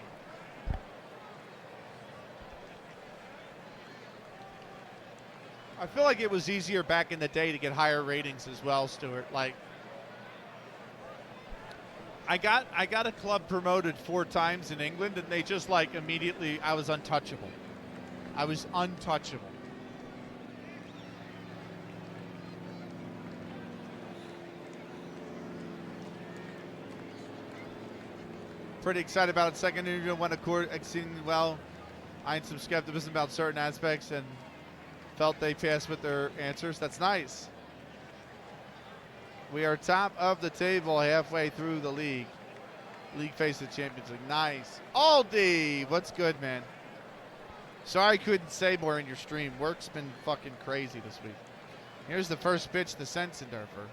Speaker 1: I feel like it was easier back in the day to get higher ratings as well, Stuart. Like, I got a club promoted 4 times in England, and they just like immediately, I was untouchable. I was untouchable. Pretty excited about it. Second interview went exceedingly well. I had some skepticism about certain aspects and felt they passed with their answers. That's nice. We are top of the table halfway through the league. League face of Champions League. Nice. Aldi, what's good, man? Sorry I couldn't say more in your stream. Work's been fucking crazy this week. Here's the first pitch to Sensenderfer.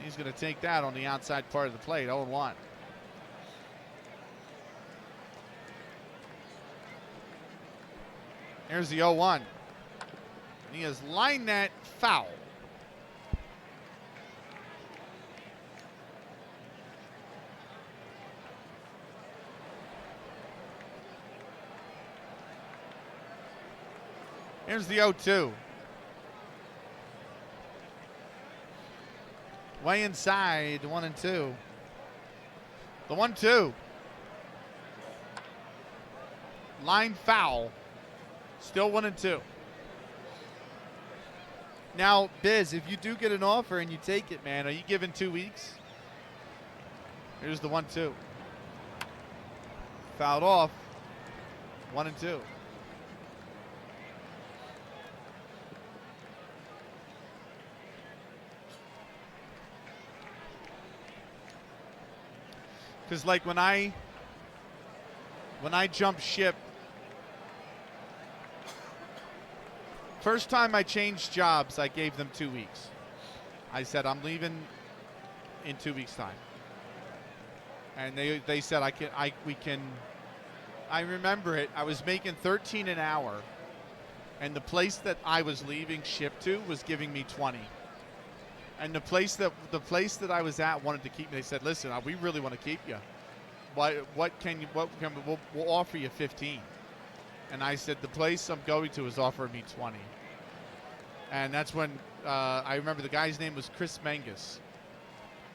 Speaker 1: He's going to take that on the outside part of the plate. 0-1. Here's the 0-1. He has lined that foul. Here's the 0-2. Way inside, 1-2. The 1-2. Line foul. Still 1-2. Now, Biz, if you do get an offer and you take it, man, are you given 2 weeks? Here's the 1-2. Fouled off. 1-2. Because, like, when I jumped ship, first time I changed jobs, I gave them 2 weeks. I said, I'm leaving in 2 weeks' time. And they said, we can. I remember it. I was making $13 an hour, and the place that I was leaving ship to was giving me 20. And the place that I was at wanted to keep me. They said, "Listen, we really want to keep you. We'll offer you 15." And I said, "The place I'm going to is offering me 20." And that's when I remember the guy's name was Chris Mangus.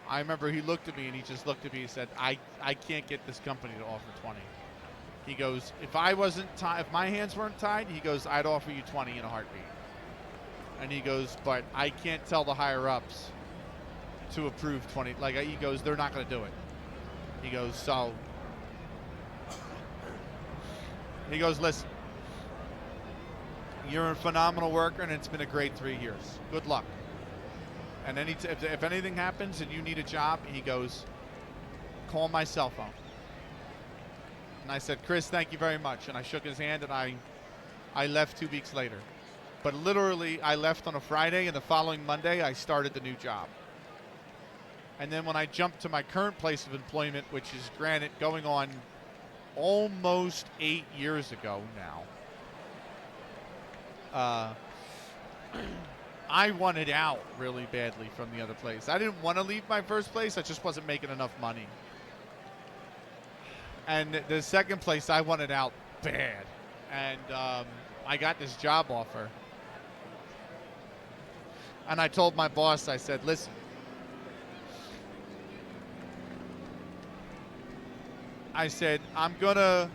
Speaker 1: I remember he looked at me and he just looked at me and said, "I can't get this company to offer 20." He goes, "If my hands weren't tied," he goes, "I'd offer you 20 in a heartbeat." And he goes, "But I can't tell the higher ups to approve 20. Like, he goes, they're not going to do it." He goes, "So," he goes, "Listen, you're a phenomenal worker, and it's been a great 3 years. Good luck. And if anything happens and you need a job," he goes, "call my cell phone." And I said, "Chris, thank you very much." And I shook his hand, and I left 2 weeks later. But literally, I left on a Friday, and the following Monday, I started the new job. And then when I jumped to my current place of employment, which is, granted, going on almost 8 years ago now, I wanted out really badly from the other place. I didn't want to leave my first place. I just wasn't making enough money. And the second place, I wanted out bad. And I got this job offer. And I told my boss, I said, "Listen, I said, I'm gonna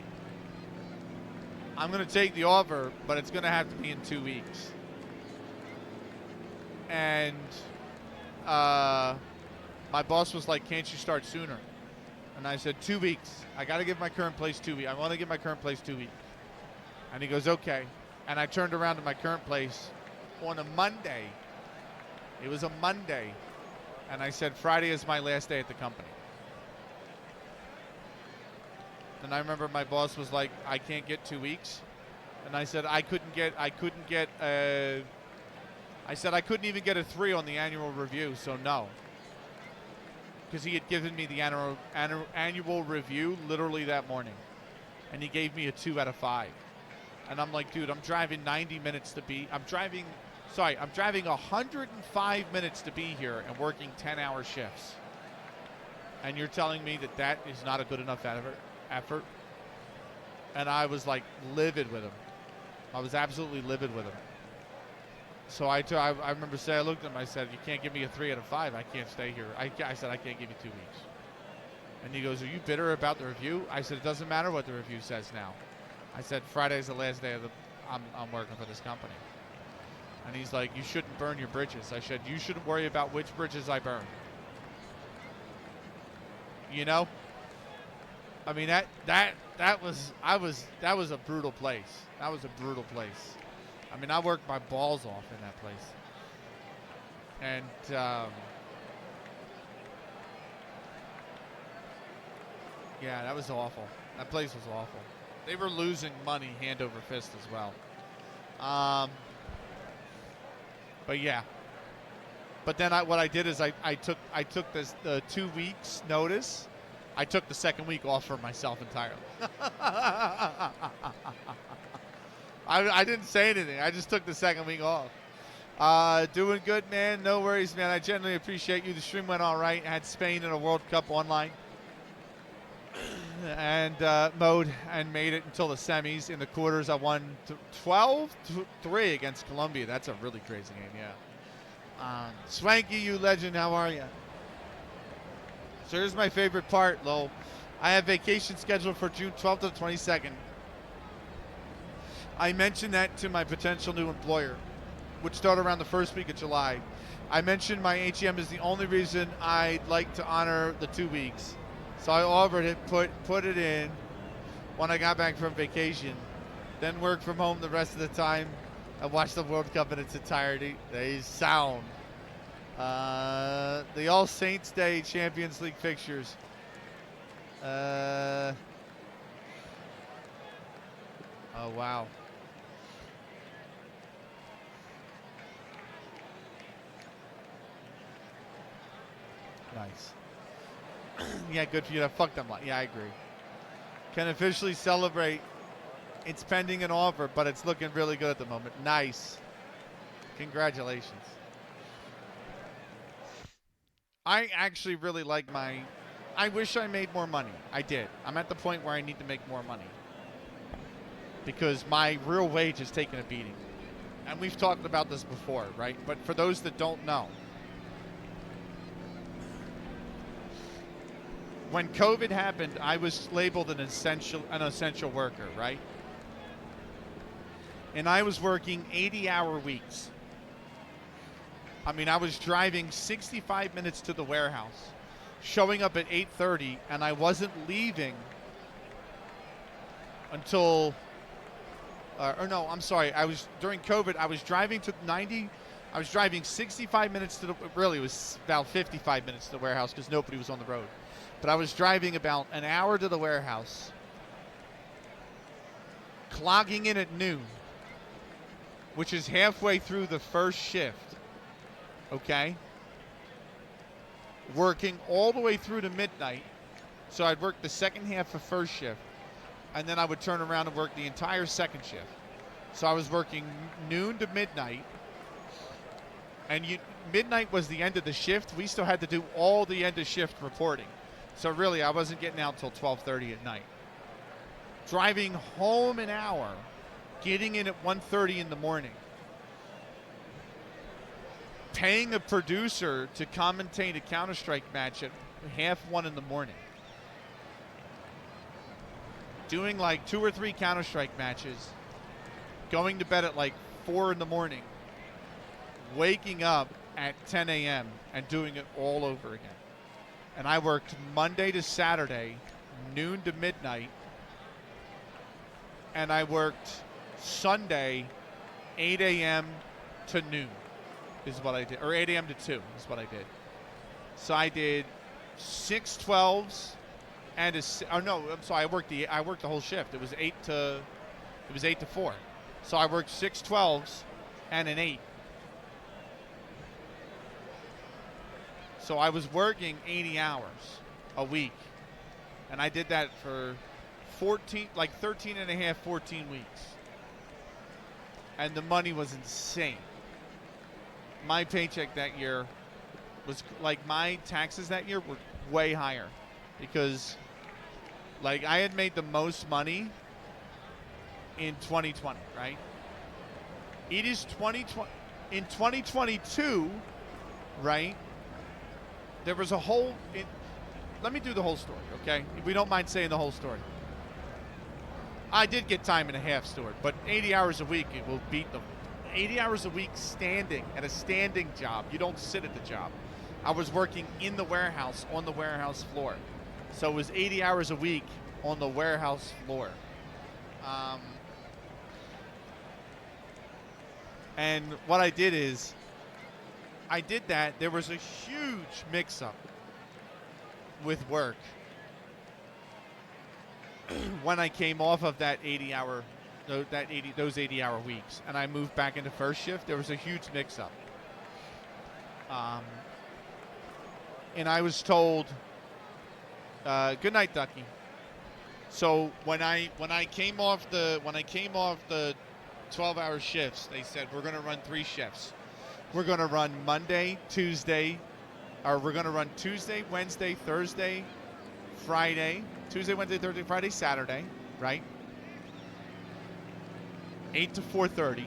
Speaker 1: take the offer, but it's gonna have to be in 2 weeks." And my boss was like, "Can't you start sooner?" And I said, 2 weeks. I got to give my current place 2 weeks. I want to give my current place 2 weeks. And he goes, okay. And I turned around to my current place on a Monday. It was a Monday. And I said, Friday is my last day at the company. And I remember my boss was like, I can't get 2 weeks. And I said, I couldn't even get a 3 on the annual review, so no. Because he had given me the annual review literally that morning. And he gave me a 2 out of 5. And I'm like, dude, I'm driving 90 minutes to be, I'm driving 105 minutes to be here and working 10-hour shifts. And you're telling me that that is not a good enough effort? And I was like livid with him. I was absolutely livid with him. So I remember saying, I looked at him, I said, you can't give me a 3 out of 5. I can't stay here. I said, I can't give you 2 weeks. And he goes, are you bitter about the review? I said, it doesn't matter what the review says now. I said, Friday's the last day of I'm working for this company. And he's like, you shouldn't burn your bridges. I said, you shouldn't worry about which bridges I burn. You know? I mean, that was a brutal place. That was a brutal place. I mean, I worked my balls off in that place. And yeah, that was awful. That place was awful. They were losing money hand over fist as well. But yeah. But then what I did is I took the 2 weeks notice. I took the second week off for myself entirely. I didn't say anything. I just took the second week off. Doing good, man. No worries, man. I genuinely appreciate you. The stream went all right. I had Spain in a World Cup online. And mode and made it until the semis. In the quarters, I won 12-3 against Colombia. That's a really crazy game, yeah. Swanky, you legend, how are you? So here's my favorite part, Lowell. I have vacation scheduled for June 12th to the 22nd. I mentioned that to my potential new employer, which started around the first week of July. I mentioned my HEM is the only reason I'd like to honor the 2 weeks. So I offered it, put it in when I got back from vacation, then work from home the rest of the time and watch the World Cup in its entirety. They sound. The All Saints Day Champions League fixtures. Oh, wow. Nice. Yeah, good for you. Fuck them. Yeah, I agree. Can officially celebrate. It's pending an offer, but it's looking really good at the moment. Nice. Congratulations. I actually really like I wish I made more money. I did. I'm at the point where I need to make more money. Because my real wage is taking a beating. And we've talked about this before, right? But for those that don't know, when COVID happened, I was labeled an essential worker, right? And I was working 80-hour weeks. I mean, I was driving 65 minutes to the warehouse, showing up at 8:30, and I wasn't leaving until, during COVID, I was driving I was driving 65 minutes really it was about 55 minutes to the warehouse because nobody was on the road. But I was driving about an hour to the warehouse, clogging in at noon, which is halfway through the first shift, okay? Working all the way through to midnight. So I'd work the second half of first shift, and then I would turn around and work the entire second shift. So I was working noon to midnight, and midnight was the end of the shift. We still had to do all the end of shift reporting. So really, I wasn't getting out until 12:30 at night. Driving home an hour, getting in at 1:30 in the morning. Paying a producer to commentate a Counter-Strike match at 1:30 in the morning. Doing like 2 or 3 Counter-Strike matches. Going to bed at like 4 in the morning. Waking up at 10 a.m. and doing it all over again. And I worked Monday to Saturday, noon to midnight. And I worked Sunday, 8 a.m. to noon is what I did. Or 8 a.m. to 2 is what I did. So I did 6 12s and I worked the whole shift. It was 8 to 4. So I worked 6 12s and an 8. So I was working 80 hours a week. And I did that for 13 and a half, 14 weeks. And the money was insane. My paycheck that year was my taxes that year were way higher because I had made the most money in 2020, right? It is 2020 in 2022, right? There was a whole let me do the whole story, okay? If we don't mind saying the whole story. I did get time and a half stored, but 80 hours a week it will beat them. 80 hours a week standing at a standing job. You don't sit at the job. I was working in the warehouse on the warehouse floor. So it was 80 hours a week on the warehouse floor. And what I did is I did that. There was a huge mix-up with work when I came off of that 80-hour those 80-hour weeks, and I moved back into first shift. There was a huge mix-up, and I was told, "Good night, Ducky." So when I came off the 12-hour shifts, they said we're going to run 3 shifts. We're going to run Monday, Tuesday, or we're going to run Tuesday, Wednesday, Thursday, Friday. Tuesday, Wednesday, Thursday, Friday, Saturday, right? 8 to 4:30.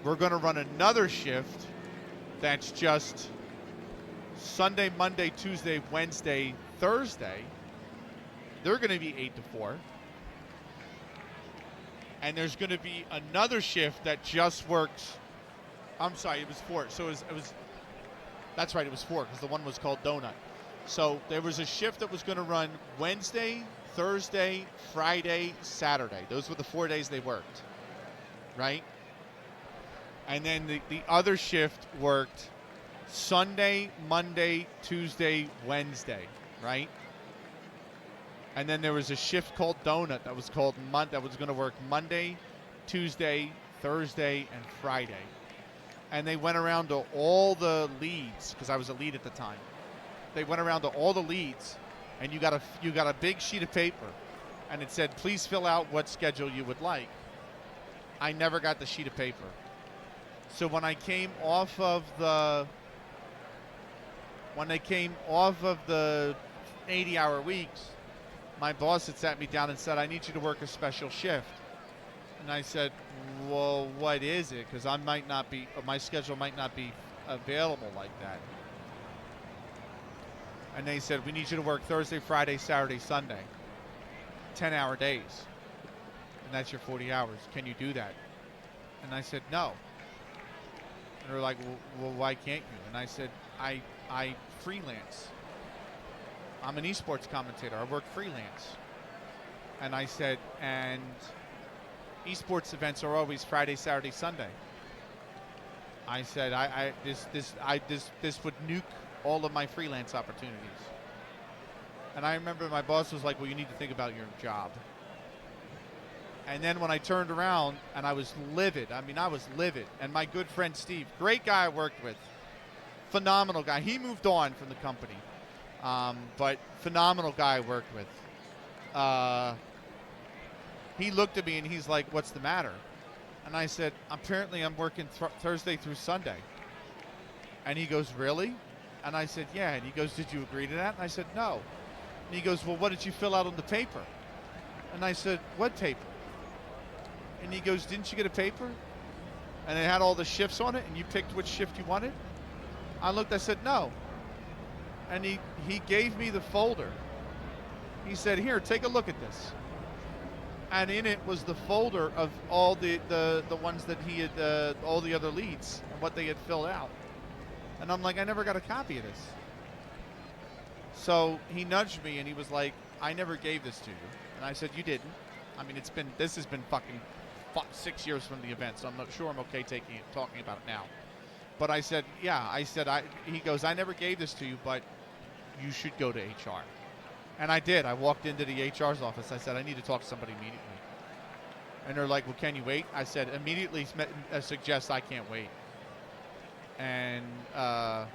Speaker 1: We're going to run another shift that's just Sunday, Monday, Tuesday, Wednesday, Thursday. They're going to be 8 to 4. And there's going to be another shift that just works. I'm sorry, it was 4. So it was that's right, it was 4 because the one was called Donut. So there was a shift that was going to run Wednesday, Thursday, Friday, Saturday. Those were the 4 days they worked. Right? And then the other shift worked Sunday, Monday, Tuesday, Wednesday, right? And then there was a shift called Donut that was called that was going to work Monday, Tuesday, Thursday, and Friday. And they went around to all the leads because I was a lead at the time. They went around to all the leads, and you got a big sheet of paper, and it said, "Please fill out what schedule you would like." I never got the sheet of paper. So when I came off of the 80-hour weeks, my boss had sat me down and said, "I need you to work a special shift." And I said, "Well, what is it? Because my schedule might not be available like that." And they said, "We need you to work Thursday, Friday, Saturday, Sunday, 10-hour days. And that's your 40 hours. Can you do that?" And I said, "No." And they're like, well, why can't you? And I said, I freelance. I'm an esports commentator. I work freelance. And I said, and esports events are always Friday, Saturday, Sunday. I said, this would nuke all of my freelance opportunities. And I remember my boss was like, "Well, you need to think about your job." And then when I turned around, and I was livid. I was livid. And my good friend Steve, great guy I worked with, phenomenal guy. He moved on from the company, but phenomenal guy I worked with. He looked at me and he's like, "What's the matter?" And I said, "Apparently I'm working Thursday through Sunday." And he goes, "Really?" And I said, "Yeah." And he goes, "Did you agree to that?" And I said, "No." And he goes, "Well, what did you fill out on the paper?" And I said, "What paper?" And he goes, "Didn't you get a paper? And it had all the shifts on it, and you picked which shift you wanted?" I looked, I said, "No." And he gave me the folder. He said, "Here, take a look at this." And in it was the folder of all the ones that he had, all the other leads, and what they had filled out. And I'm like, I never got a copy of this. So he nudged me and he was like, I never gave this to you. And I said, you didn't. I mean, this has been fucking 6 years from the event, so I'm not sure I'm okay talking about it now. But I said, yeah. I said, he goes, I never gave this to you, but you should go to HR. And I did. I walked into the HR's office. I said, I need to talk to somebody immediately. And they're like, well, can you wait? I said, immediately suggests I can't wait. And I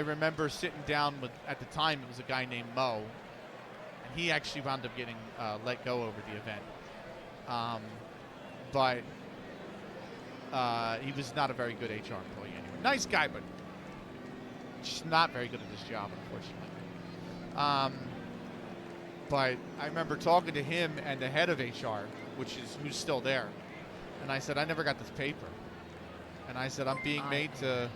Speaker 1: remember sitting down with, at the time, it was a guy named Mo. And he actually wound up getting let go over the event. But he was not a very good HR employee anyway. Nice guy, but just not very good at his job, unfortunately. But I remember talking to him and the head of HR, who's still there. And I said, I never got this paper. And I said, I'm being made to...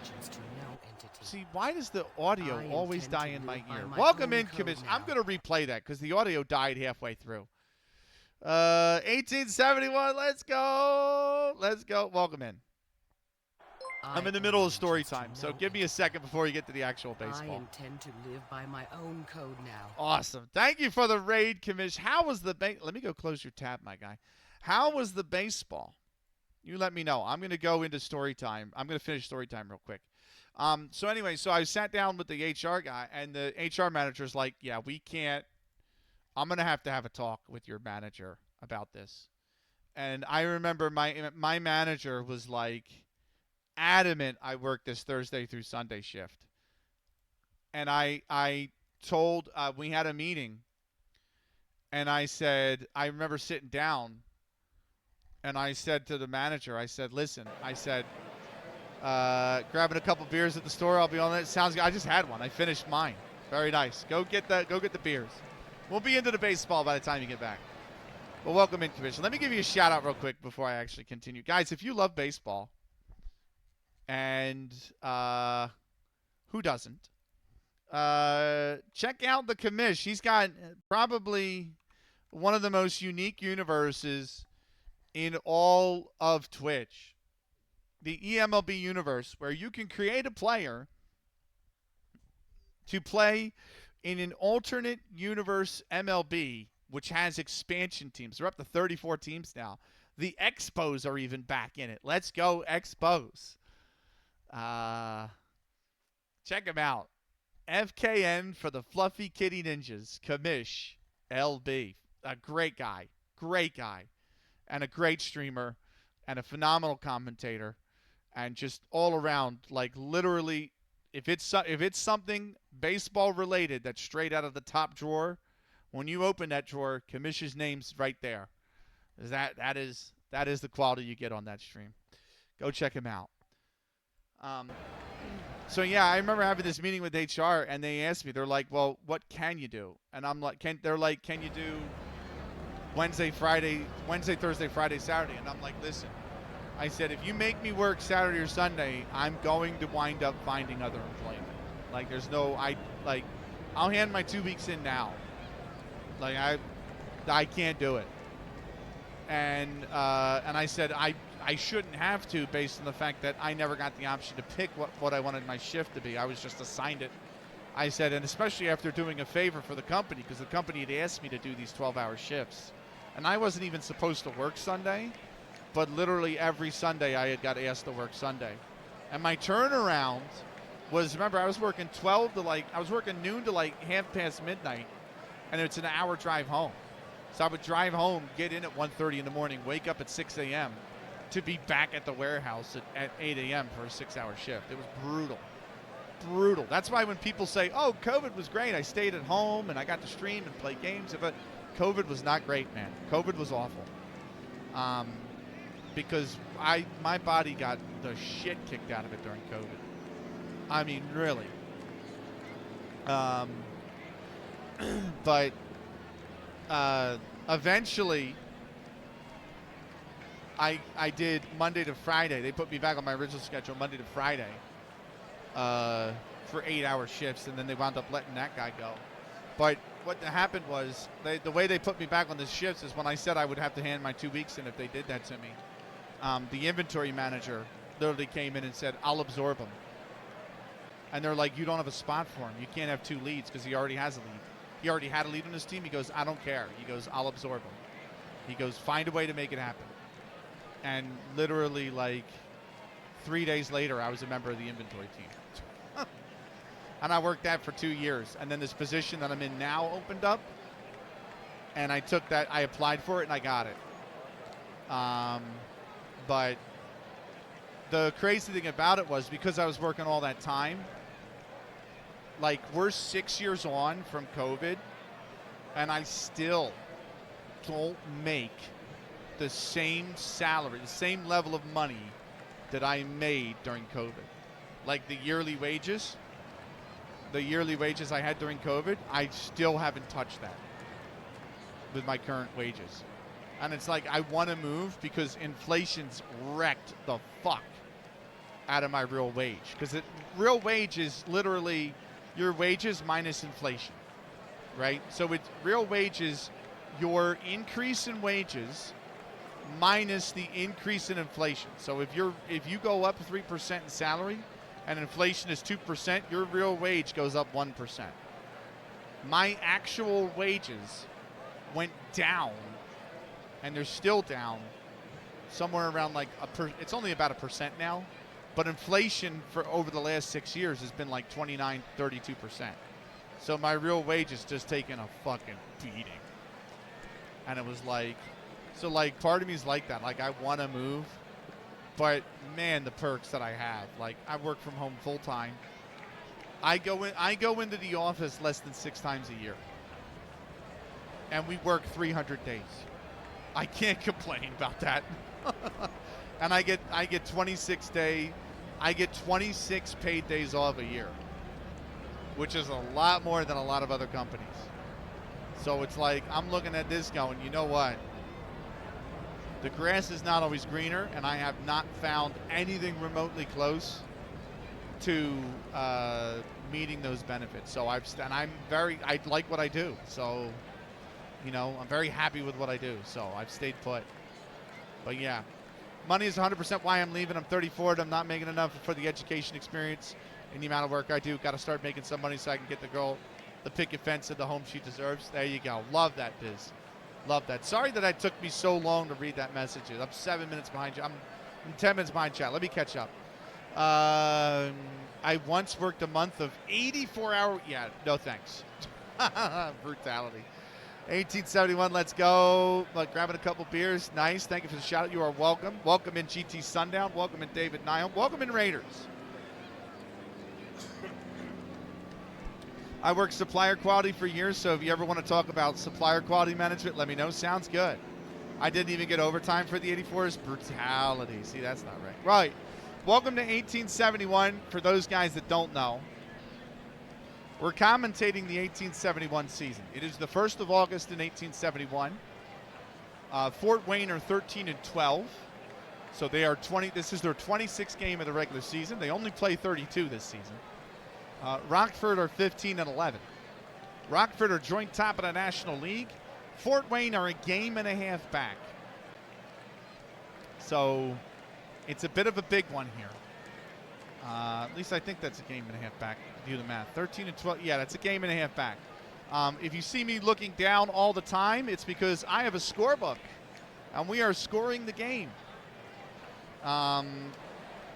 Speaker 1: See, why does the audio always die in my ear? Welcome in, Commission. I'm going to replay that because the audio died halfway through. 1871, let's go. Let's go. Welcome in. I'm in the middle of story time, so give me a second before you get to the actual baseball.
Speaker 2: I intend to live by my own code now.
Speaker 1: Awesome. Thank you for the raid, Commish. How was the let me go close your tab, my guy. How was the baseball? You let me know. I'm going to go into story time. I'm going to finish story time real quick. So anyway, so I sat down with the HR guy, and the HR manager's like, yeah, we can't. I'm going to have a talk with your manager about this. And I remember my manager was like adamant I work this Thursday through Sunday shift. And I told, we had a meeting, and I said, I remember sitting down, and I said to the manager, I said, listen, I said, grabbing a couple beers at the store, I'll be on it. Sounds good. I just had one. I finished mine. Very nice. Go get the beers. We'll be into the baseball by the time you get back. Well, welcome in, Commissioner. Let me give you a shout out real quick before I actually continue. Guys, if you love baseball, and who doesn't, check out the commish. He's got probably one of the most unique universes in all of Twitch. The EMLB universe, where you can create a player to play in an alternate universe MLB, which has expansion teams. They're up to 34 teams now. The Expos are even back in it. Let's go, Expos. Check them out. FKN for the Fluffy Kitty Ninjas. Kamish LB. A great guy. Great guy. And a great streamer. And a phenomenal commentator. And just all around, like literally, if it's something baseball related that's straight out of the top drawer, when you open that drawer, Kamish's name's right there. That is the quality you get on that stream. Go check him out. So yeah, I remember having this meeting with HR, and they asked me, they're like, well, what can you do? And I'm like, can you do Wednesday, Thursday, Friday, Saturday? And I'm like, listen, I said, if you make me work Saturday or Sunday, I'm going to wind up finding other employment. Like, there's no, I'll hand my 2 weeks in now. Like, I can't do it. And I said, I shouldn't have to, based on the fact that I never got the option to pick what I wanted my shift to be. I was just assigned it. I said, and especially after doing a favor for the company, because the company had asked me to do these 12-hour shifts. And I wasn't even supposed to work Sunday. But literally every Sunday I had got asked to work Sunday. And my turnaround was, remember, I was working noon to like half past midnight, and it's an hour drive home. So I would drive home, get in at 1:30 in the morning, wake up at 6 a.m. to be back at the warehouse at 8 a.m. for a 6-hour shift. It was brutal. Brutal. That's why when people say, oh, COVID was great, I stayed at home and I got to stream and play games. But COVID was not great, man. COVID was awful. Because my body got the shit kicked out of it during COVID. I mean, really. But eventually, I did Monday to Friday. They put me back on my original schedule, Monday to Friday, for 8-hour shifts, and then they wound up letting that guy go. But what happened was, the way they put me back on the shifts is when I said I would have to hand my 2 weeks in if they did that to me. The inventory manager literally came in and said, I'll absorb them. And they're like, you don't have a spot for him. You can't have 2 leads because he already has a lead. He already had a lead on his team. He goes, I don't care. He goes, I'll absorb him. He goes, find a way to make it happen. And literally, like, 3 days later, I was a member of the inventory team. And I worked that for 2 years. And then this position that I'm in now opened up. And I took that, I applied for it, and I got it. But the crazy thing about it was because I was working all that time, like, we're 6 years on from COVID, and I still don't make the same salary, the same level of money that I made during COVID. Like, the yearly wages I had during COVID, I still haven't touched that with my current wages. And it's like, I want to move because inflation's wrecked the fuck out of my real wage. Because real wage is literally your wages minus inflation, right? So it's real wages, your increase in wages minus the increase in inflation. So if you go up 3% in salary and inflation is 2%, your real wage goes up 1%. My actual wages went down, and they're still down somewhere around like it's only about 1% now, but inflation for over the last 6 years has been like 29, 32%. So my real wage is just taking a fucking beating. And it was like, so like part of me is like that. Like, I want to move, but man, the perks that I have. Like, I work from home full time. I go into the office less than 6 times a year. And we work 300 days. I can't complain about that. And I get 26 paid days off a year, which is a lot more than a lot of other companies. So it's like, I'm looking at this going, you know what? The grass is not always greener, and I have not found anything remotely close to meeting those benefits. So I like what I do. So, you know, I'm very happy with what I do. So I've stayed put. But yeah, money is 100% why I'm leaving. I'm 34 and I'm not making enough for the education experience and the amount of work I do. Got to start making some money so I can get the girl the picket fence and the home she deserves. There you go. Love that, Biz. Love that. Sorry that it took me so long to read that message. I'm 7 minutes behind you. I'm 10 minutes behind chat. Let me catch up. I once worked a month of 84-hour. Yeah, no thanks. Brutality. 1871, let's go. Grabbing a couple beers. Nice. Thank you for the shout out. You are welcome. Welcome in GT Sundown. Welcome in David Nyholm. Welcome in Raiders. I worked supplier quality for years, so if you ever want to talk about supplier quality management, let me know. Sounds good. I didn't even get overtime for the 84s. Brutality. See, that's not right. Right. Welcome to 1871. For those guys that don't know, we're commentating the 1871 season. It is the 1st of August in 1871. Fort Wayne are 13-12, so they are 20. This is their 26th game of the regular season. They only play 32 this season. Rockford are 15-11. Rockford are joint top of the National League. Fort Wayne are a game and a half back. So it's a bit of a big one here. At least I think that's a game and a half back. Do the math. 13-12. Yeah, that's a game and a half back. If you see me looking down all the time, it's because I have a scorebook, and we are scoring the game.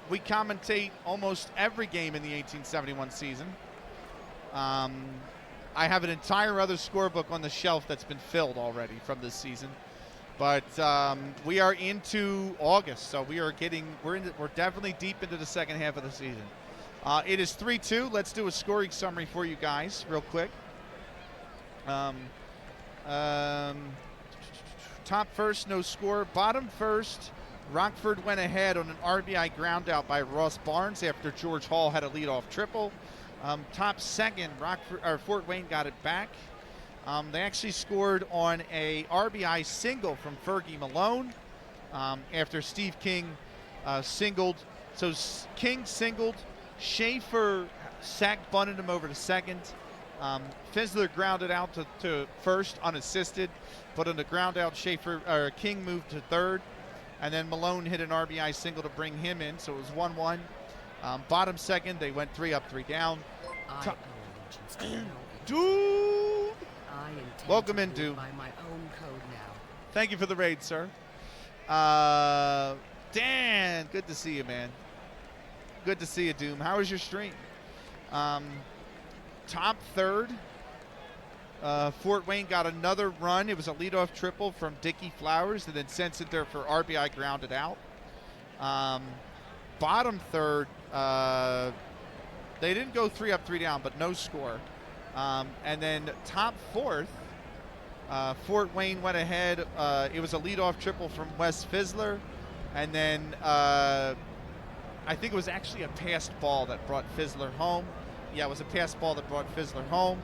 Speaker 1: We commentate almost every game in the 1871 season. I have an entire other scorebook on the shelf that's been filled already from this season. But we are into August, so we're definitely deep into the second half of the season. It is 3-2. Let's do a scoring summary for you guys real quick. Top first, no score. Bottom first, Rockford went ahead on an RBI ground out by Ross Barnes after George Hall had a leadoff triple. Top second, Fort Wayne got it back. They actually scored on a RBI single from Fergie Malone after Steve King singled. So King singled, Schaefer sack bunted him over to second. Fizzler grounded out to first unassisted, but on the ground out, King moved to third, and then Malone hit an RBI single to bring him in, so it was 1-1. Bottom second, they went 3 up, 3 down.
Speaker 2: I owe allegiance to no entity.
Speaker 1: Dude!
Speaker 2: I intend
Speaker 1: Welcome
Speaker 2: to
Speaker 1: in,
Speaker 2: live
Speaker 1: Doom.
Speaker 2: by my own code now.
Speaker 1: Thank you for the raid, sir. Dan, good to see you, man. Good to see you, Doom. How was your stream? Top third. Fort Wayne got another run. It was a leadoff triple from Dickie Flowers, and then sends it there for RBI, grounded out. Bottom third, they didn't go 3 up, 3 down, but no score. And then top fourth, Fort Wayne went ahead. It was a leadoff triple from Wes Fizzler, and then I think it was actually a passed ball that brought Fizzler home. Yeah, it was a passed ball that brought Fizzler home.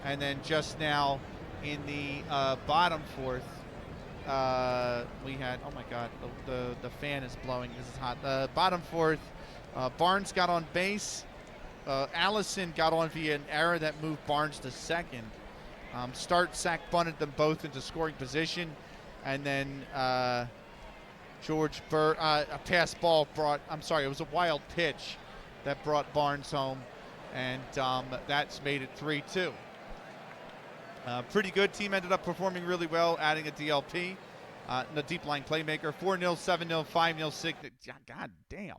Speaker 1: And then just now in the bottom fourth, we had, oh my God, the fan is blowing. This is hot. Bottom fourth, Barnes got on base. Allison got on via an error that moved Barnes to second. Start sack bunted them both into scoring position. And then George Burr, a pass ball brought, I'm sorry, it was a wild pitch that brought Barnes home. And that's made it 3-2. Pretty good. Team ended up performing really well, adding a DLP, the deep line playmaker. 4-0, 7-0, 5-0, 6. God damn.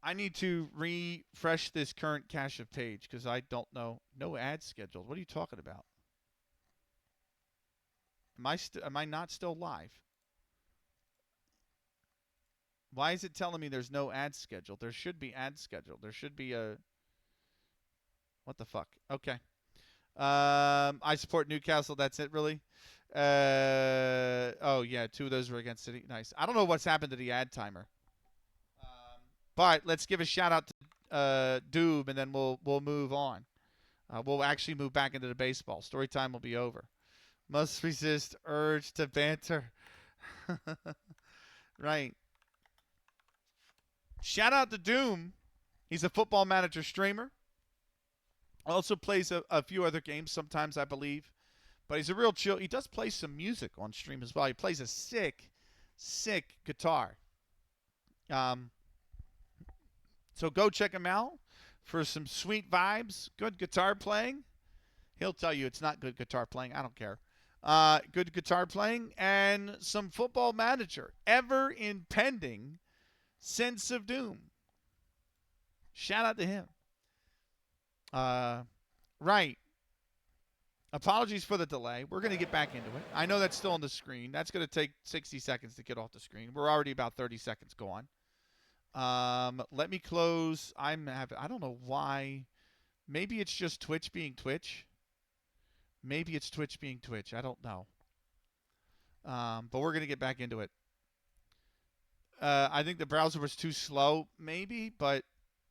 Speaker 1: I need to refresh this current cache of page because I don't know. No ads scheduled. What are you talking about? Am I not still live? Why is it telling me there's no ads scheduled? There should be ads scheduled. There should be a... What the fuck? Okay. I support Newcastle. That's it, really? Oh, yeah. 2 of those were against City. Nice. I don't know what's happened to the ad timer. But let's give a shout-out to Doob, and then we'll move on. We'll actually move back into the baseball. Story time will be over. Must resist urge to banter. Right. Shout-out to Doom. He's a Football Manager streamer. Also plays a few other games sometimes, I believe. But he's a real chill. He does play some music on stream as well. He plays a sick guitar. So go check him out for some sweet vibes. Good guitar playing. He'll tell you it's not good guitar playing. I don't care. Good guitar playing and some Football Manager. Ever impending sense of doom. Shout out to him. Right. Apologies for the delay. We're going to get back into it. I know that's still on the screen. That's going to take 60 seconds to get off the screen. We're already about 30 seconds gone. Let me close. I don't know why. Maybe it's just Twitch being Twitch. Maybe it's Twitch being Twitch. I don't know. But we're going to get back into it. I think the browser was too slow, maybe, but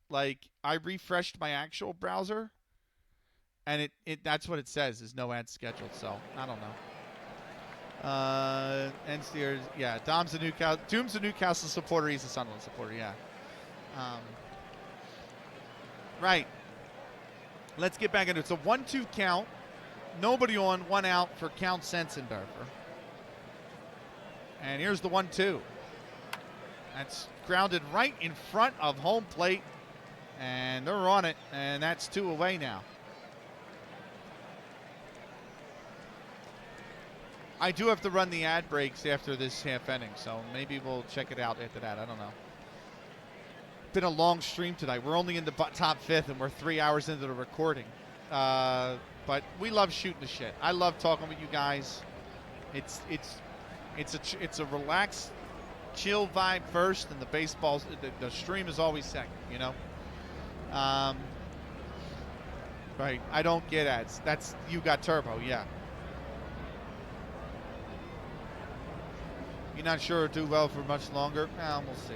Speaker 1: like I refreshed my actual browser and that's what it says is no ads scheduled, so I don't know. And Steers, yeah, Doom's a Newcastle supporter, he's a Sunderland supporter, yeah. Right. Let's get back into it. It's a 1-2 count. Nobody on, 1 out for Count Sensenberger. And here's the 1-2. That's grounded right in front of home plate. And they're on it. And that's 2 away now. I do have to run the ad breaks after this half inning. So maybe we'll check it out after that. I don't know. Been a long stream tonight. We're only in the top 5th and we're 3 hours into the recording. But we love shooting the shit. I love talking with you guys. It's a relaxed, chill vibe first, and the stream is always second. You know. Right. I don't get ads. That's you got turbo. Yeah. You're not sure it'll do well for much longer. We'll see.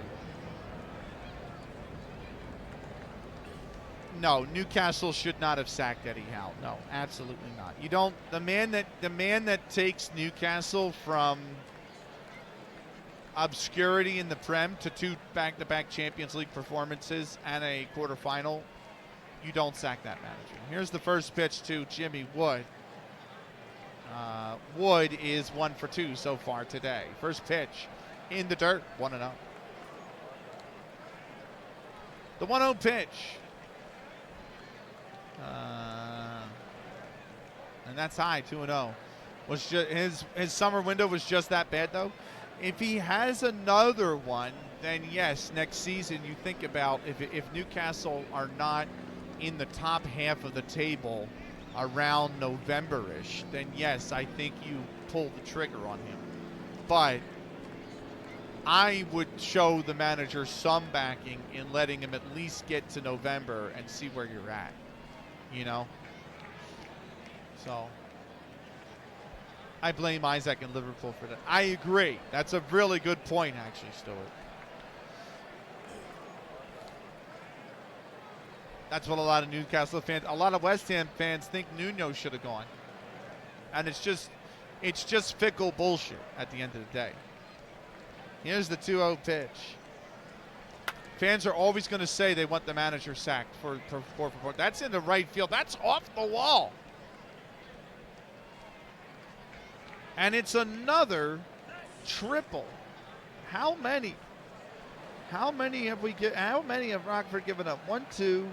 Speaker 1: No, Newcastle should not have sacked Eddie Howe. No, absolutely not. You don't. The man that takes Newcastle from obscurity in the Prem to 2 back-to-back Champions League performances and a quarterfinal, you don't sack that manager. Here's the first pitch to Jimmy Wood. Wood is 1 for 2 so far today. First pitch in the dirt, 1-0. The 1-0 pitch. And that's high, 2-0. Was just his summer window was just that bad though. If he has another one, then yes, next season you think about if Newcastle are not in the top half of the table around November-ish, then yes, I think you pull the trigger on him. But I would show the manager some backing in letting him at least get to November and see where you're at, you know? So I blame Isaac and Liverpool for that. I agree. That's a really good point, actually, Stuart. That's what a lot of Newcastle fans, a lot of West Ham fans think Nuno should have gone. And it's just fickle bullshit at the end of the day. Here's the 2-0 pitch. Fans are always going to say they want the manager sacked for 4-4. That's in the right field. That's off the wall. And it's another triple. How many have we get? How many have Rockford given up? 1, 2.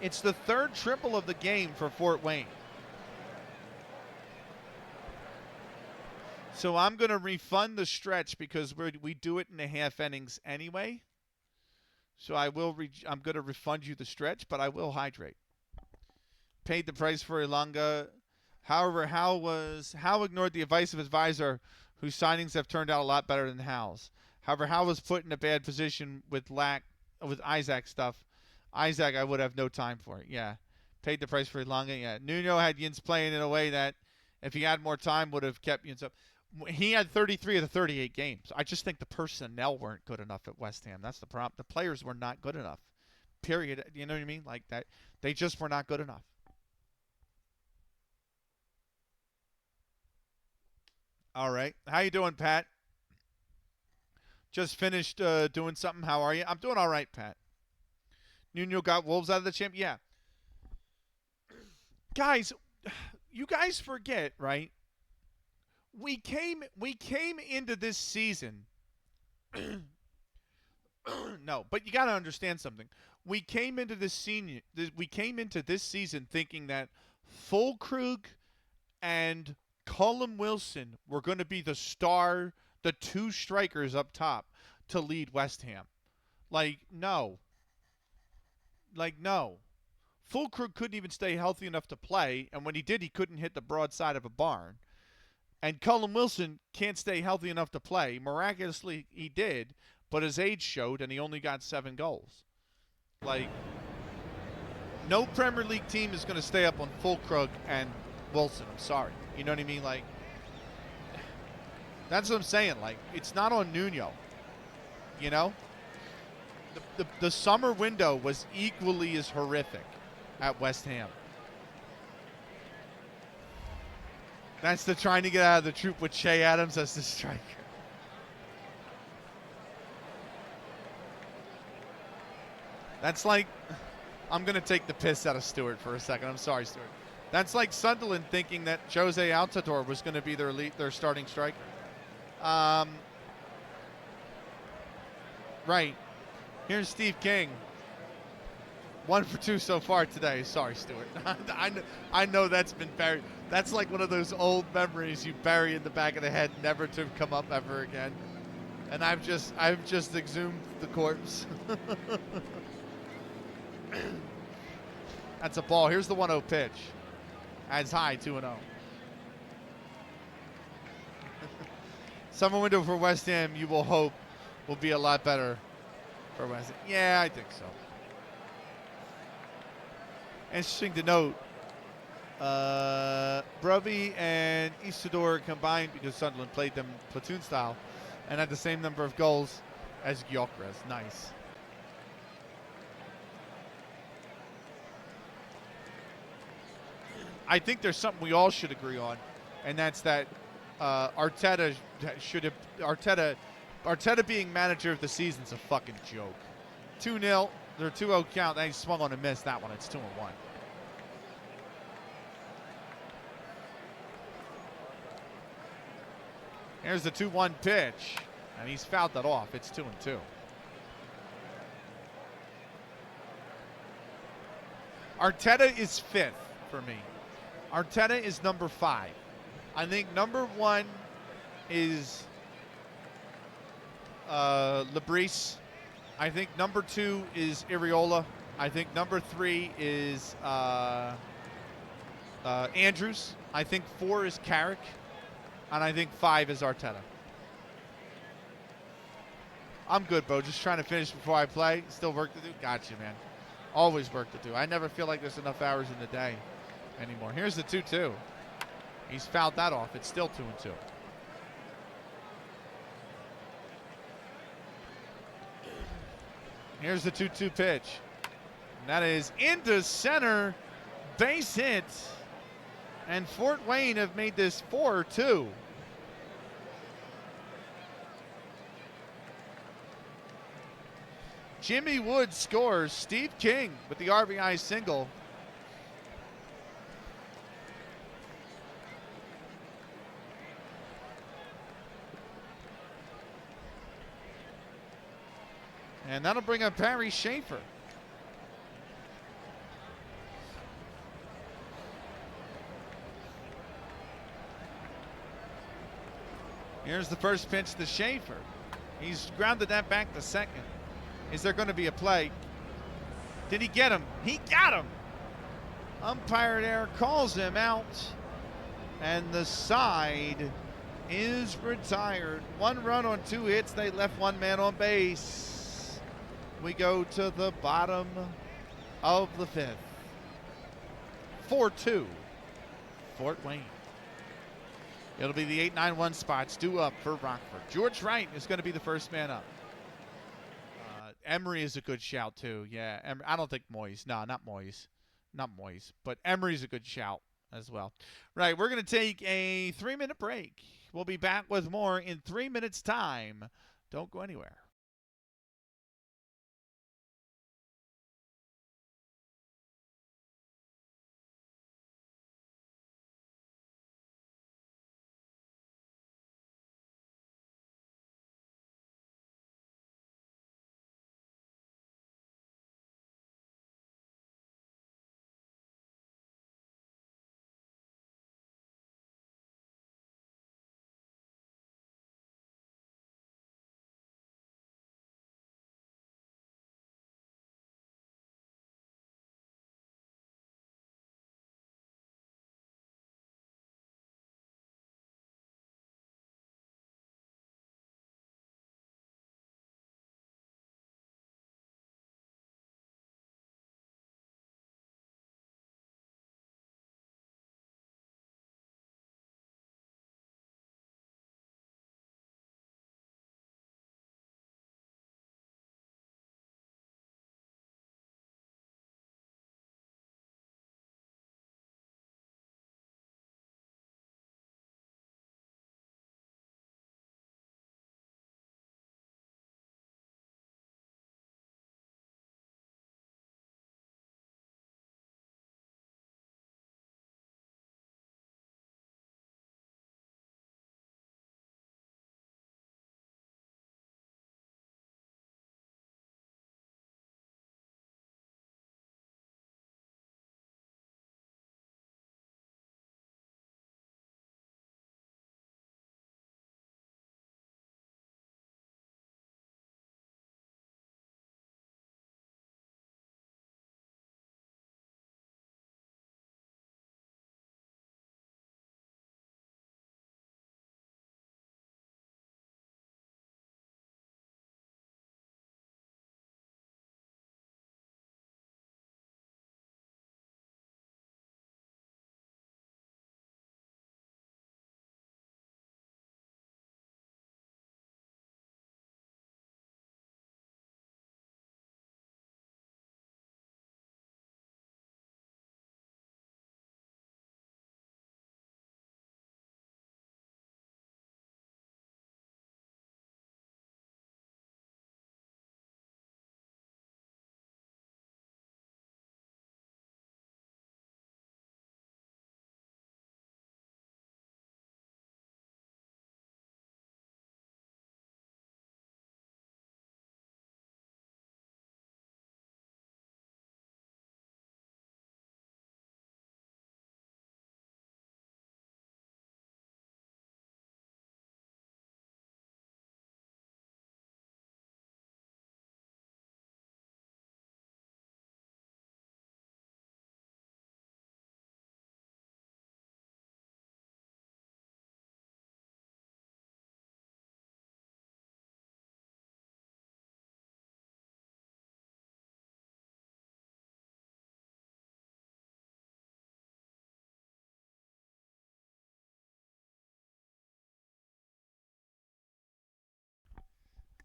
Speaker 1: It's the third triple of the game for Fort Wayne. So I'm going to refund the stretch because we do it in the half innings anyway. So I'm going to refund you the stretch, but I will hydrate. Paid the price for Ilanga. However, Howe ignored the advice of his advisor, whose signings have turned out a lot better than Howe's. However, Howe was put in a bad position with Isaac stuff. Isaac, I would have no time for it. Yeah. Paid the price for Ilanga. Yeah. Nuno had Yins playing in a way that, if he had more time, would have kept Yins up. He had 33 of the 38 games. I just think the personnel weren't good enough at West Ham. That's the problem. The players were not good enough. Period. You know what I mean? Like that. They just were not good enough. All right. How you doing, Pat? Just finished doing something. How are you? I'm doing all right, Pat. Nuno got Wolves out of the champ. Yeah. Guys, you guys forget, right? We came into this season. No, but you got to understand something. We came into this season thinking that Fulkrug and Cullum Wilson were going to be the two strikers up top to lead West Ham. No. Fulkrug couldn't even stay healthy enough to play, and when he did, he couldn't hit the broadside of a barn. And Cullum Wilson can't stay healthy enough to play. Miraculously, he did, but his age showed, and he only got 7 goals. No Premier League team is going to stay up on Fulkrug and Wilson. I'm sorry. You know what I mean? That's what I'm saying. It's not on Nuno. You know? The summer window was equally as horrific at West Ham. That's the trying to get out of the troop with Che Adams as the striker. That's I'm going to take the piss out of Stewart for a second. I'm sorry, Stewart. That's like Sunderland thinking that Jose Altidore was going to be their starting striker. Right. Here's Steve King. 1 for 2 so far today. Sorry, Stewart. I know that's been buried. That's like one of those old memories you bury in the back of the head, never to come up ever again. And I've just exhumed the corpse. That's a ball. Here's the 1-0 pitch. Adds high, 2-0. Summer window for West Ham, you will hope, will be a lot better for West Ham. Yeah, I think so. Interesting to note, Brubby and Isidore combined, because Sunderland played them platoon style, and had the same number of goals as Gyökeres. Nice. I think there's something we all should agree on, and that's that Arteta being manager of the season's a fucking joke. 2-0, they're 2-0 count. They swung on and missed that one. It's 2-1. Here's the 2-1 pitch. And he's fouled that off. It's 2-2. Arteta is 5th for me. Arteta is number 5. I think number 1 is Labrise. I think number 2 is Iriola. I think number 3 is Andrews. I think 4 is Carrick. And I think 5 is Arteta. I'm good, Bo. Just trying to finish before I play. Still work to do? Gotcha, man. Always work to do. I never feel like there's enough hours in the day anymore. Here's the 2-2. He's fouled that off. It's still 2-2. Here's the 2-2 pitch. And that is into center. Base hit. And Fort Wayne have made this 4-2. Jimmy Wood scores. Steve King with the RBI single. And that'll bring up Barry Schaefer. Here's the first pitch to Schaefer. He's grounded that back to second. Is there going to be a play? Did he get him? He got him! Umpire there calls him out. And the side is retired. 1 run on 2 hits. They left 1 man on base. We go to the bottom of the 5th. 4-2. Fort Wayne. It'll be the 8-9-1 spots due up for Rockford. George Wright is going to be the first man up. Emery is a good shout, too. Yeah, I don't think Moyes. No, not Moyes. Not Moyes. But Emery's a good shout as well. Right, we're going to take a 3-minute break. We'll be back with more in 3 minutes' time. Don't go anywhere.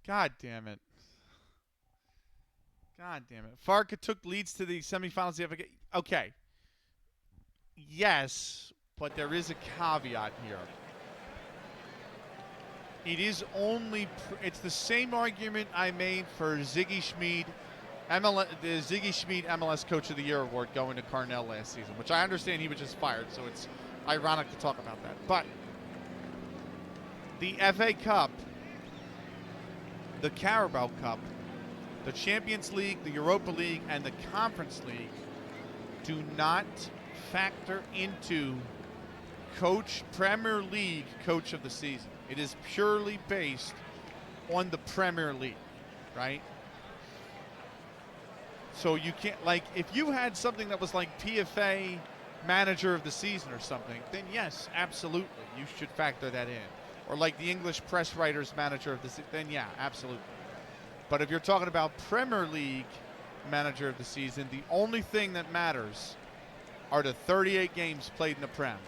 Speaker 1: God damn it. God damn it. Farka took leads to the semifinals. Okay. Yes, but there is a caveat here. It is only. It's the same argument I made for Ziggy Schmid, the Ziggy Schmid MLS Coach of the Year award going to Carnell last season, which I understand he was just fired, so it's ironic to talk about that. But the FA Cup, the Carabao Cup, the Champions League, the Europa League, and the Conference League do not factor into Premier League Coach of the Season. It is purely based on the Premier League, right? So you can't, like, if you had something that was like PFA Manager of the Season or something, then yes, absolutely, you should factor that in. Or like the English Press Writers Manager of the Season, then yeah, absolutely. But if you're talking about Premier League Manager of the Season, the only thing that matters are the 38 games played in the Prem.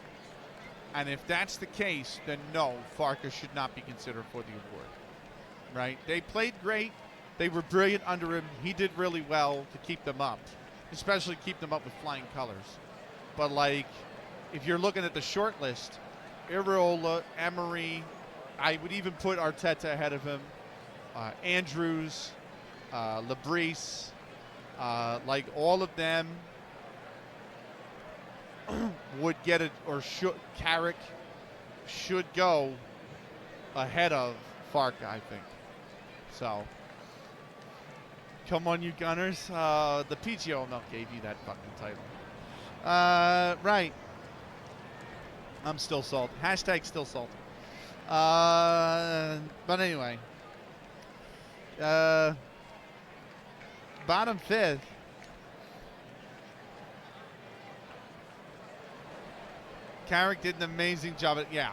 Speaker 1: And if that's the case, then no, Farkas should not be considered for the award. Right? They played great. They were brilliant under him. He did really well to keep them up, especially keep them up with flying colors. But, like, if you're looking at the short list, Iraola, Emery, I would even put Arteta ahead of him, Andrews, Labrise, like all of them would get it, or should, Carrick should go ahead of Farka, I think. So, come on, you Gunners. The PGOML gave you that fucking title. Right. I'm still salty. Hashtag still salty. But anyway. Bottom fifth. Carrick did an amazing job at, yeah.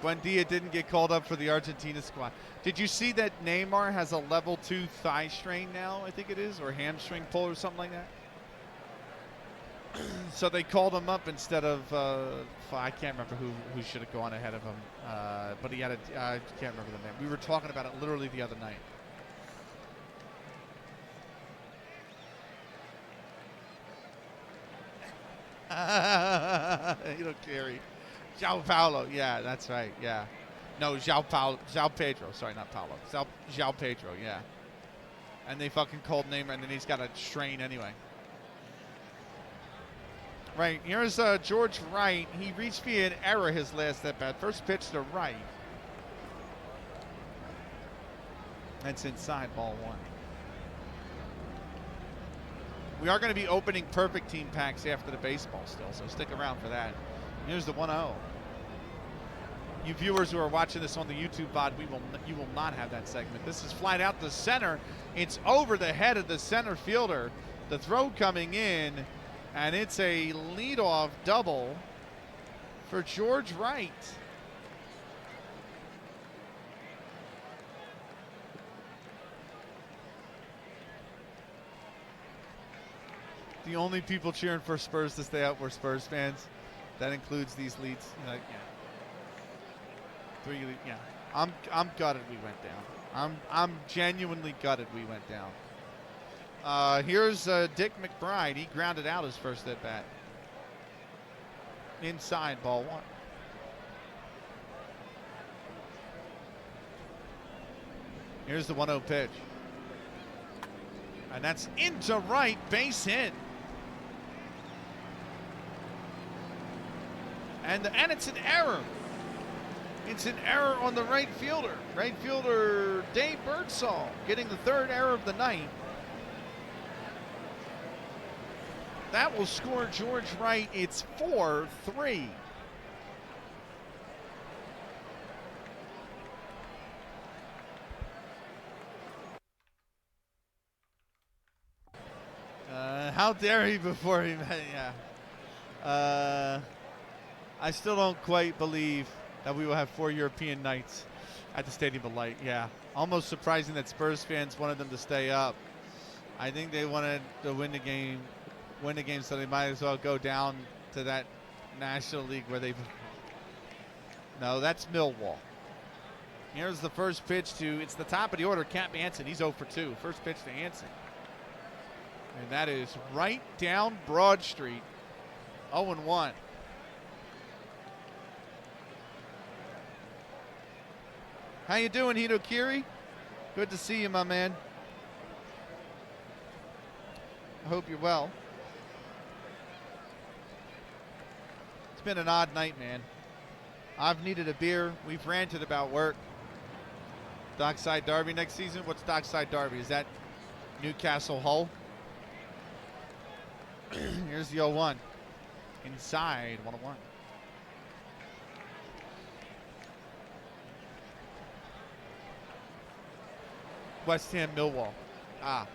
Speaker 1: Buendia didn't get called up for the Argentina squad. Did you see that Neymar has a level 2 thigh strain now, I think it is, or hamstring pull or something like that? So they called him up instead of, I can't remember who should have gone ahead of him, but he had I can't remember the name. We were talking about it literally the other night. You don't carry. João Paulo, yeah, that's right, yeah. No, João Pedro, sorry, not Paulo. João Pedro, yeah. And they fucking called Neymar, and then he's got a strain anyway. Right, here's George Wright. He reached via an error his last at bat. First pitch to Wright. That's inside, ball one. We are going to be opening perfect team packs after the baseball still, so stick around for that. Here's the 1-0. You viewers who are watching this on the YouTube VOD, you will not have that segment. This is flied out to center. It's over the head of the center fielder. The throw coming in, and it's a leadoff double for George Wright. The only people cheering for Spurs to stay up were Spurs fans. That includes these leads. Yeah. 3 leads. Yeah. I'm gutted we went down. I'm genuinely gutted we went down. Here's Dick McBride. He grounded out his first at bat. Inside, ball one. Here's the 1-0 pitch. And that's into right, base hit. And it's an error. It's an error on the right fielder. Right fielder Dave Birdsall getting the third error of the night. That will score George Wright. It's 4-3. How dare he before he met, yeah. I still don't quite believe that we will have 4 European nights at the Stadium of Light. Yeah, almost surprising that Spurs fans wanted them to stay up. I think they wanted to win the game, so they might as well go down to that National League where they. No, that's Millwall. Here's the first pitch to, it's the top of the order, Cap Hansen. He's 0 for 2. First pitch to Hansen. And that is right down Broad Street. 0-1. How you doing, Hito Kiri? Good to see you, my man. I hope you're well. It's been an odd night, man. I've needed a beer. We've ranted about work. Dockside Derby next season? What's Dockside Derby? Is that Newcastle Hull? Here's the 0-1. Inside, 1-1. West Ham Millwall. Ah.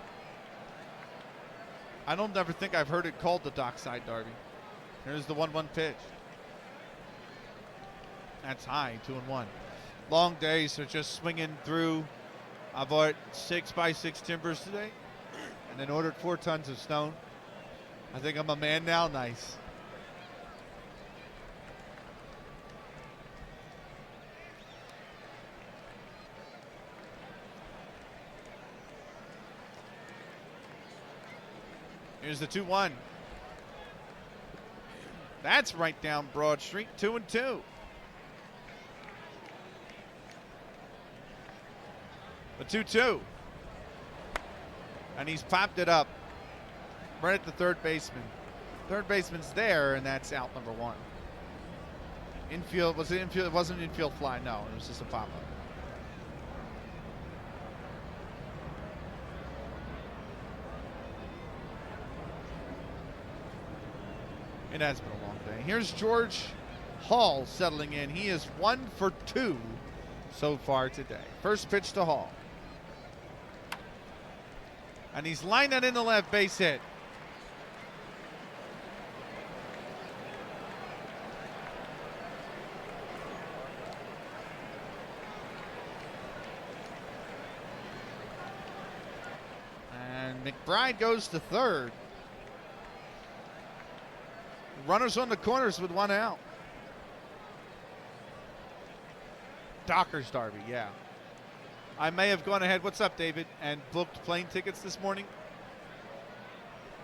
Speaker 1: I don't ever think I've heard it called the Dockside Derby. Here's the 1-1 pitch. That's high, 2-1. Long day, so just swinging through. I bought 6x6 timbers today and then ordered 4 tons of stone. I think I'm a man now. Nice. Here's the 2-1. That's right down Broad Street, 2-2. The 2-2. And he's popped it up right at the third baseman. Third baseman's there, and that's out number 1. Infield, was it infield? It wasn't an infield fly, no. It was just a pop-up. It has been a long day. Here's George Hall settling in. He is 1 for 2 so far today. First pitch to Hall. And he's lined that in the left, base hit. And McBride goes to third. Runners on the corners with 1 out. Dockers Derby, yeah. I may have gone ahead, what's up, David, and booked plane tickets this morning.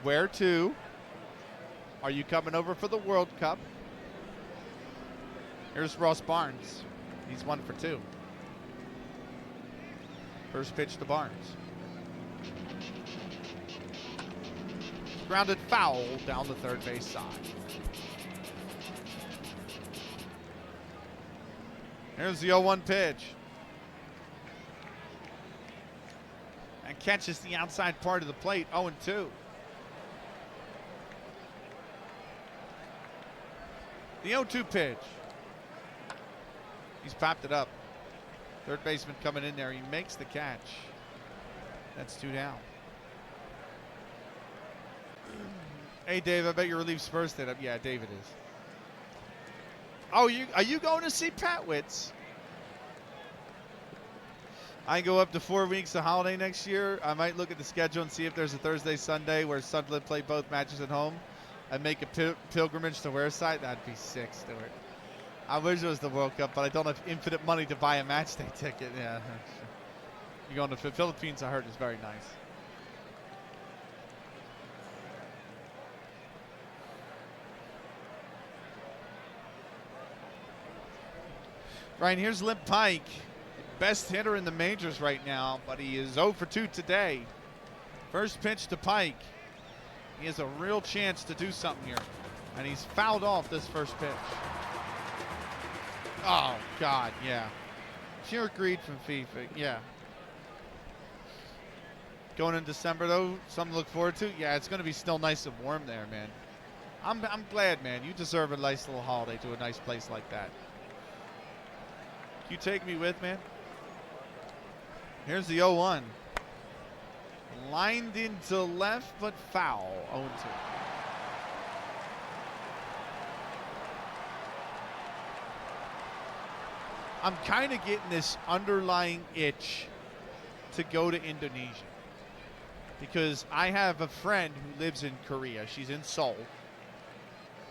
Speaker 1: Where to? Are you coming over for the World Cup? Here's Ross Barnes. He's 1 for 2. First pitch to Barnes. Grounded foul down the third base side. Here's the 0-1 pitch. And catches the outside part of the plate, 0-2. The 0-2 pitch. He's popped it up. Third baseman coming in there. He makes the catch. That's 2 down. Hey, Dave, I bet your relief Spurs did up. Yeah, David is. Oh, are you going to see Pat Witz? I go up to 4 weeks of holiday next year. I might look at the schedule and see if there's a Thursday, Sunday where Sunderland play both matches at home and make a pilgrimage to Wearside. That'd be sick, Stuart. I wish it was the World Cup, but I don't have infinite money to buy a match day ticket. Yeah. You going to the Philippines, I heard, is very nice. Right, here's Limp Pike. Best hitter in the majors right now, but he is 0 for 2 today. First pitch to Pike. He has a real chance to do something here. And he's fouled off this first pitch. Oh, God, yeah. Pure greed from FIFA, yeah. Going in December, though, something to look forward to. Yeah, it's going to be still nice and warm there, man. I'm glad, man. You deserve a nice little holiday to a nice place like that. Can you take me with, man? Here's the 0-1. Lined into left, but foul. 0-2. I'm kind of getting this underlying itch to go to Indonesia. Because I have a friend who lives in Korea. She's in Seoul.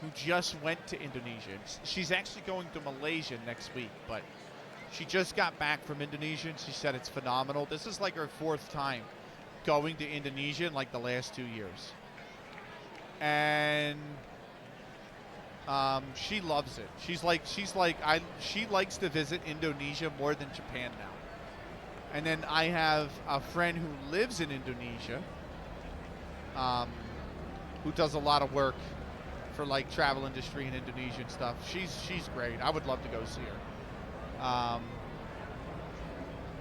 Speaker 1: Who just went to Indonesia. She's actually going to Malaysia next week, but She just got back from Indonesia, and she said it's phenomenal. This is like her 4th time going to Indonesia in like the last 2 years. And she loves it. She likes to visit Indonesia more than Japan now. And then I have a friend who lives in Indonesia, who does a lot of work for like travel industry in Indonesia and stuff. She's great. I would love to go see her.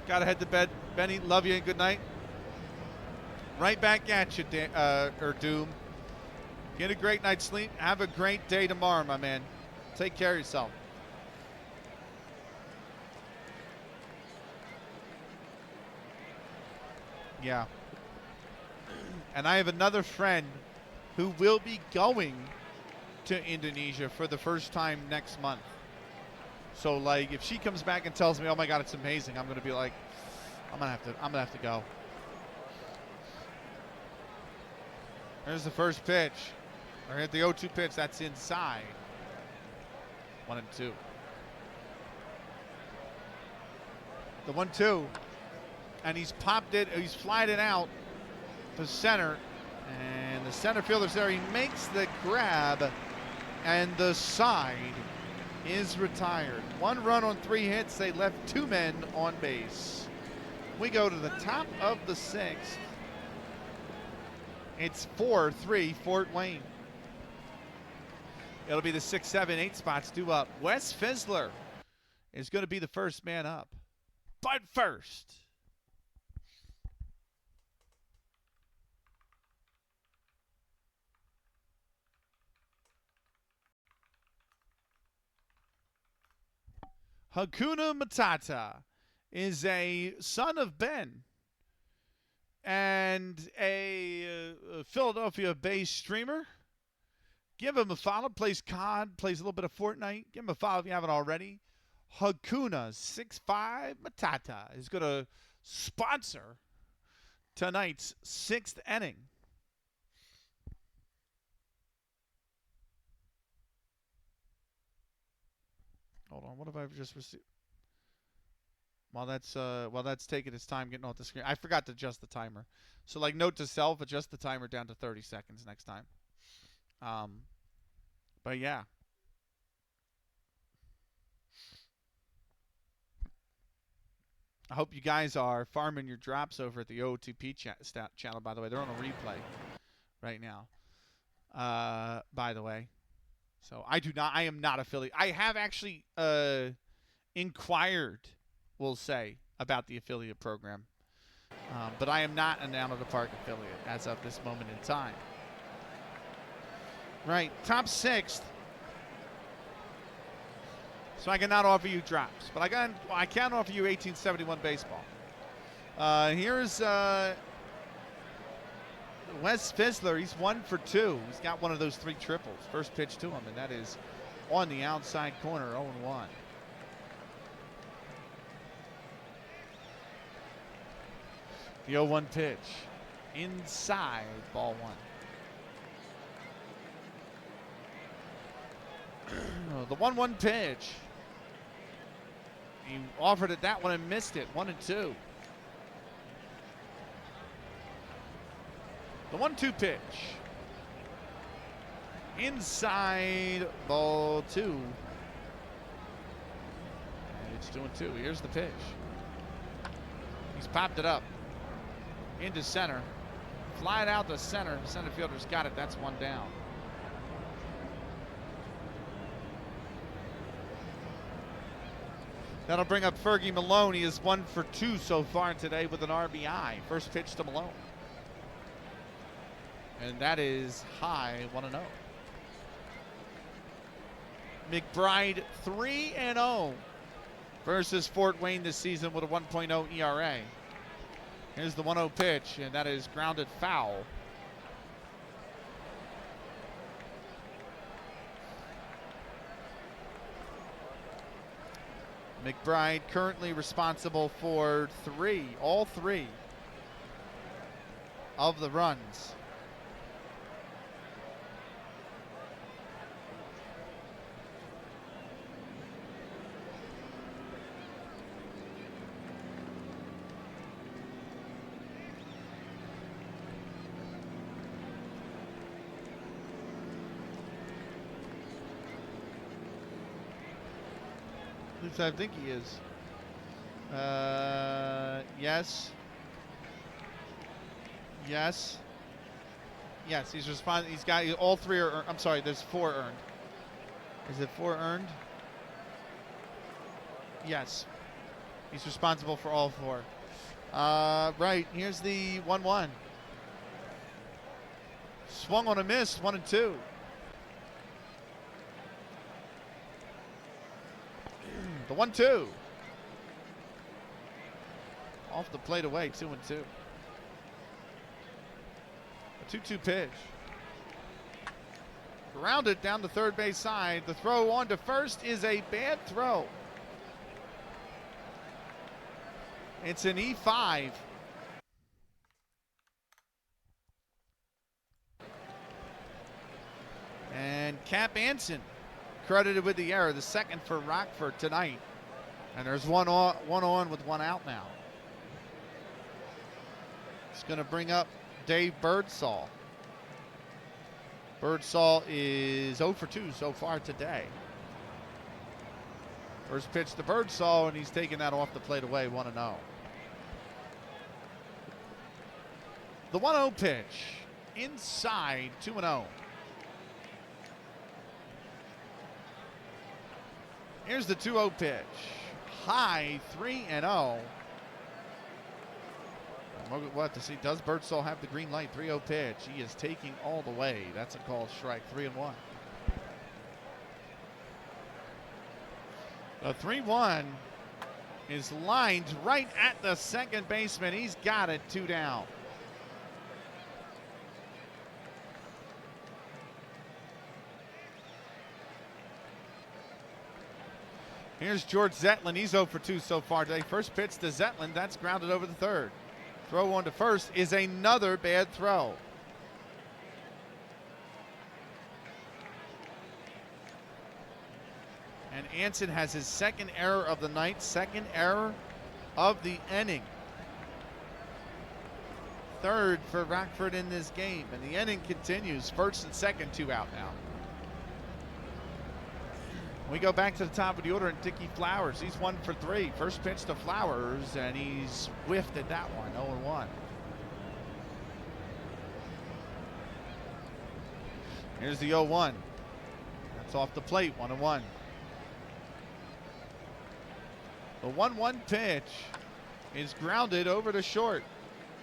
Speaker 1: Gotta head to bed. Benny, love you and good night. Right back at you, Doom. Get a great night's sleep. Have a great day tomorrow, my man. Take care of yourself. Yeah. And I have another friend who will be going to Indonesia for the first time next month. So like if she comes back and tells me, "Oh my god, it's amazing," I'm going to be like, I'm going to have to go. There's the first pitch. Or hit the 0-2 pitch. That's inside. 1-2. The 1-2. And he's popped it. He's flied it out to center. And the center fielder's there. He makes the grab. And the side is retired. 1 run on 3 hits. They left 2 men on base. We go to the top of the 6th. It's 4-3 Fort Wayne. It'll be the 6, 7, 8 spots due up. Wes Fizzler is going to be the first man up. But first, Hakuna Matata is a son of Ben and a Philadelphia-based streamer. Give him a follow. Plays COD, plays a little bit of Fortnite. Give him a follow if you haven't already. Hakuna 6'5" Matata is going to sponsor tonight's 6th inning. Hold on, what have I just received? While that's taking its time getting off the screen, I forgot to adjust the timer. So like, note to self: adjust the timer down to 30 seconds next time. But yeah. I hope you guys are farming your drops over at the OOTP channel, by the way. They're on a replay right now, by the way. So I am not affiliated. I have actually inquired, we'll say, about the affiliate program. But I am not an Down at the Park affiliate as of this moment in time. Right, top 6th. So I cannot offer you drops, but I can offer you 1871 baseball. Here's Wes Fizzler. He's 1 for 2. He's got one of those 3 triples. First pitch to him, and that is on the outside corner, 0-1. The 0-1 pitch. Inside, ball 1. The 1-1 pitch. He offered it that one and missed it. 1-2. The 1-2 pitch. Inside, ball 2. And it's 2-2. Here's the pitch. He's popped it up into center. Fly it out to center. The center fielder's got it. That's 1 down. That'll bring up Fergie Malone. He is 1 for 2 so far today with an RBI. First pitch to Malone. And that is high, 1-0. McBride 3-0 versus Fort Wayne this season with a 1.0 ERA. Here's the 1-0 pitch, and that is grounded foul. McBride currently responsible for all three of the runs. At least I think he is. Yes. Yes. Yes, he's responding. He's got all 3 are earned. I'm sorry, there's 4 earned. Is it 4 earned? Yes. He's responsible for all 4. Right, here's the 1-1. Swung on a miss, 1-2. The 1-2. Off the plate away, 2-2. A 2-2 pitch. Grounded down the third base side. The throw on to first is a bad throw. It's an E5. And Cap Anson credited with the error, the second for Rockford tonight. And there's one on with 1 out now. It's going to bring up Dave Birdsall. Birdsall is 0 for 2 so far today. First pitch to Birdsall, and he's taking that off the plate away, 1-0. The 1-0 pitch, inside, 2-0. Here's the 2-0 pitch, high, 3-0. We'll have to see, does Birdsall have the green light? 3-0 pitch, he is taking all the way. That's a called strike, 3-1. The 3-1 is lined right at the second baseman. He's got it, 2 down. Here's George Zetlin. He's 0 for 2 so far today. First pitch to Zetlin. That's grounded over the third. Throw on to first is another bad throw. And Anson has his second error of the night, second error of the inning. Third for Rockford in this game. And the inning continues. First and second, 2 out now. We go back to the top of the order, and Dickie Flowers, he's 1 for 3. First pitch to Flowers, and he's whiffed at that one, 0-1. Here's the 0-1. That's off the plate, 1-1. The 1-1 pitch is grounded over to short.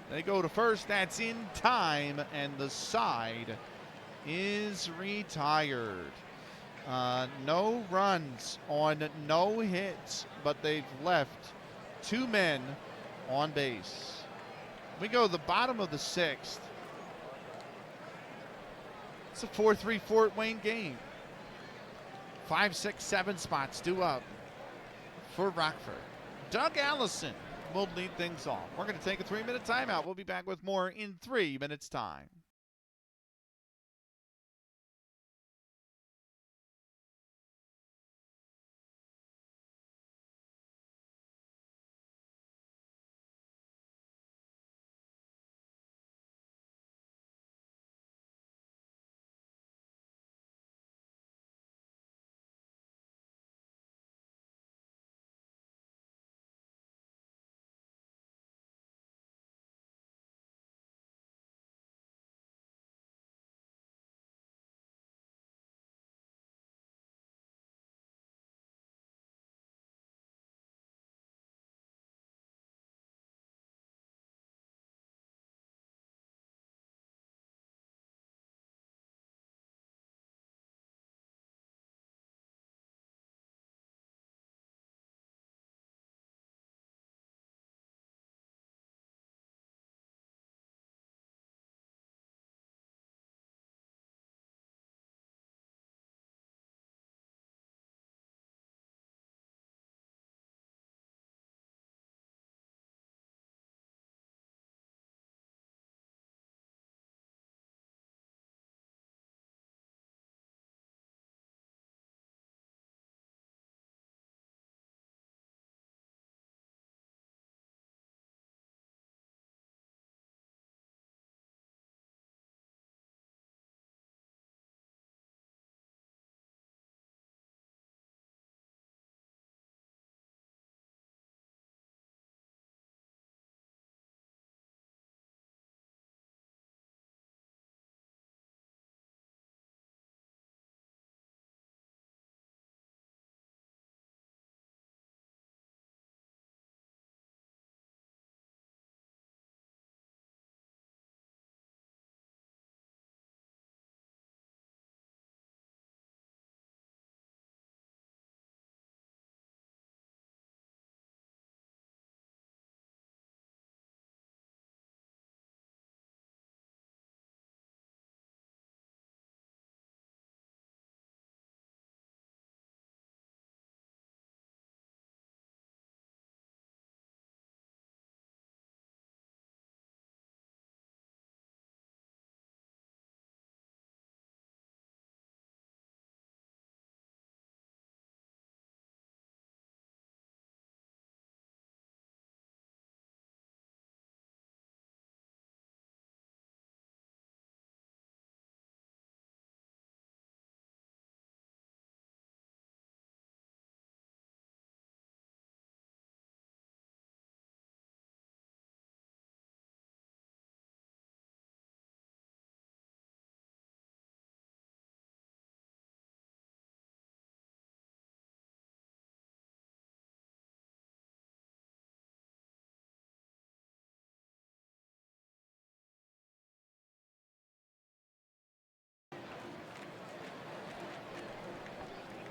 Speaker 1: They go to first, that's in time, and the side is retired. No runs on no hits, but they've left 2 men on base. We go to the bottom of the 6th. It's a 4-3 Fort Wayne game. 5, 6, 7 spots due up for Rockford. Doug Allison will lead things off. We're going to take a 3-minute timeout. We'll be back with more in 3 minutes time.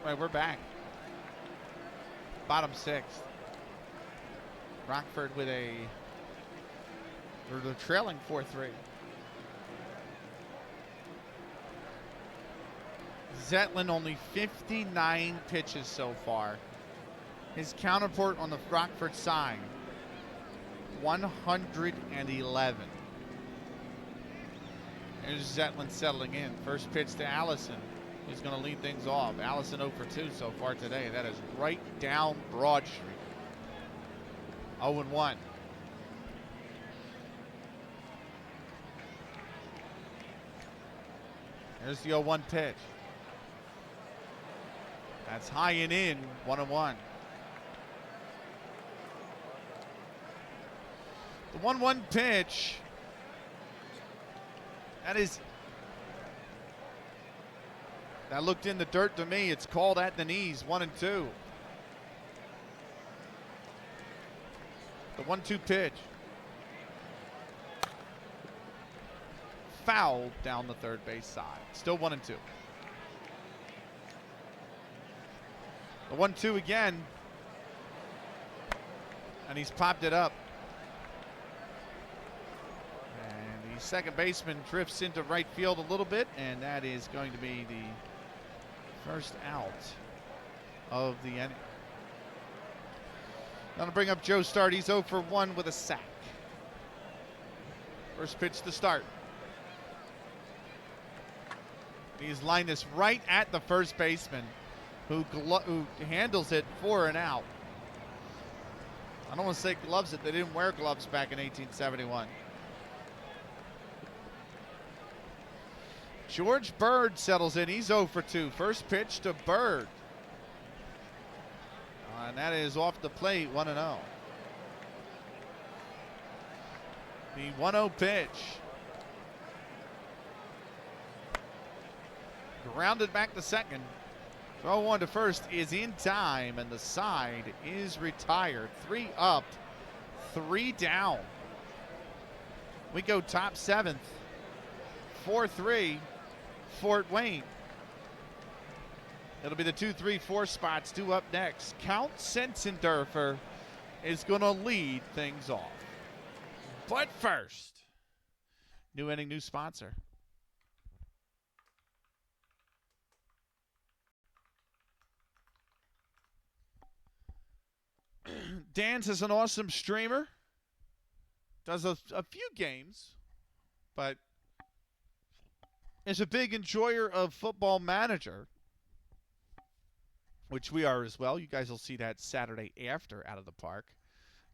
Speaker 1: Right, we're back. Bottom sixth. Rockford with they're trailing 4-3. Zetlin only 59 pitches so far. His counterpart on the Rockford side, 111. There's Zetlin settling in. First pitch to Allison, who's going to lead things off. Allison 0 for 2 so far today. That is right down Broad Street. 0-1. There's the 0-1 pitch. That's high and in, 1-1. The 1-1 pitch. That looked in the dirt to me. It's called at the knees, 1-2. The 1-2 pitch. Fouled down the third base side. Still 1-2. The 1-2 again. And he's popped it up. And the second baseman drifts into right field a little bit, and that is going to be the first out of the inning. Gonna bring up Joe Start. He's 0 for 1 with a sack. First pitch to Start. He's lined this right at the first baseman, who handles it for an out. I don't want to say gloves it. They didn't wear gloves back in 1871. George Bird settles in. He's 0 for 2. First pitch to Bird. And that is off the plate, 1-0. The 1-0 pitch. Grounded back to second. Throw one to first is in time, and the side is retired. 3 up, 3 down. We go top 7th. 4-3, Fort Wayne. It'll be the 2, 3, 4 spots. 2 up next. Count Sensendorfer is going to lead things off. But first, new inning, new sponsor. Dan's is an awesome streamer. Does a few games, but is a big enjoyer of Football Manager, which we are as well. You guys will see that Saturday after Out of the Park.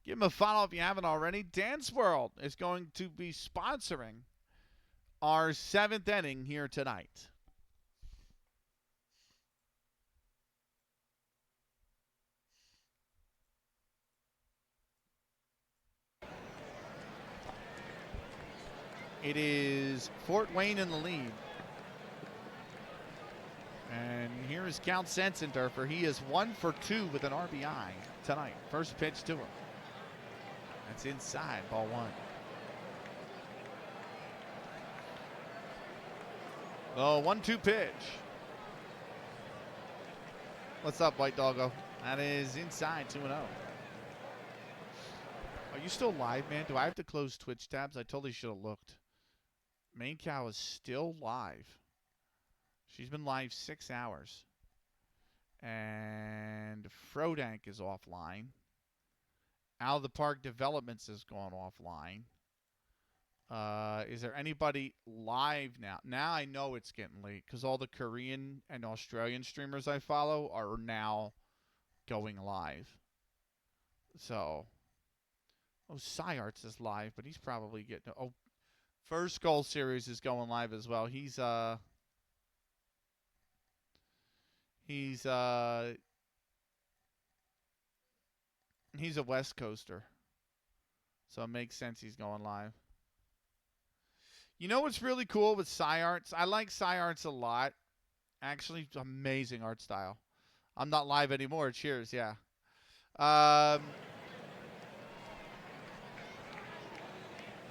Speaker 1: Give him a follow if you haven't already. Dan's World is going to be sponsoring our 7th inning here tonight. It is Fort Wayne in the lead. And here is Count Sensendorfer. He is 1 for 2 with an RBI tonight. First pitch to him. That's inside, ball 1. The 1-2 pitch. What's up, White Doggo? That is inside, 2-0. Are you still live, man? Do I have to close Twitch tabs? I totally should have looked. Main Cow is still live. She's been live 6 hours. And Frodank is offline. Out of the Park Developments has gone offline. Is there anybody live now? Now I know it's getting late because all the Korean and Australian streamers I follow are now going live. So, Syarts is live, but he's probably getting... Oh, First Goal Series is going live as well. He's a West Coaster, so it makes sense he's going live. You know what's really cool with Syarts? I like Syarts a lot. Actually, amazing art style. I'm not live anymore. Cheers, yeah.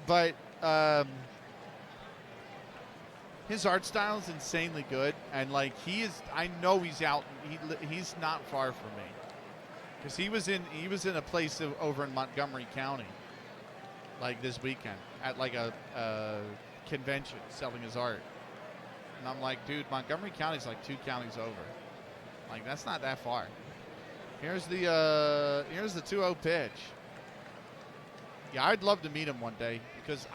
Speaker 1: But his art style is insanely good, and like he is, I know he's out. He's not far from me, because he was in a place over in Montgomery County, like this weekend at like a convention selling his art, and I'm like, dude, Montgomery County's like 2 counties over. Like that's not that far. Here's the 2-0 pitch. Yeah, I'd love to meet him one day, because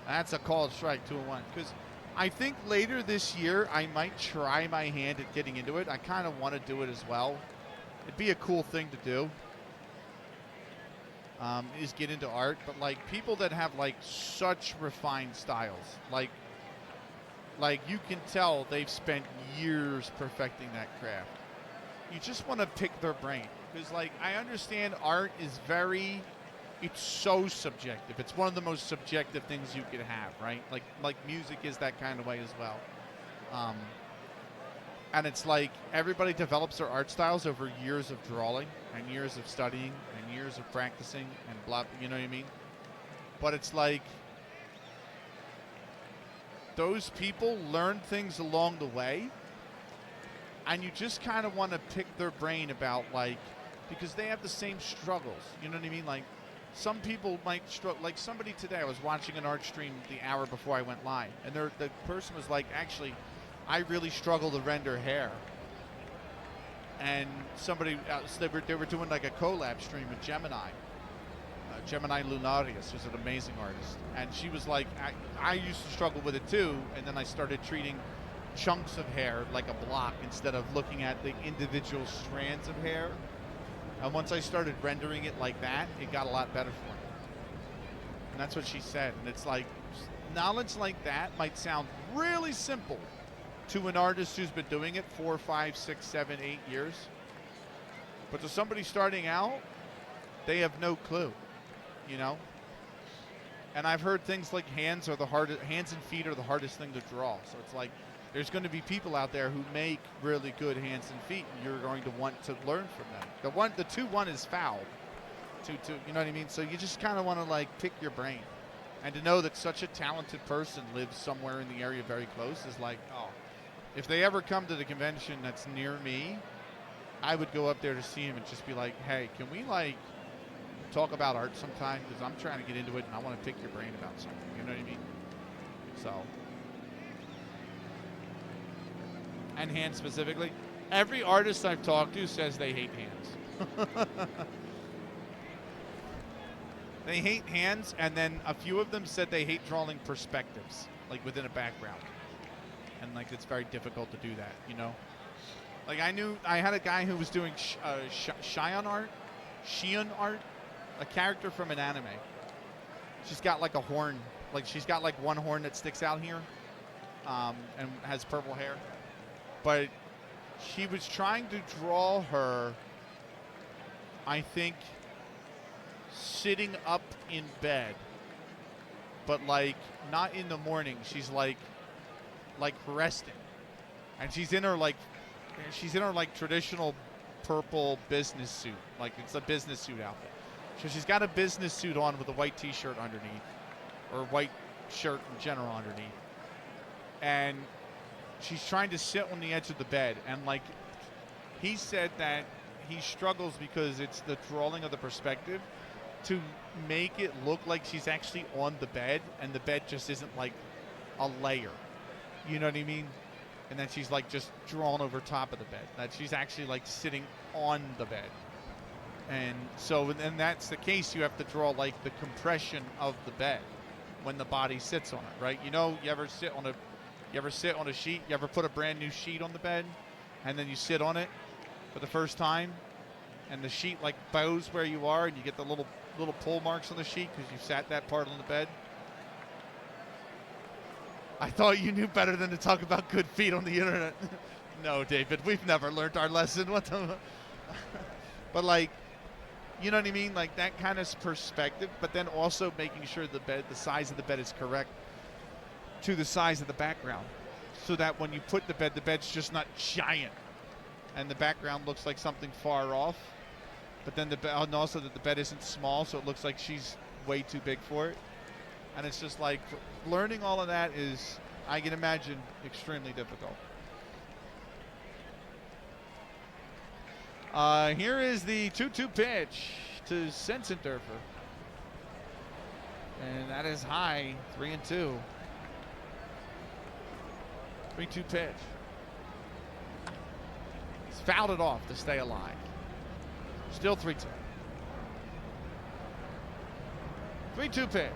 Speaker 1: that's a called strike, 2-1. Because I think later this year I might try my hand at getting into it. I kind of want to do it as well. It'd be a cool thing to do. Is get into art, but like people that have like such refined styles, like you can tell they've spent years perfecting that craft. You just want to pick their brain, because like I understand art is it's so subjective. It's one of the most subjective things you could have, right? Like music is that kind of way as well. And it's like everybody develops their art styles over years of drawing and years of studying and years of practicing and blah, you know what I mean? But it's like those people learn things along the way, and you just kind of want to pick their brain about, like, because they have the same struggles, you know what I mean? Like some people might struggle. Like somebody today, I was watching an art stream the hour before I went live, and the person was like, actually, I really struggle to render hair. And somebody else, they were doing like a collab stream with Gemini. Gemini Lunarius, who's an amazing artist. And she was like, I used to struggle with it too, and then I started treating chunks of hair like a block instead of looking at the individual strands of hair. And once I started rendering it like that, it got a lot better for me. And that's what she said. And it's like, knowledge like that might sound really simple to an artist who's been doing it 4, 5, 6, 7, 8 years. But to somebody starting out, they have no clue, you know? And I've heard things like hands and feet are the hardest thing to draw. So it's like, there's going to be people out there who make really good hands and feet, and you're going to want to learn from them. The 2-1 is foul. 2-2, you know what I mean? So you just kind of want to like pick your brain, and to know that such a talented person lives somewhere in the area very close is like, oh, if they ever come to the convention that's near me, I would go up there to see him and just be like, hey, can we like talk about art sometime? Because I'm trying to get into it and I want to pick your brain about something. You know what I mean? So. And hands specifically. Every artist I've talked to says they hate hands. They hate hands, and then a few of them said they hate drawing perspectives, like within a background. And like it's very difficult to do that, you know? Like I had a guy who was doing Shion art, a character from an anime. She's got like a horn, like she's got like one horn that sticks out here, and has purple hair. But he was trying to draw her, I think, sitting up in bed, but like not in the morning. She's like resting, and she's in her like traditional purple business suit, like it's a business suit outfit. So she's got a business suit on with a white t-shirt underneath, or white shirt in general underneath, and she's trying to sit on the edge of the bed. And like he said that he struggles because it's the drawing of the perspective to make it look like she's actually on the bed, and the bed just isn't like a layer, you know what I mean? And then she's like just drawn over top of the bed, that she's actually like sitting on the bed. And so when that's the case, you have to draw like the compression of the bed when the body sits on it, right? You know, you ever sit on a sheet? You ever put a brand new sheet on the bed, and then you sit on it for the first time, and the sheet like bows where you are, and you get the little pull marks on the sheet because you sat that part on the bed? I thought you knew better than to talk about good feet on the internet. No, David, we've never learned our lesson. What the? But like, you know what I mean? Like that kind of perspective, but then also making sure the size of the bed is correct to the size of the background, so that when you put the bed's just not giant, and the background looks like something far off. But then and also that the bed isn't small, so it looks like she's way too big for it. And it's just like learning all of that is I can imagine extremely difficult. Here is the 2-2 pitch to Sensendorfer. And that is high, 3-2. 3-2 pitch. He's fouled it off to stay alive. Still 3-2. 3-2 pitch.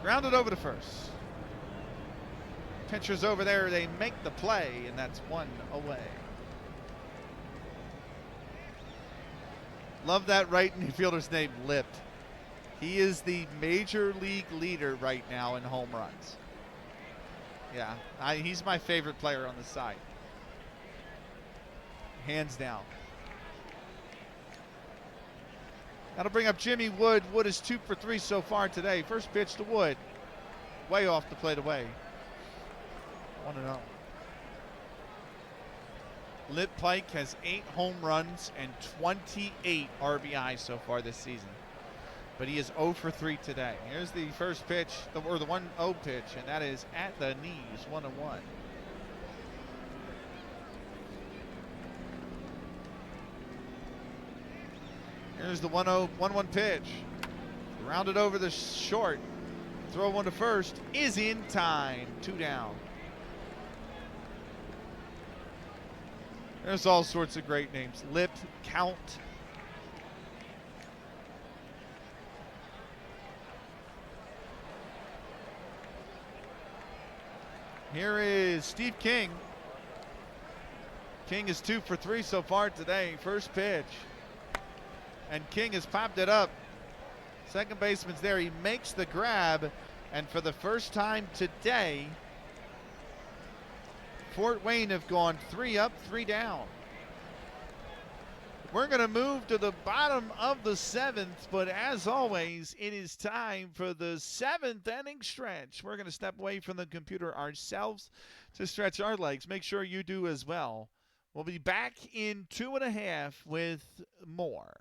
Speaker 1: Grounded over to first. Pitcher's over there. They make the play, and that's one away. Love that right infielder's name, Lip. He is the major league leader right now in home runs. Yeah, he's my favorite player on the side. Hands down. That'll bring up Jimmy Wood. Wood is 2 for 3 so far today. First pitch to Wood. Way off the plate away. 1-0. Lip Pike has 8 home runs and 28 RBI so far this season. But he is 0 for 3 today. Here's the first pitch, or the 1-0 pitch, and that is at the knees, 1-1. Here's the 1-1 pitch. Rounded over the short. Throw one to first is in time. 2 down. There's all sorts of great names. Lip, Count. Here is Steve King. King is 2 for 3 so far today. First pitch. And King has popped it up. Second baseman's there. He makes the grab. And for the first time today, Fort Wayne have gone 3 up, 3 down. We're going to move to the bottom of the 7th, but as always, it is time for the 7th inning stretch. We're going to step away from the computer ourselves to stretch our legs. Make sure you do as well. We'll be back in 2.5 with more.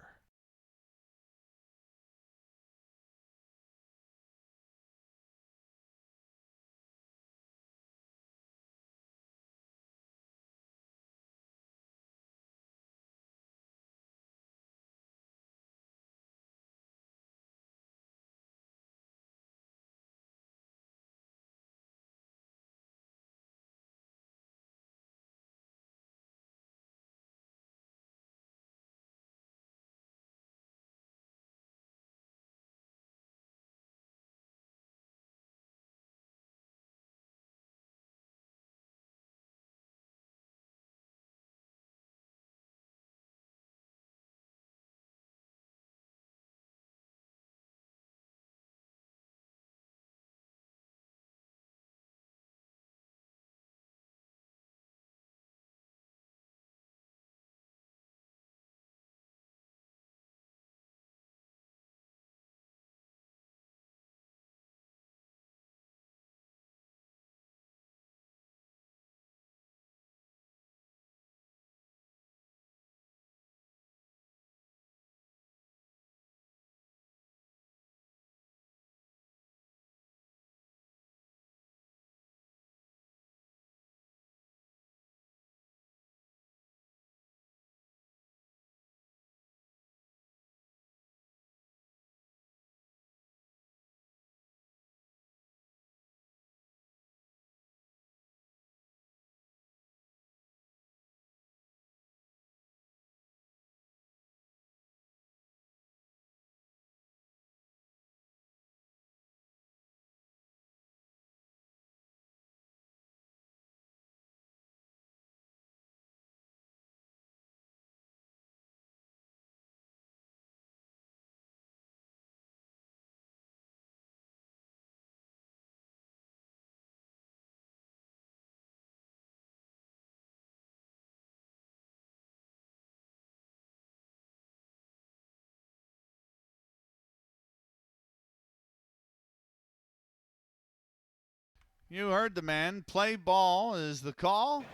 Speaker 1: You heard the man. Play ball is the call.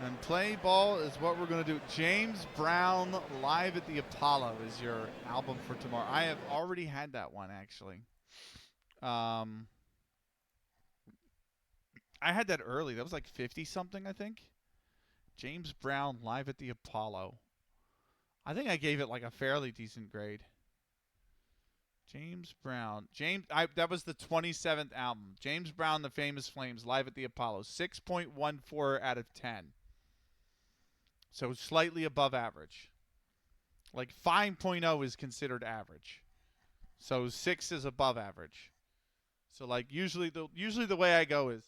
Speaker 1: And play ball is what we're going to do. James Brown Live at the Apollo is your album for tomorrow. I have already had that one, actually. I had that early. That was like 50-something, I think. James Brown live at the Apollo. I think I gave it like a fairly decent grade. James Brown. That was the 27th album. James Brown, The Famous Flames, live at the Apollo. 6.14 out of 10. So slightly above average. Like 5.0 is considered average. So 6 is above average. So like usually the way I go is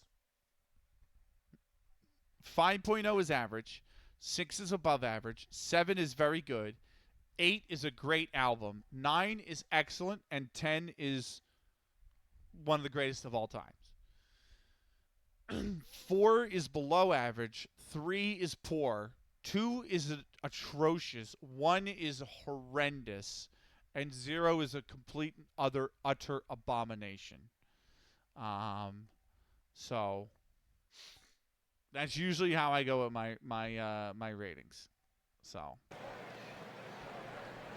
Speaker 1: 5.0 is average, 6 is above average, 7 is very good, 8 is a great album, 9 is excellent, and 10 is one of the greatest of all times. 4 is below average, 3 is poor, 2 is atrocious, 1 is horrendous, and 0 is a complete and utter abomination. So that's usually how I go with my ratings. So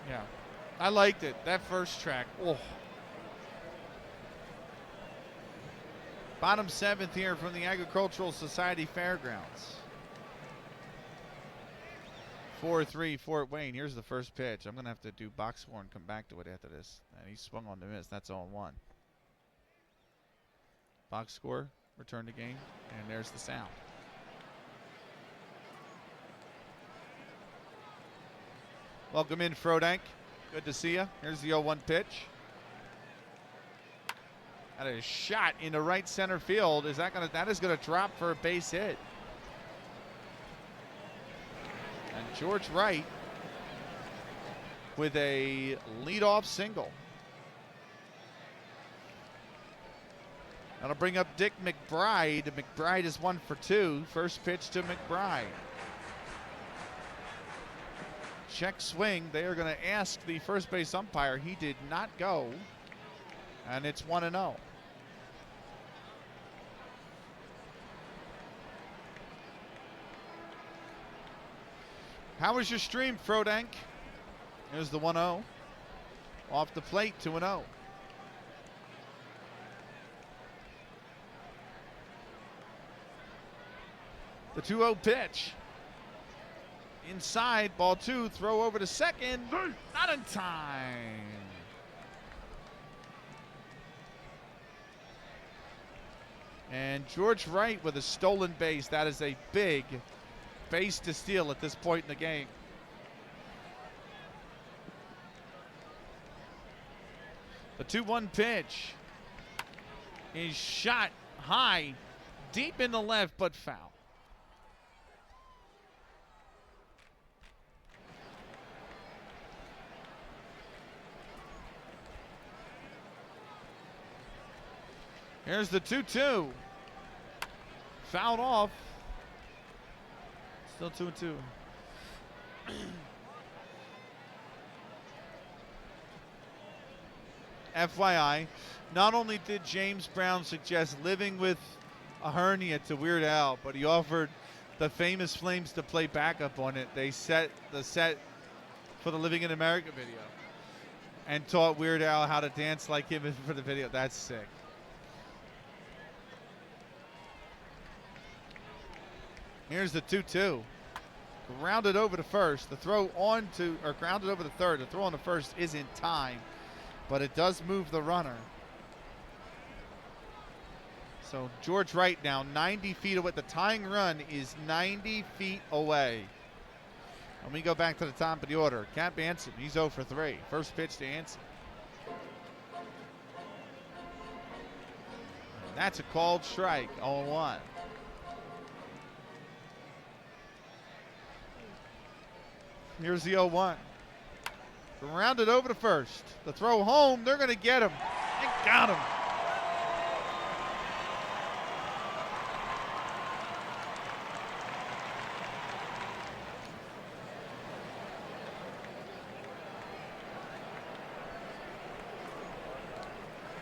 Speaker 1: yeah, I liked it. That first track. Oh. Bottom 7th here from the Agricultural Society Fairgrounds. 4-3 Fort Wayne. Here's the first pitch. I'm going to have to do box score and come back to it after this. And he swung on the miss. That's 0-1. Box score, return to game, and there's the sound. Welcome in, Frodank. Good to see you. Here's the 0-1 pitch. That is shot into right center field. That is gonna drop for a base hit. And George Wright with a leadoff single. That'll bring up Dick McBride. McBride is 1 for 2. First pitch to McBride. Check swing. They are going to ask the first base umpire. He did not go. And it's 1-0. How was your stream, Frodank? There's the 1-0. Off the plate, 2-0. The 2-0 pitch. Inside, ball 2, throw over to second. Not in time. And George Wright with a stolen base. That is a big base to steal at this point in the game. The 2-1 pitch is shot high, deep in the left, but foul. Here's the 2-2. Fouled off. Still 2-2. FYI, not only did James Brown suggest living with a hernia to Weird Al, but he offered the Famous Flames to play backup on it. They set the set for the Living in America video and taught Weird Al how to dance like him for the video. That's sick. Here's the 2-2. Grounded over to first. The throw grounded over to third. The throw on to first is in time, but it does move the runner. So George Wright now 90 feet away. The tying run is 90 feet away. And we go back to the top of the order. Cap Anson, he's 0 for 3. First pitch to Anson. And that's a called strike, 0-1. Here's the 0-1. Rounded over to first. The throw home, they're going to get him. They got him.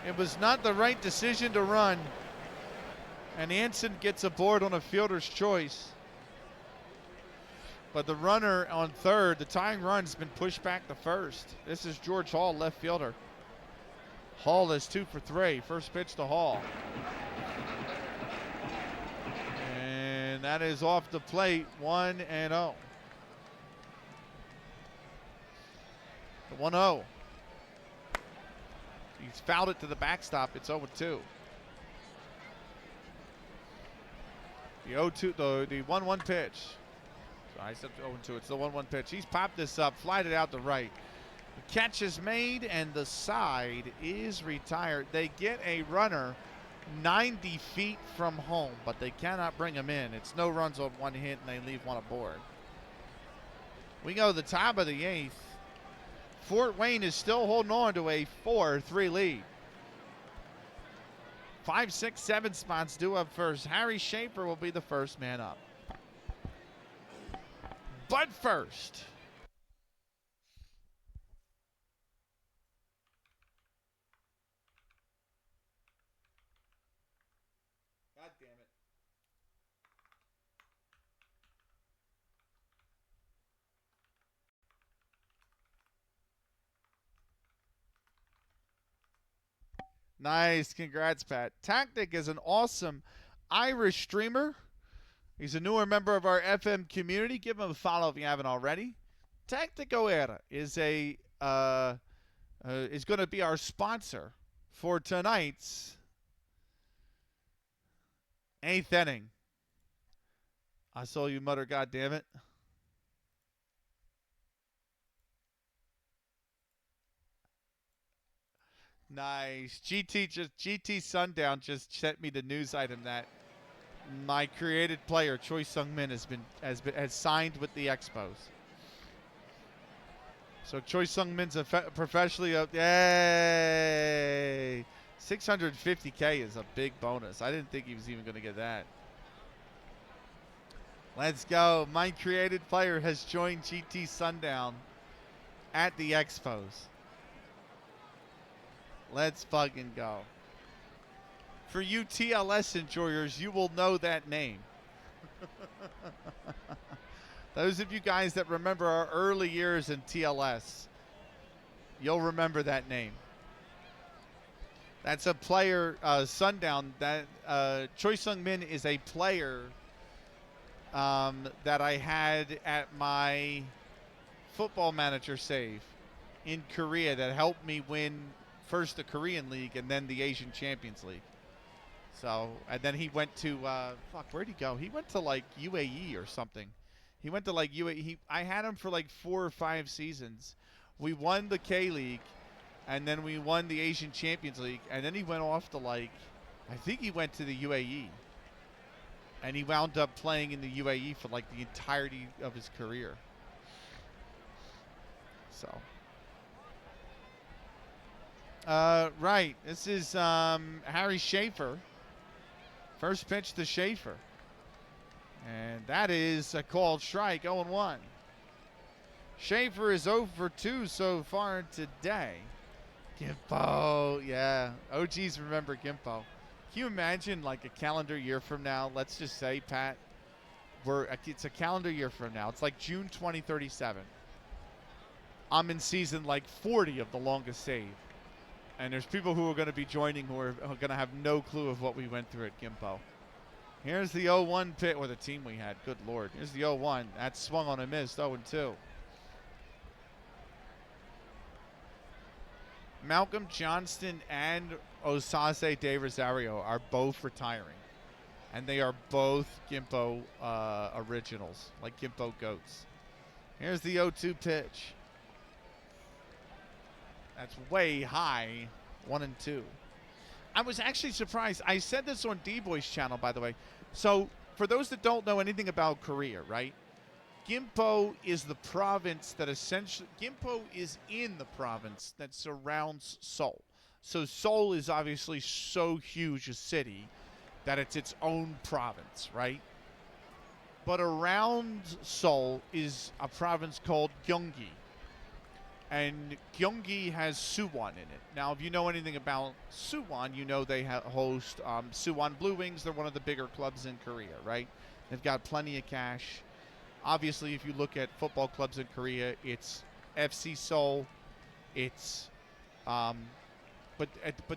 Speaker 1: It was not the right decision to run. And Anson gets aboard on a fielder's choice. But the runner on third, the tying run has been pushed back to first. This is George Hall, left fielder. Hall is 2 for 3. First pitch to Hall. that is off the plate, 1-0. The 1-0. He's fouled it to the backstop. It's 0-2. The 0-2, the 1-1 pitch. So I said 0-2. It's the 1-1 pitch. He's popped this up, flied it out to right. The catch is made, and the side is retired. They get a runner 90 feet from home, but they cannot bring him in. It's no runs on one hit, and they leave one aboard. We go to the top of the 8th. Fort Wayne is still holding on to a 4-3 lead. 5, 6, 7 spots due up first. Harry Schaefer will be the first man up. But first, God damn it. Nice. Congrats, Pat. Tactic is an awesome Irish streamer. He's a newer member of our FM community. Give him a follow if you haven't already. Tactic O'Era is going to be our sponsor for tonight's 8th inning. I saw you mutter, God damn it. Nice. GT Sundown just sent me the news item that my created player Choi Sung-min has signed with the Expos. So Choi Sung-min's professionally up. Yay! 650K is a big bonus. I didn't think he was even going to get that. Let's go. My created player has joined GT Sundown at the Expos. Let's fucking go. For you TLS enjoyers, you will know that name. Those of you guys that remember our early years in TLS, you'll remember that name. That's a player, Sundown. That Choi Sung-min is a player that I had at my football manager save in Korea that helped me win first the Korean League and then the Asian Champions League. So, and then he went to, where'd he go? He went to like UAE or something. He went to like UAE. I had him for like 4 or 5 seasons. We won the K-League, and then we won the Asian Champions League, and then he went off to like, I think he went to the UAE. And he wound up playing in the UAE for like the entirety of his career. So. Right. This is Harry Schaefer. First pitch to Schaefer. And that is a called strike, 0-1. Schaefer is 0 for 2 so far today. Gimpo, yeah. OGs remember Gimpo. Can you imagine like a calendar year from now? Let's just say, Pat, it's a calendar year from now. It's like June 2037. I'm in season like 40 of The Longest Save. And there's people who are going to be joining who are going to have no clue of what we went through at Gimpo. Here's the 0-1 pit, or the team we had. Good Lord. Here's the 0-1. That's swung on and missed, 0-2. Malcolm Johnston and Osase De Rosario are both retiring. And they are both Gimpo originals, like Gimpo goats. Here's the 0-2 pitch. That's way high, 1-2. I was actually surprised. I said this on D-Boy's channel, by the way. So, for those that don't know anything about Korea, right? Gimpo is the province that essentially... Gimpo is in the province that surrounds Seoul. So, Seoul is obviously so huge a city that it's its own province, right? But around Seoul is a province called Gyeonggi. And Gyeonggi has Suwon in it. Now, if you know anything about Suwon, you know they host Suwon Blue Wings. They're one of the bigger clubs in Korea, right? They've got plenty of cash. Obviously, if you look at football clubs in Korea, it's FC Seoul. It's, but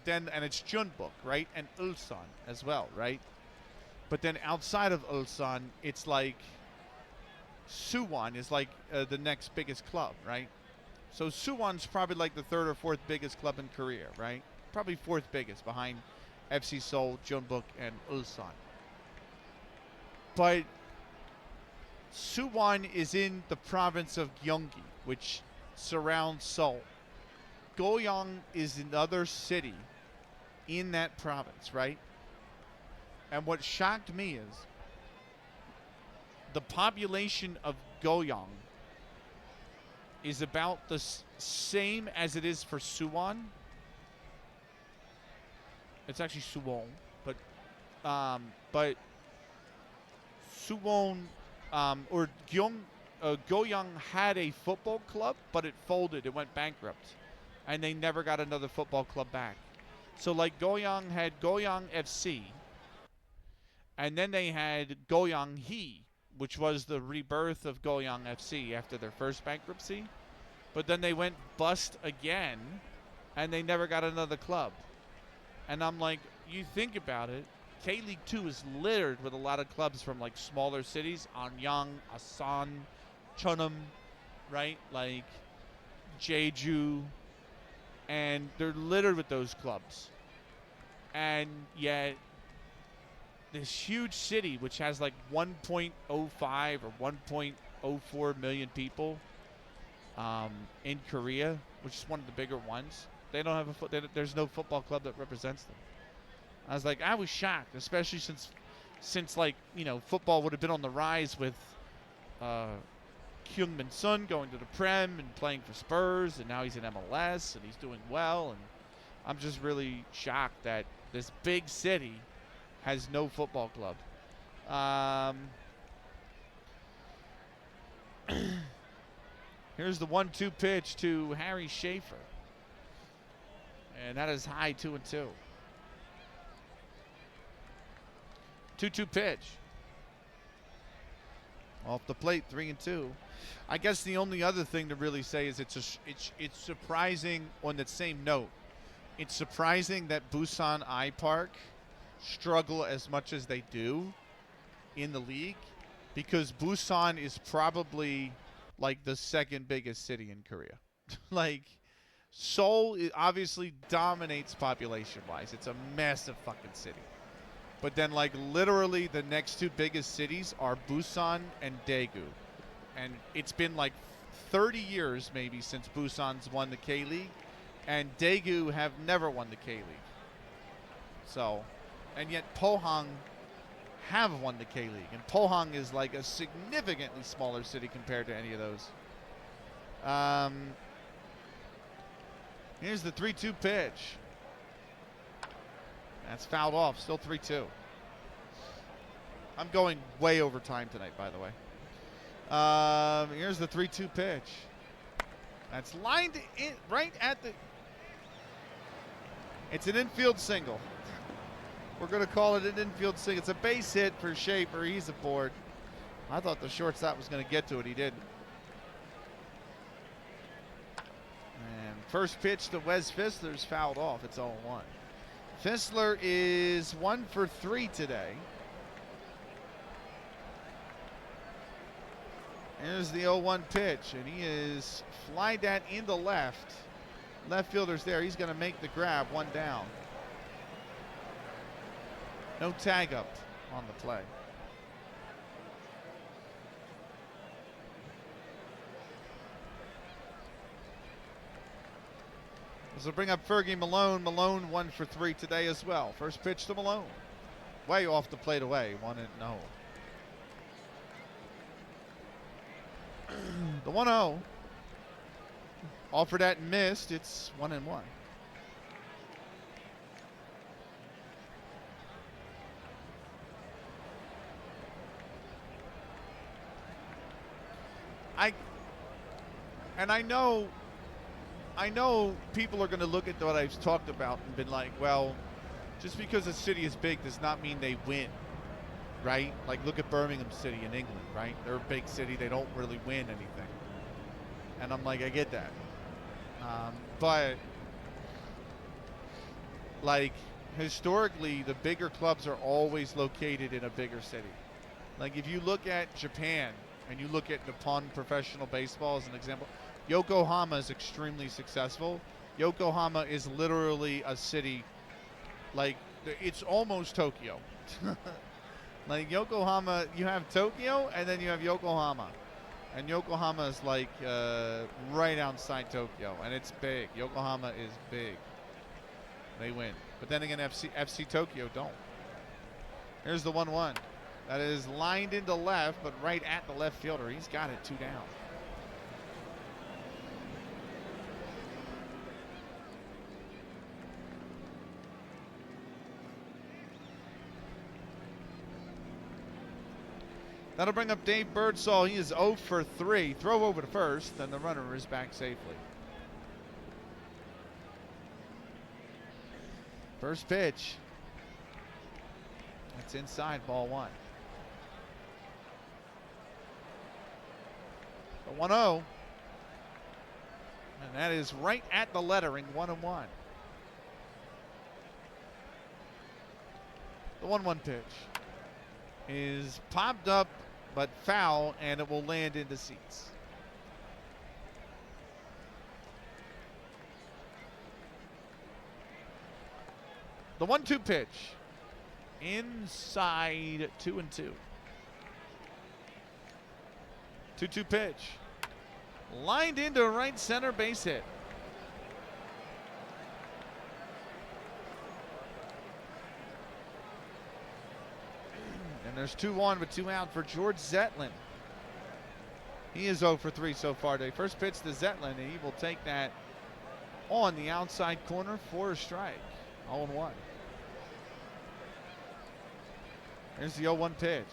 Speaker 1: then, and it's Jeonbuk, right? And Ulsan as well, right? But then outside of Ulsan, it's like Suwon is like the next biggest club, right? So Suwon's probably like the third or fourth biggest club in Korea, right? Probably fourth biggest behind FC Seoul, Jeonbuk, and Ulsan. But Suwon is in the province of Gyeonggi, which surrounds Seoul. Goyang is another city in that province, right? And what shocked me is the population of Goyang is about the same as it is for Suwon. It's actually Suwon, but Suwon or Goyang had a football club, but it folded. It went bankrupt, and they never got another football club back. So like Goyang had Goyang FC, and then they had Goyang Hee, which was the rebirth of Goyang FC after their first bankruptcy. But then they went bust again, and they never got another club. And I'm like, you think about it, K-League 2 is littered with a lot of clubs from like smaller cities, Anyang, Asan, Cheonam, right? Like Jeju, and they're littered with those clubs. And yet this huge city, which has like 1.05 or 1.04 million people in Korea, which is one of the bigger ones, they don't have there's no football club that represents them. I was shocked, especially since like, you know, football would have been on the rise with Kyung-min Sun going to the Prem and playing for Spurs, and now he's in MLS and he's doing well, and I'm just really shocked that this big city has no football club. Here's the 1-2 pitch to Harry Schaefer, and that is high 2-2. 2-2 pitch. Off the plate, 3-2. I guess the only other thing to really say is it's surprising on that same note. It's surprising that Busan I-Park struggle as much as they do in the league, because Busan is probably like the second biggest city in Korea. Like, Seoul obviously dominates population-wise. It's a massive fucking city. But then, like, literally the next two biggest cities are Busan and Daegu. And it's been like 30 years maybe since Busan's won the K-League, and Daegu have never won the K-League. So, and yet Pohang have won the K-League, and Pohang is like a significantly smaller city compared to any of those. Here's the 3-2 pitch. That's fouled off. Still 3-2. I'm going way over time tonight, by the way. Here's the 3-2 pitch. That's lined in right at the... It's an infield single. We're going to call it an infield single. It's a base hit for Schaefer. He's aboard. I thought the shortstop was going to get to it. He didn't. And first pitch to Wes Fissler's fouled off. It's 0-1. Fissler is 1 for 3 today. Here's the 0-1 pitch, and he is fly that into left. Left fielder's there. He's going to make the grab. One down. No tag up on the play. This will bring up Fergie Malone. Malone 1 for 3 today as well. First pitch to Malone. Way off the plate away. 1-0. The 1-0. Offered that and missed. It's 1-1. I know people are going to look at what I've talked about and been like, well, just because a city is big does not mean they win, right? Like, look at Birmingham City in England, right? They're a big city. They don't really win anything. And I'm like, I get that. But, like, historically, the bigger clubs are always located in a bigger city. Like if you look at Japan and you look at Nippon professional baseball as an example, Yokohama is extremely successful. Yokohama is literally a city, like it's almost Tokyo. Like Yokohama, you have Tokyo and then you have Yokohama. And Yokohama is like right outside Tokyo, and it's big. Yokohama is big. They win. But then again, FC Tokyo don't. Here's the 1-1. That is lined into left, but right at the left fielder. He's got it 2 down. That'll bring up Dave Birdsall. He is 0 for 3. Throw over to first, and the runner is back safely. First pitch. That's inside, ball 1. The 1-0. And that is right at the lettering, 1-1. The 1-1 pitch is popped up but foul, and it will land into seats. The 1-2 pitch. Inside 2-2. 2-2 pitch. Lined into right center, base hit. And there's 2 on with 2 out for George Zetlin. He is 0 for 3 so far today. First pitch to Zetlin, and he will take that on the outside corner for a strike. 0-1. There's the 0-1 pitch,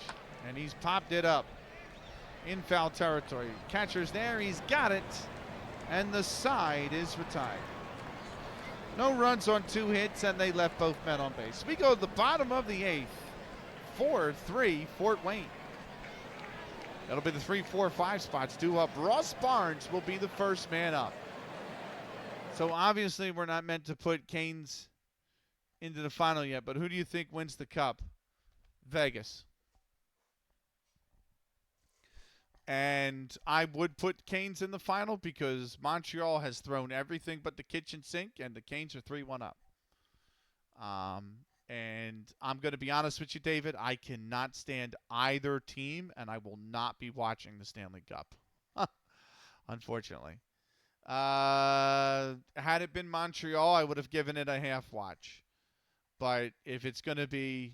Speaker 1: and he's popped it up in foul territory. Catcher's there, he's got it, and the side is retired. No runs on 2 hits, and they left both men on base. We go to the bottom of the 8th. 4-3 Fort Wayne. That'll be the 3, 4, 5 spots due up. Ross Barnes will be the first man up. So obviously we're not meant to put Canes into the final yet, but who do you think wins the cup? Vegas. And I would put Canes in the final because Montreal has thrown everything but the kitchen sink, and the Canes are 3-1 up. And I'm going to be honest with you, David, I cannot stand either team, and I will not be watching the Stanley Cup, unfortunately. Had it been Montreal, I would have given it a half watch. But if it's going to be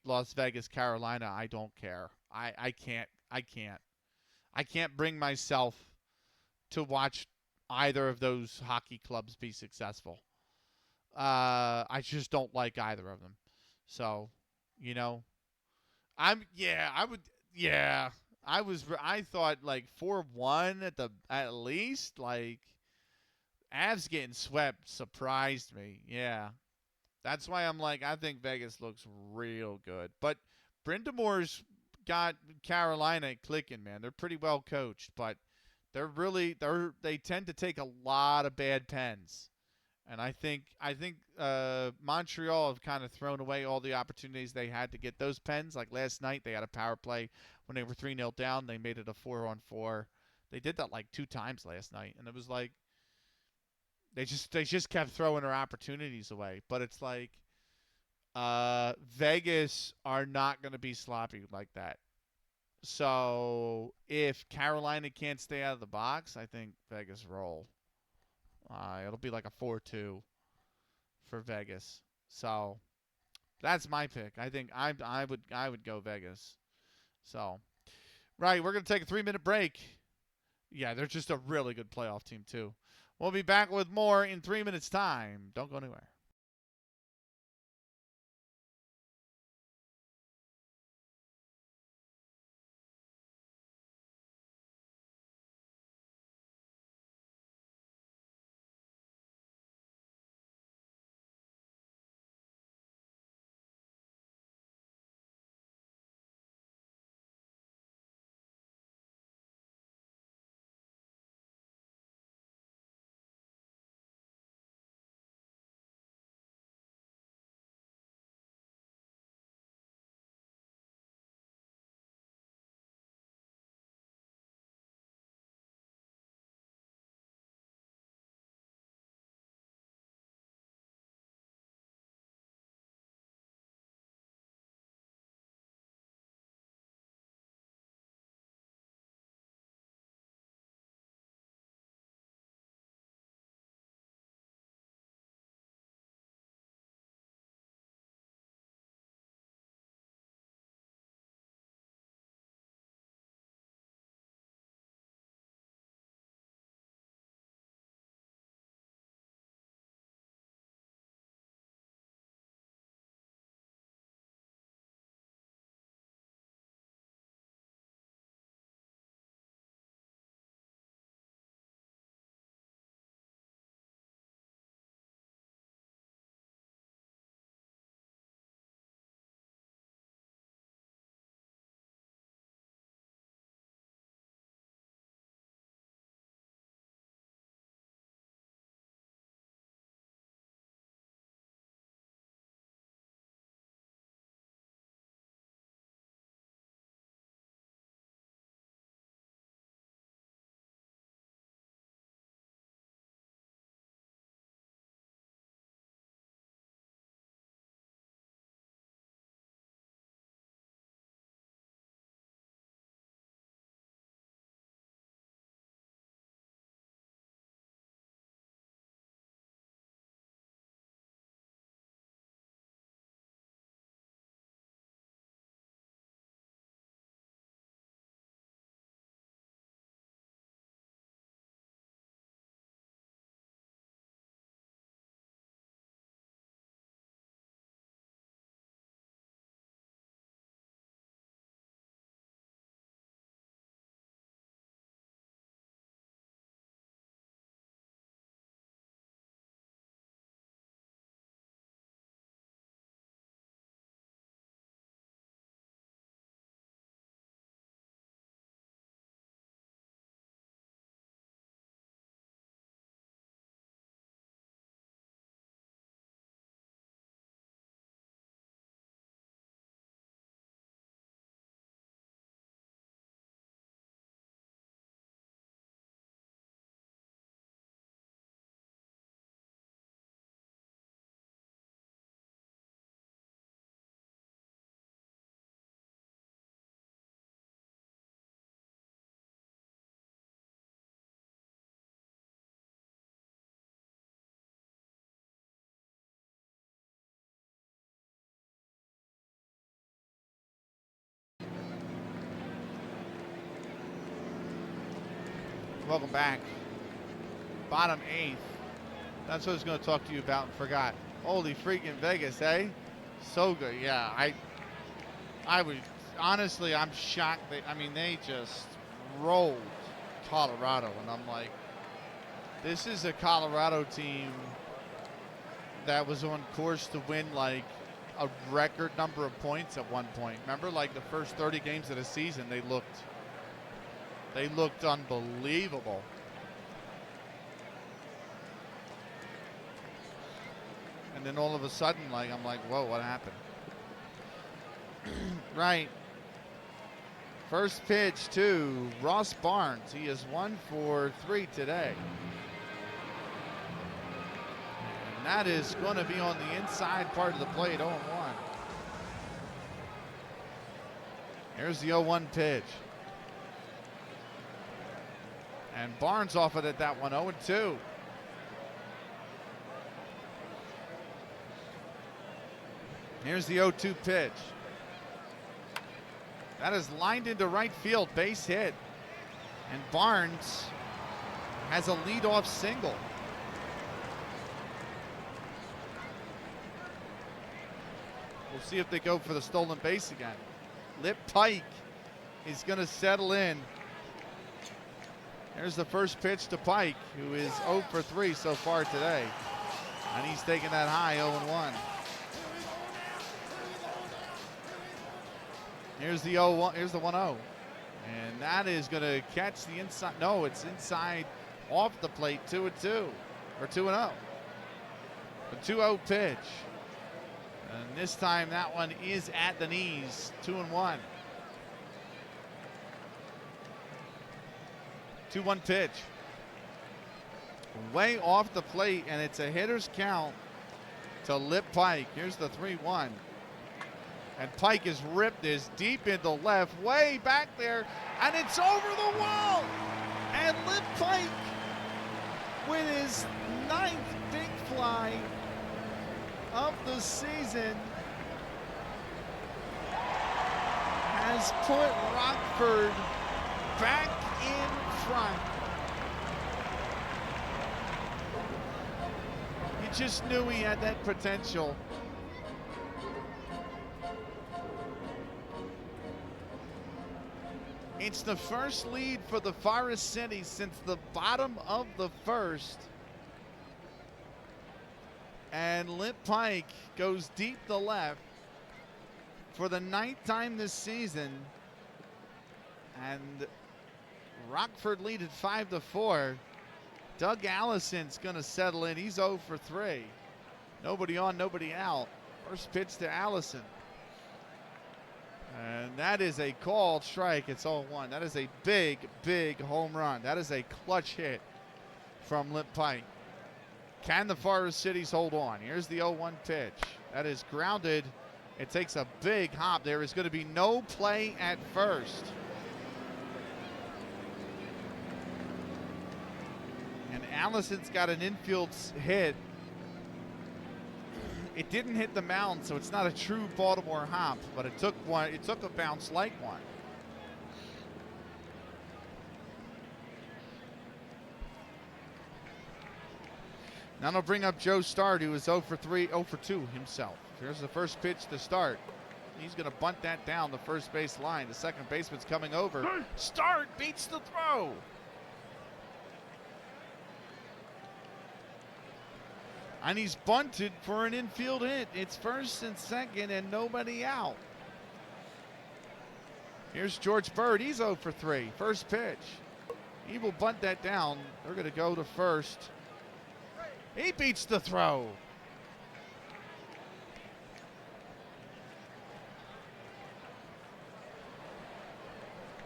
Speaker 1: Las Vegas, Carolina, I don't care. I can't bring myself to watch either of those hockey clubs be successful. I just don't like either of them. So, I thought like 4-1 at least. Like, Avs getting swept surprised me. Yeah. That's why I'm like, I think Vegas looks real good. But Brindamore's got Carolina clicking, man. They're pretty well coached, but they tend to take a lot of bad pens. And I think Montreal have kind of thrown away all the opportunities they had to get those pens. Like last night, they had a power play when they were 3-0 down. They made it a 4-on-4. They did that like 2 times last night, and it was like they just kept throwing their opportunities away. But it's like Vegas are not going to be sloppy like that. So if Carolina can't stay out of the box, I think Vegas roll. It'll be like a 4-2 for Vegas. So that's my pick. I think I would go Vegas. So, right, we're going to take a 3-minute break. Yeah, they're just a really good playoff team too. We'll be back with more in 3 minutes time. Don't go anywhere. Welcome back. Bottom 8th. That's what I was going to talk to you about and forgot. Holy freaking Vegas, eh? So good. Yeah, I was, honestly, I'm shocked. They just rolled Colorado. And I'm like, this is a Colorado team that was on course to win like a record number of points at one point. Remember, like the first 30 games of the season, they looked unbelievable. And then all of a sudden, I'm like, whoa, what happened? Right. First pitch to Ross Barnes. He is 1 for 3 today. And that is going to be on the inside part of the plate, 0-1. Here's the 0-1 pitch. And Barnes off of it, that one, 0-2. Here's the 0-2 pitch. That is lined into right field, base hit. And Barnes has a leadoff single. We'll see if they go for the stolen base again. Lip Pike is going to settle in. Here's the first pitch to Pike, who is 0 for 3 so far today. And he's taking that high, 0-1. Here's the 0-1. Here's the 1-0. And that is going to catch the inside. No, it's inside off the plate, 2-2. Or 2-0. A 2-0 pitch. And this time that one is at the knees, 2-1. 2-1 pitch. Way off the plate, and it's a hitter's count to Lip Pike. Here's the 3-1. And Pike is ripped this deep into left, way back there, and it's over the wall. And Lip Pike, with his 9th big fly of the season, has put Rockford back in front. You just knew he had that potential. It's the first lead for the Forest Citys since the bottom of the first. And Lip Pike goes deep to left for the 9th time this season. And Rockford lead at 5-4. Doug Allison's going to settle in. He's 0 for 3. Nobody on, nobody out. First pitch to Allison. And that is a called strike. It's 0-1. That is a big, big home run. That is a clutch hit from Lip Pike. Can the Forest Citys hold on? Here's the 0-1 pitch. That is grounded. It takes a big hop. There is going to be no play at first. And Allison's got an infield hit. It didn't hit the mound, so it's not a true Baltimore hop, but it took one. It took a bounce like one. Now they'll bring up Joe Start, who is 0 for 3, 0 for 2 himself. Here's the first pitch to Start. He's going to bunt that down the first base line. The second baseman's coming over. Start beats the throw. And he's bunted for an infield hit. It's first and second and nobody out. Here's George Bird. He's 0 for 3. First pitch. He will bunt that down. They're going to go to first. He beats the throw.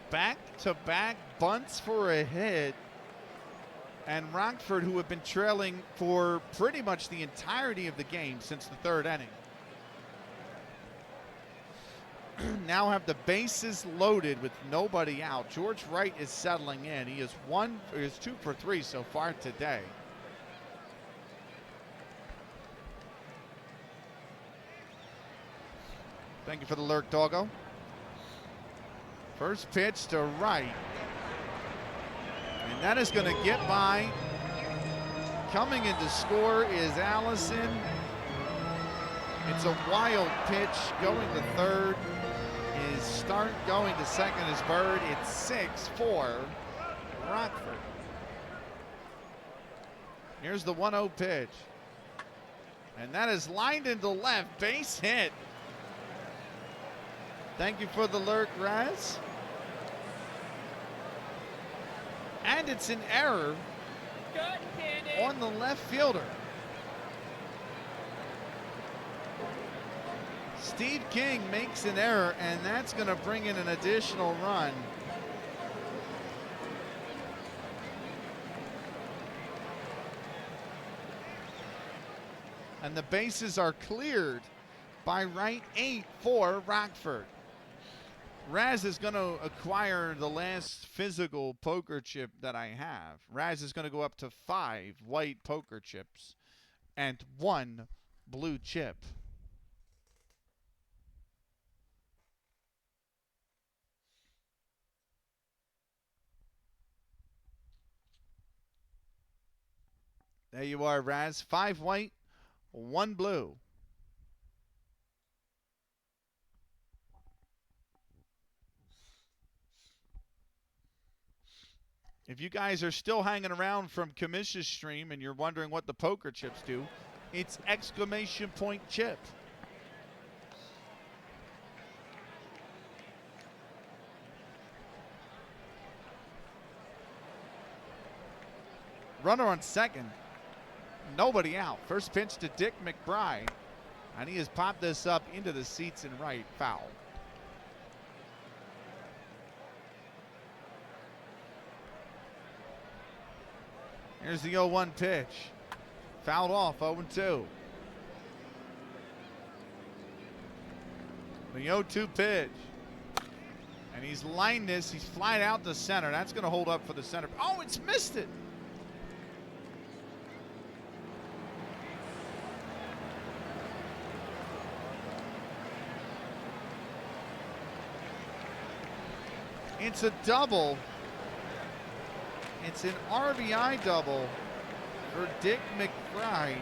Speaker 1: Back-to-back bunts for a hit. And Rockford, who have been trailing for pretty much the entirety of the game since the 3rd inning, now have the bases loaded with nobody out. George Wright is settling in. He is 2 for 3 so far today. Thank you for the lurk, doggo. First pitch to Wright. And that is going to get by. Coming in to score is Allison. It's a wild pitch. Going to third is Start. Going to second is Bird. It's 6-4 Rockford. Here's the 1-0 pitch. And that is lined into left. Base hit. Thank you for the lurk, Raz. And it's an error on the left fielder. Steve King makes an error, and that's going to bring in an additional run. And the bases are cleared by right 8 for Rockford. Raz is going to acquire the last physical poker chip that I have. Raz is going to go up to 5 white poker chips and 1 blue chip. There you are, Raz. 5 white, 1 blue. If you guys are still hanging around from Kamish's stream and you're wondering what the poker chips do, it's exclamation point chip. Runner on second. Nobody out. First pitch to Dick McBride. And he has popped this up into the seats in right. Foul. Here's the 0-1 pitch. Fouled off, 0-2. The 0-2 pitch. And he's lined this. He's flying out to center. That's going to hold up for the center. Oh, it's missed it. It's a double. It's an RBI double for Dick McBride.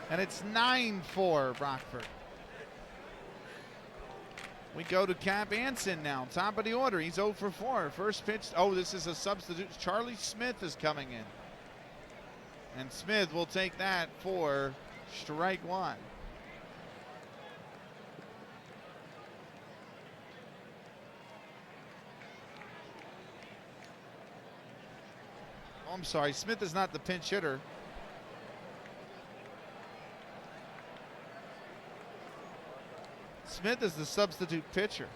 Speaker 1: And it's 9-4 Rockford. We go to Cap Anson now, top of the order. He's 0 for 4. First pitch. Oh, this is a substitute. Charlie Smith is coming in. And Smith will take that for strike 1. Oh, I'm sorry, Smith is not the pinch hitter. Smith is the substitute pitcher.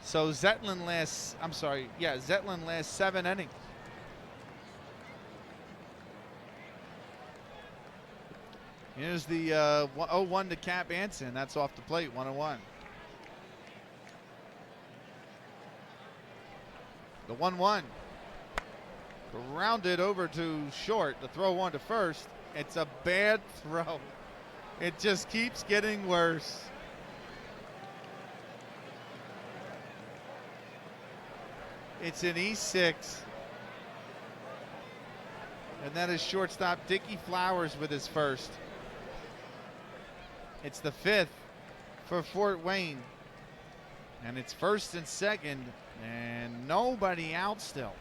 Speaker 1: So Zetlin lasts, Zetlin lasts 7 innings. Here's the 0-1 to Cap Anson. That's off the plate, 1-1. The 1-1. Grounded over to short. The throw on to first. It's a bad throw. It just keeps getting worse. It's an E6. And that is shortstop Dickie Flowers with his first. It's the 5th for Fort Wayne. And it's first and second, and nobody out still.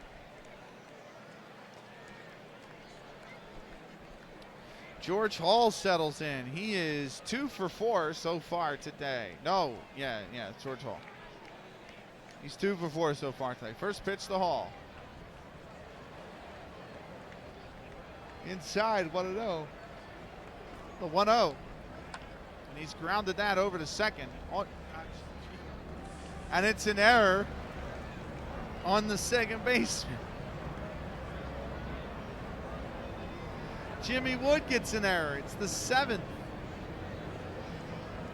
Speaker 1: George Hall settles in. He is 2 for 4 so far today. No, yeah, it's George Hall. He's 2 for 4 so far today. First pitch to Hall. Inside, 1-0. The 1-0. And he's grounded that over to second. And it's an error on the second baseman. Jimmy Wood gets an error. It's the 7th.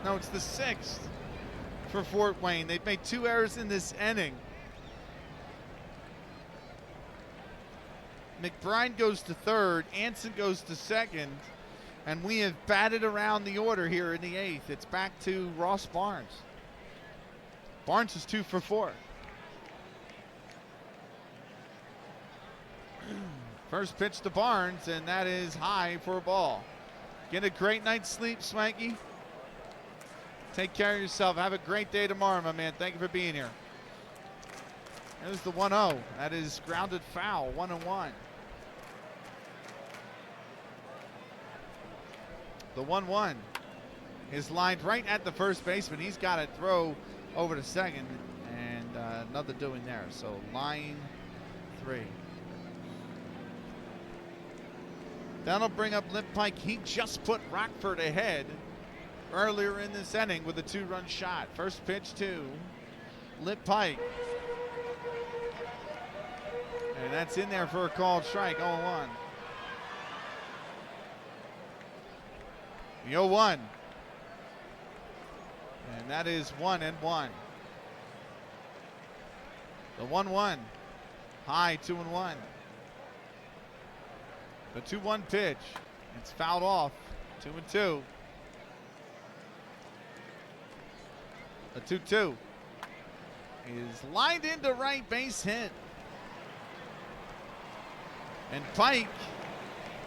Speaker 1: No, it's the 6th. for Fort Wayne. They've made 2 errors in this inning. McBride goes to third, Anson goes to second, and we have batted around the order here in the 8th. It's back to Ross Barnes. Barnes is 2 for 4. First pitch to Barnes, and that is high for a ball. Get a great night's sleep, Swanky. Take care of yourself. Have a great day tomorrow, my man. Thank you for being here. There's the 1-0. That is grounded foul, 1-1. The 1-1 is lined right at the first baseman. He's got to throw over to second, and nothing doing there. So line 3. That'll bring up Lip Pike. He just put Rockford ahead earlier in this inning with a 2-run shot. First pitch to Lip Pike. And that's in there for a called strike, 0-1. The 0-1. And that is 1-1. The 1-1. High, 2-1. The 2-1 pitch. It's fouled off. 2-2. The 2-2 is lined into right base hit. And Pike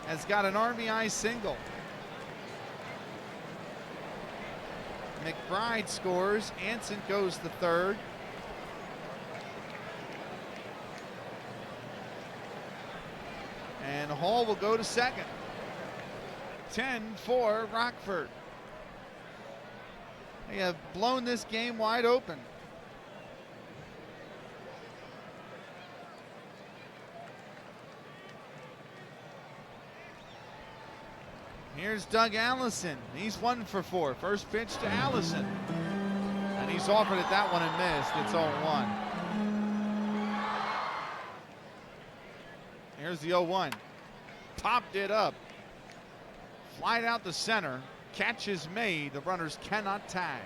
Speaker 1: has got an RBI single. McBride scores. Anson goes to third. And Hall will go to second. 10 for Rockford. They have blown this game wide open. Here's Doug Allison. He's 1 for 4. First pitch to Allison. And he's offered at that one and missed. It's 0-1. Here's the 0-1. Popped it up. Flied out the center. Catch is made. The runners cannot tag.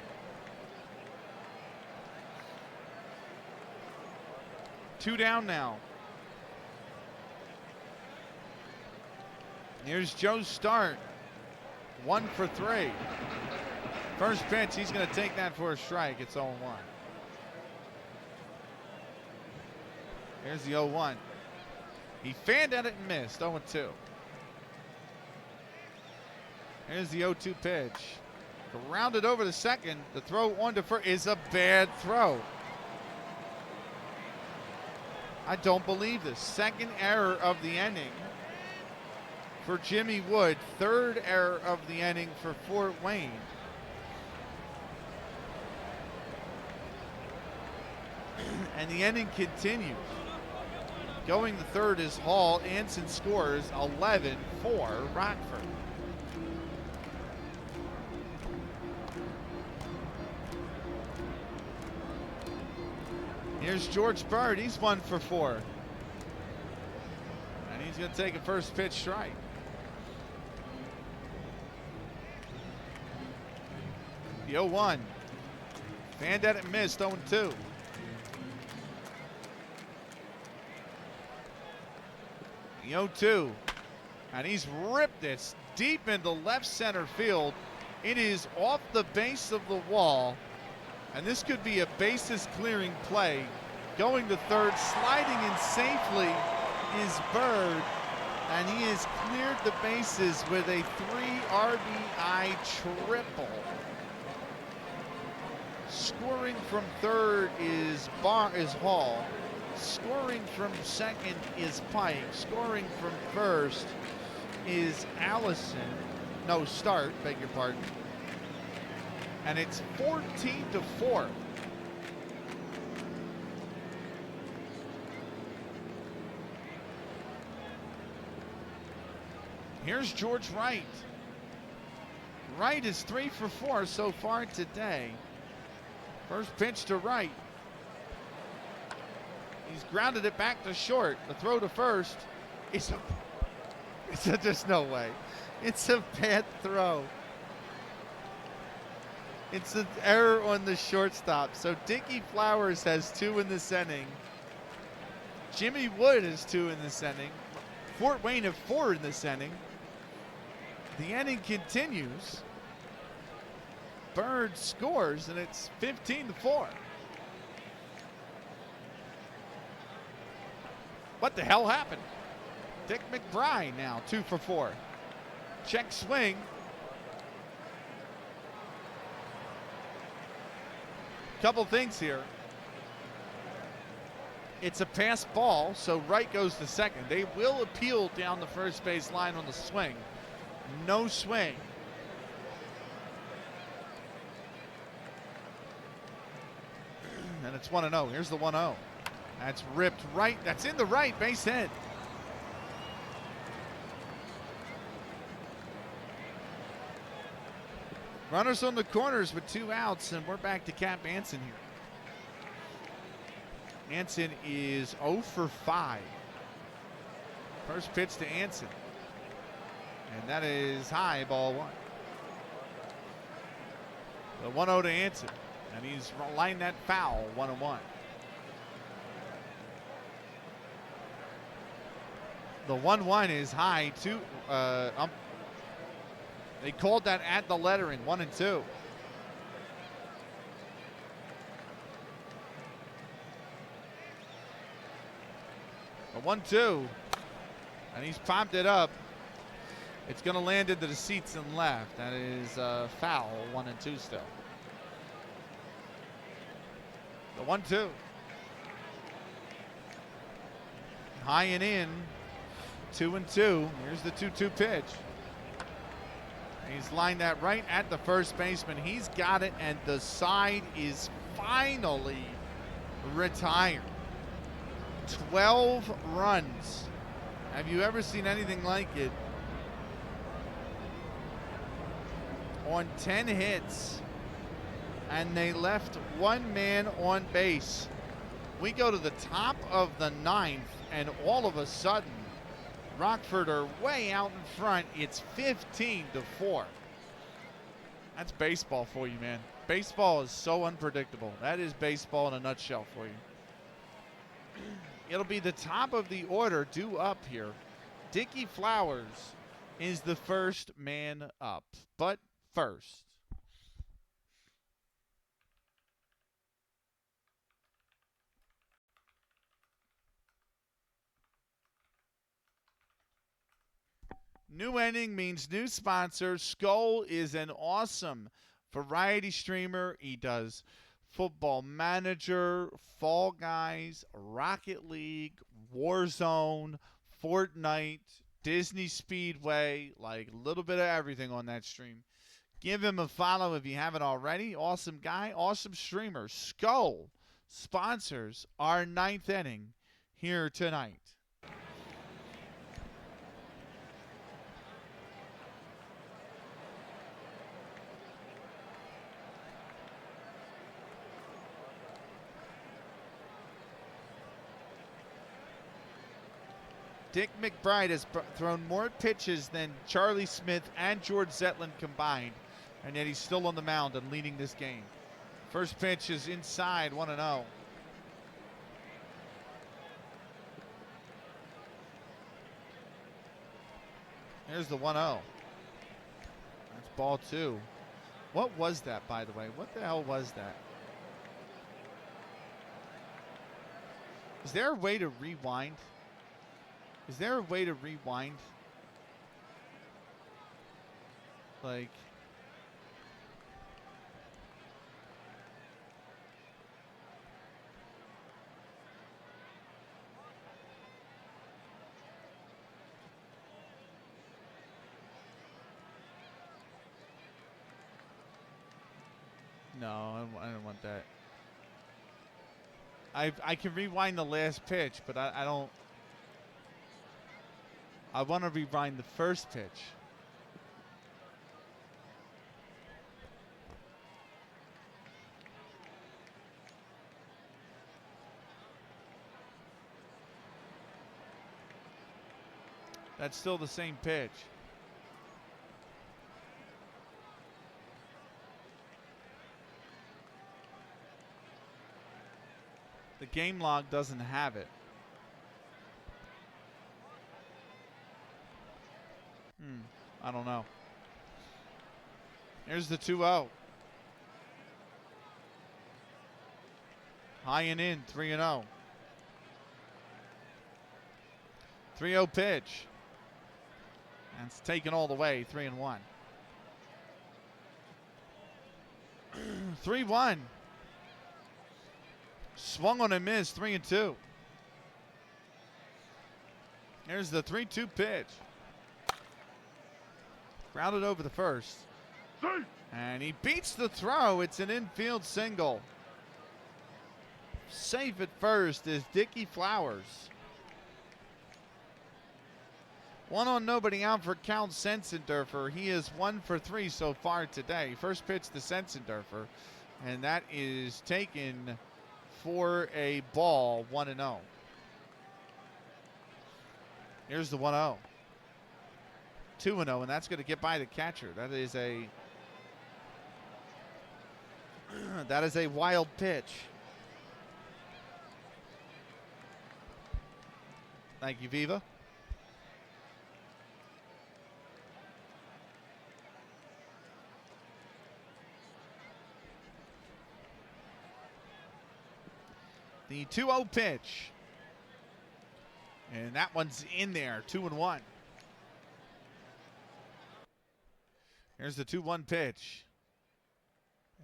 Speaker 1: Two down now. Here's Joe Start. 1 for 3. First pitch, he's going to take that for a strike. It's 0-1. Here's the 0-1. He fanned at it and missed. 0-2. Here's the 0-2 pitch. Grounded over to second. The throw on to first is a bad throw. I don't believe this. Second error of the inning for Jimmy Wood. Third error of the inning for Fort Wayne. And the inning continues. Going to third is Hall. Anson scores. 11 for Rockford. Here's George Bird. He's 1 for 4. And he's going to take a first pitch strike. The 0-1. Fanned at it, missed. 0-2. The 0-2. And he's ripped this deep into left center field. It is off the base of the wall. And this could be a bases clearing play. Going to third, sliding in safely is Bird. And he has cleared the bases with a 3 RBI triple. Scoring from third is Hall. Scoring from second is Pike. Scoring from first is Allison. No, Start, beg your pardon. And it's 14-4. Here's George Wright. Wright is 3 for 4 so far today. First pitch to Wright. He's grounded it back to short. The throw to first is just no way. It's a bad throw. It's an error on the shortstop. So Dickie Flowers has 2 in this inning. Jimmy Wood has 2 in this inning. Fort Wayne have 4 in this inning. The inning continues. Bird scores, and it's 15-4. What the hell happened? Dick McBride now 2 for 4. Check swing. Couple things here. It's a pass ball, so right goes to second. They will appeal down the first base line on the swing. No swing. And it's 1-0. Here's the 1-0. That's ripped right. That's in the right base hit. Runners on the corners with 2 outs, and we're back to Cap Anson here. Anson is 0 for 5. First pitch to Anson. And that is high, ball 1. The 1-0 to Anson. And he's lined that foul, 1-1. The 1-1 is high, too. They called that at the lettering, 1-2. A 1-2, and he's popped it up. It's going to land into the seats and left. That is foul, 1-2 still. The 1-2. High and in, 2-2. Here's the 2-2 pitch. He's lined that right at the first baseman. He's got it, and the side is finally retired. 12 runs. Have you ever seen anything like it? On 10 hits, and they left 1 man on base. We go to the top of the 9th, and all of a sudden, Rockford are way out in front. It's 15-4. That's baseball for you, man. Baseball is so unpredictable. That is baseball in a nutshell for you. It'll be the top of the order due up here. Dickie Flowers is the first man up. But first, new inning means new sponsor. Skull is an awesome variety streamer. He does Football Manager, Fall Guys, Rocket League, Warzone, Fortnite, Disney Speedway, like a little bit of everything on that stream. Give him a follow if you haven't already. Awesome guy, awesome streamer. Skull sponsors our 9th inning here tonight. Dick McBride has thrown more pitches than Charlie Smith and George Zetland combined, and yet he's still on the mound and leading this game. First pitch is inside, 1-0. Here's the 1-0. That's ball 2. What was that, by the way? What the hell was that? Is there a way to rewind? Is there a way to rewind? Like, no, I don't want that. I can rewind the last pitch, but I don't. I want to rewind the first pitch. That's still the same pitch. The game log doesn't have it. I don't know. Here's the 2-0. High and in, 3-0. 3-0 pitch. And it's taken all the way, 3-1. 3-1. Swung on and missed, 3-2. Here's the 3-2 pitch. Grounded over the first. And he beats the throw. It's an infield single. Safe at first is Dickie Flowers. 1 on, nobody out for Count Sensendorfer. He is 1 for 3 so far today. First pitch to Sensendorfer, and that is taken for a ball, 1-0. Here's the 1-0. 2-0, and that's going to get by the catcher. That is a wild pitch. Thank you, Viva. The 2-0 pitch. And that one's in there, 2-1. Here's the 2-1 pitch.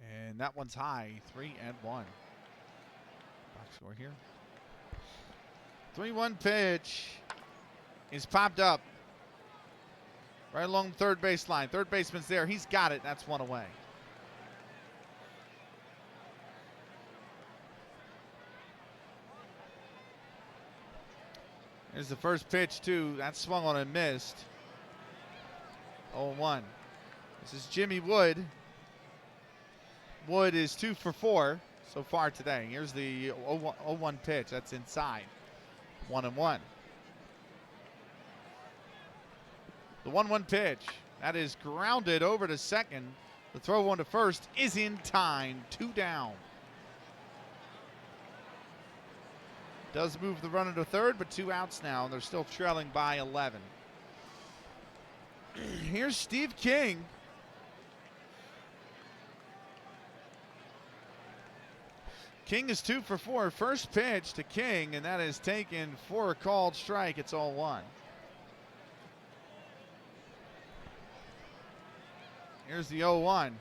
Speaker 1: And that one's high, 3-1. Box score here. 3-1 pitch is popped up right along the third base line. Third baseman's there. He's got it. That's 1 away. Here's the first pitch, too. That swung on and missed. 0-1. This is Jimmy Wood. Wood is 2 for 4 so far today. Here's the 0-1 pitch. That's inside. 1-1. The 1-1 pitch. That is grounded over to second. The throw on to first is in time. 2 down. Does move the runner to third, but 2 outs now, and they're still trailing by 11. Here's Steve King. King is 2 for 4. First pitch to King, and that is taken for a called strike. It's 0-1. Here's the 0-1.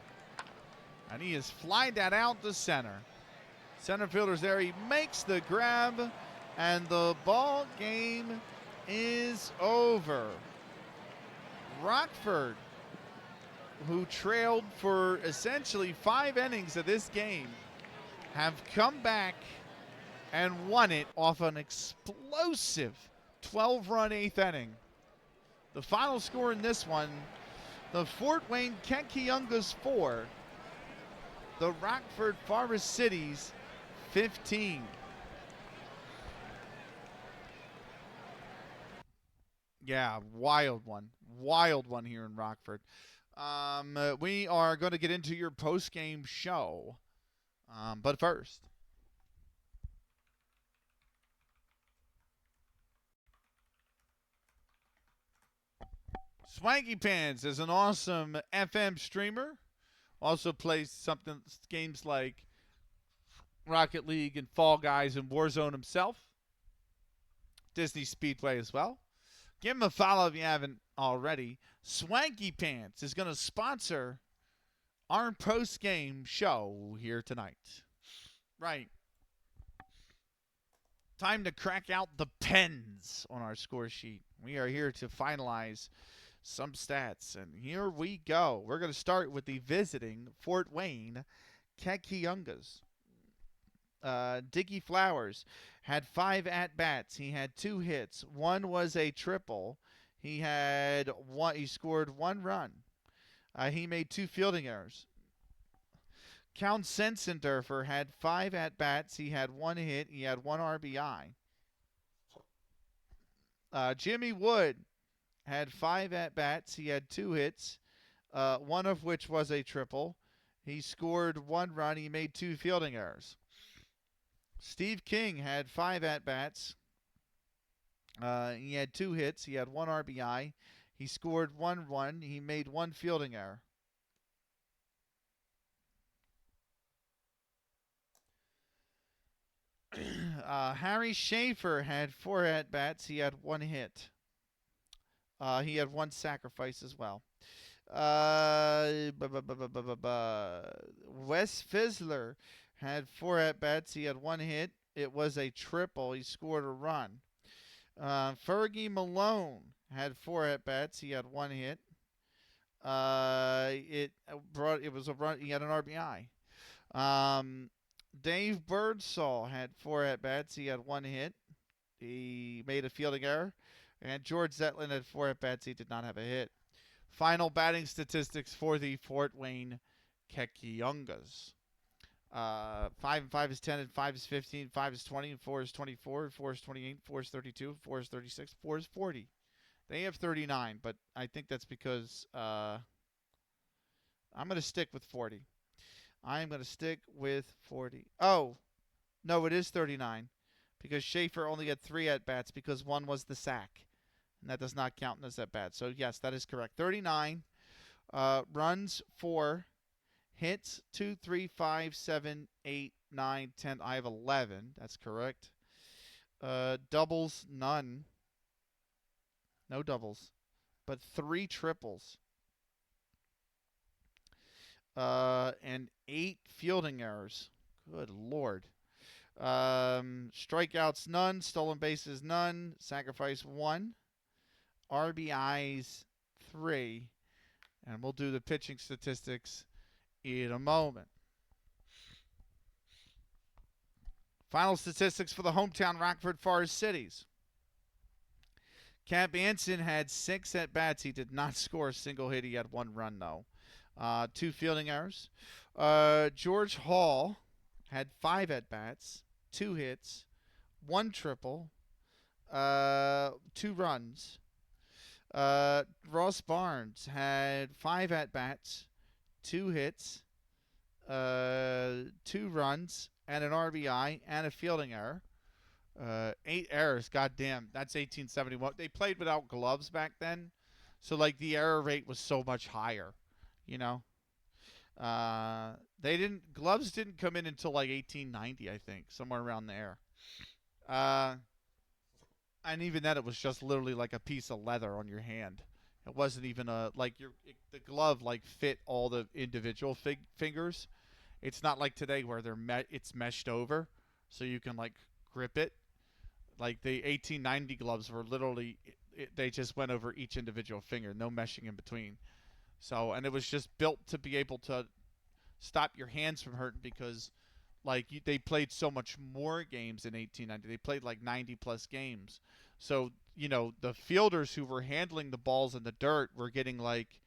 Speaker 1: And he has flied that out to center. Center fielder's there. He makes the grab, and the ball game is over. Rockford, who trailed for essentially 5 innings of this game, have come back and won it off an explosive 12-run 8th inning. The final score in this one, the Fort Wayne Kekiongas 4, the Rockford Forest Citys 15. Yeah, wild one here in Rockford. We are going to get into your post-game show, but first, Swanky Pants is an awesome FM streamer. Also plays games like Rocket League and Fall Guys and Warzone himself. Disney Speedway as well. Give him a follow if you haven't already. Swanky Pants is going to sponsor our post-game show here tonight. Right. Time to crack out the pens on our score sheet. We are here to finalize some stats, and here we go. We're going to start with the visiting Fort Wayne Kekiongas. Dickie Flowers had 5 at-bats. He had 2 hits. 1 was a triple. He scored 1 run. He made 2 fielding errors. Count Sensendorfer had 5 at-bats. He had 1 hit. He had 1 RBI. Jimmy Wood had 5 at-bats. He had 2 hits, 1 of which was a triple. He scored 1 run. He made 2 fielding errors. Steve King had 5 at-bats. He had 2 hits. He had 1 RBI. He scored 1 run. He made 1 fielding error. Harry Schaefer had 4 at-bats. He had 1 hit. He had 1 sacrifice as well. Wes Fizzler had 4 at-bats. He had 1 hit. It was a triple. He scored a run. Fergie Malone had 4 at-bats. He had 1 hit. It was a run. He had an RBI. Dave Birdsall had 4 at-bats. He had 1 hit. He made a fielding error. And George Zetlin had 4 at-bats. He did not have a hit. Final batting statistics for the Fort Wayne Kekiongas. 5 and 5 is 10, and 5 is 15, 5 is 20, and 4 is 24, 4 is 28, 4 is 32, 4 is 36, 4 is 40. They have 39, but I think that's because I'm going to stick with 40. I'm going to stick with 40. Oh, no, it is 39 because Schaefer only had 3 at-bats because 1 was the sack. And that does not count as at-bat. So, yes, that is correct. 39 runs, 4 hits, 2, 3, 5, 7, 8, 9, 10. I have 11. That's correct. Doubles, none. No doubles. But 3 triples. And 8 fielding errors. Good Lord. Strikeouts, none. Stolen bases, none. Sacrifice, 1. RBIs, 3. And we'll do the pitching statistics in a moment. Final statistics for the hometown Rockford Forest Citys. Cap Anson had 6 at-bats. He did not score a single hit. He had 1 run, though. 2 fielding errors. George Hall had 5 at-bats, 2 hits, 1 triple, 2 runs. Ross Barnes had 5 at-bats, 2 hits, 2 runs, and an RBI, and a fielding error. 8 errors, goddamn. That's 1871. They played without gloves back then, so like the error rate was so much higher, you know. Gloves didn't come in until like 1890, I think, somewhere around there. And even then, it was just literally like a piece of leather on your hand. It wasn't even the glove like fit all the individual fingers. It's not like today where it's meshed over, so you can like grip it. Like the 1890 gloves were literally they just went over each individual finger, no meshing in between. So, and it was just built to be able to stop your hands from hurting because like they played so much more games in 1890. They played like 90 plus games. So, the fielders who were handling the balls in the dirt were getting like,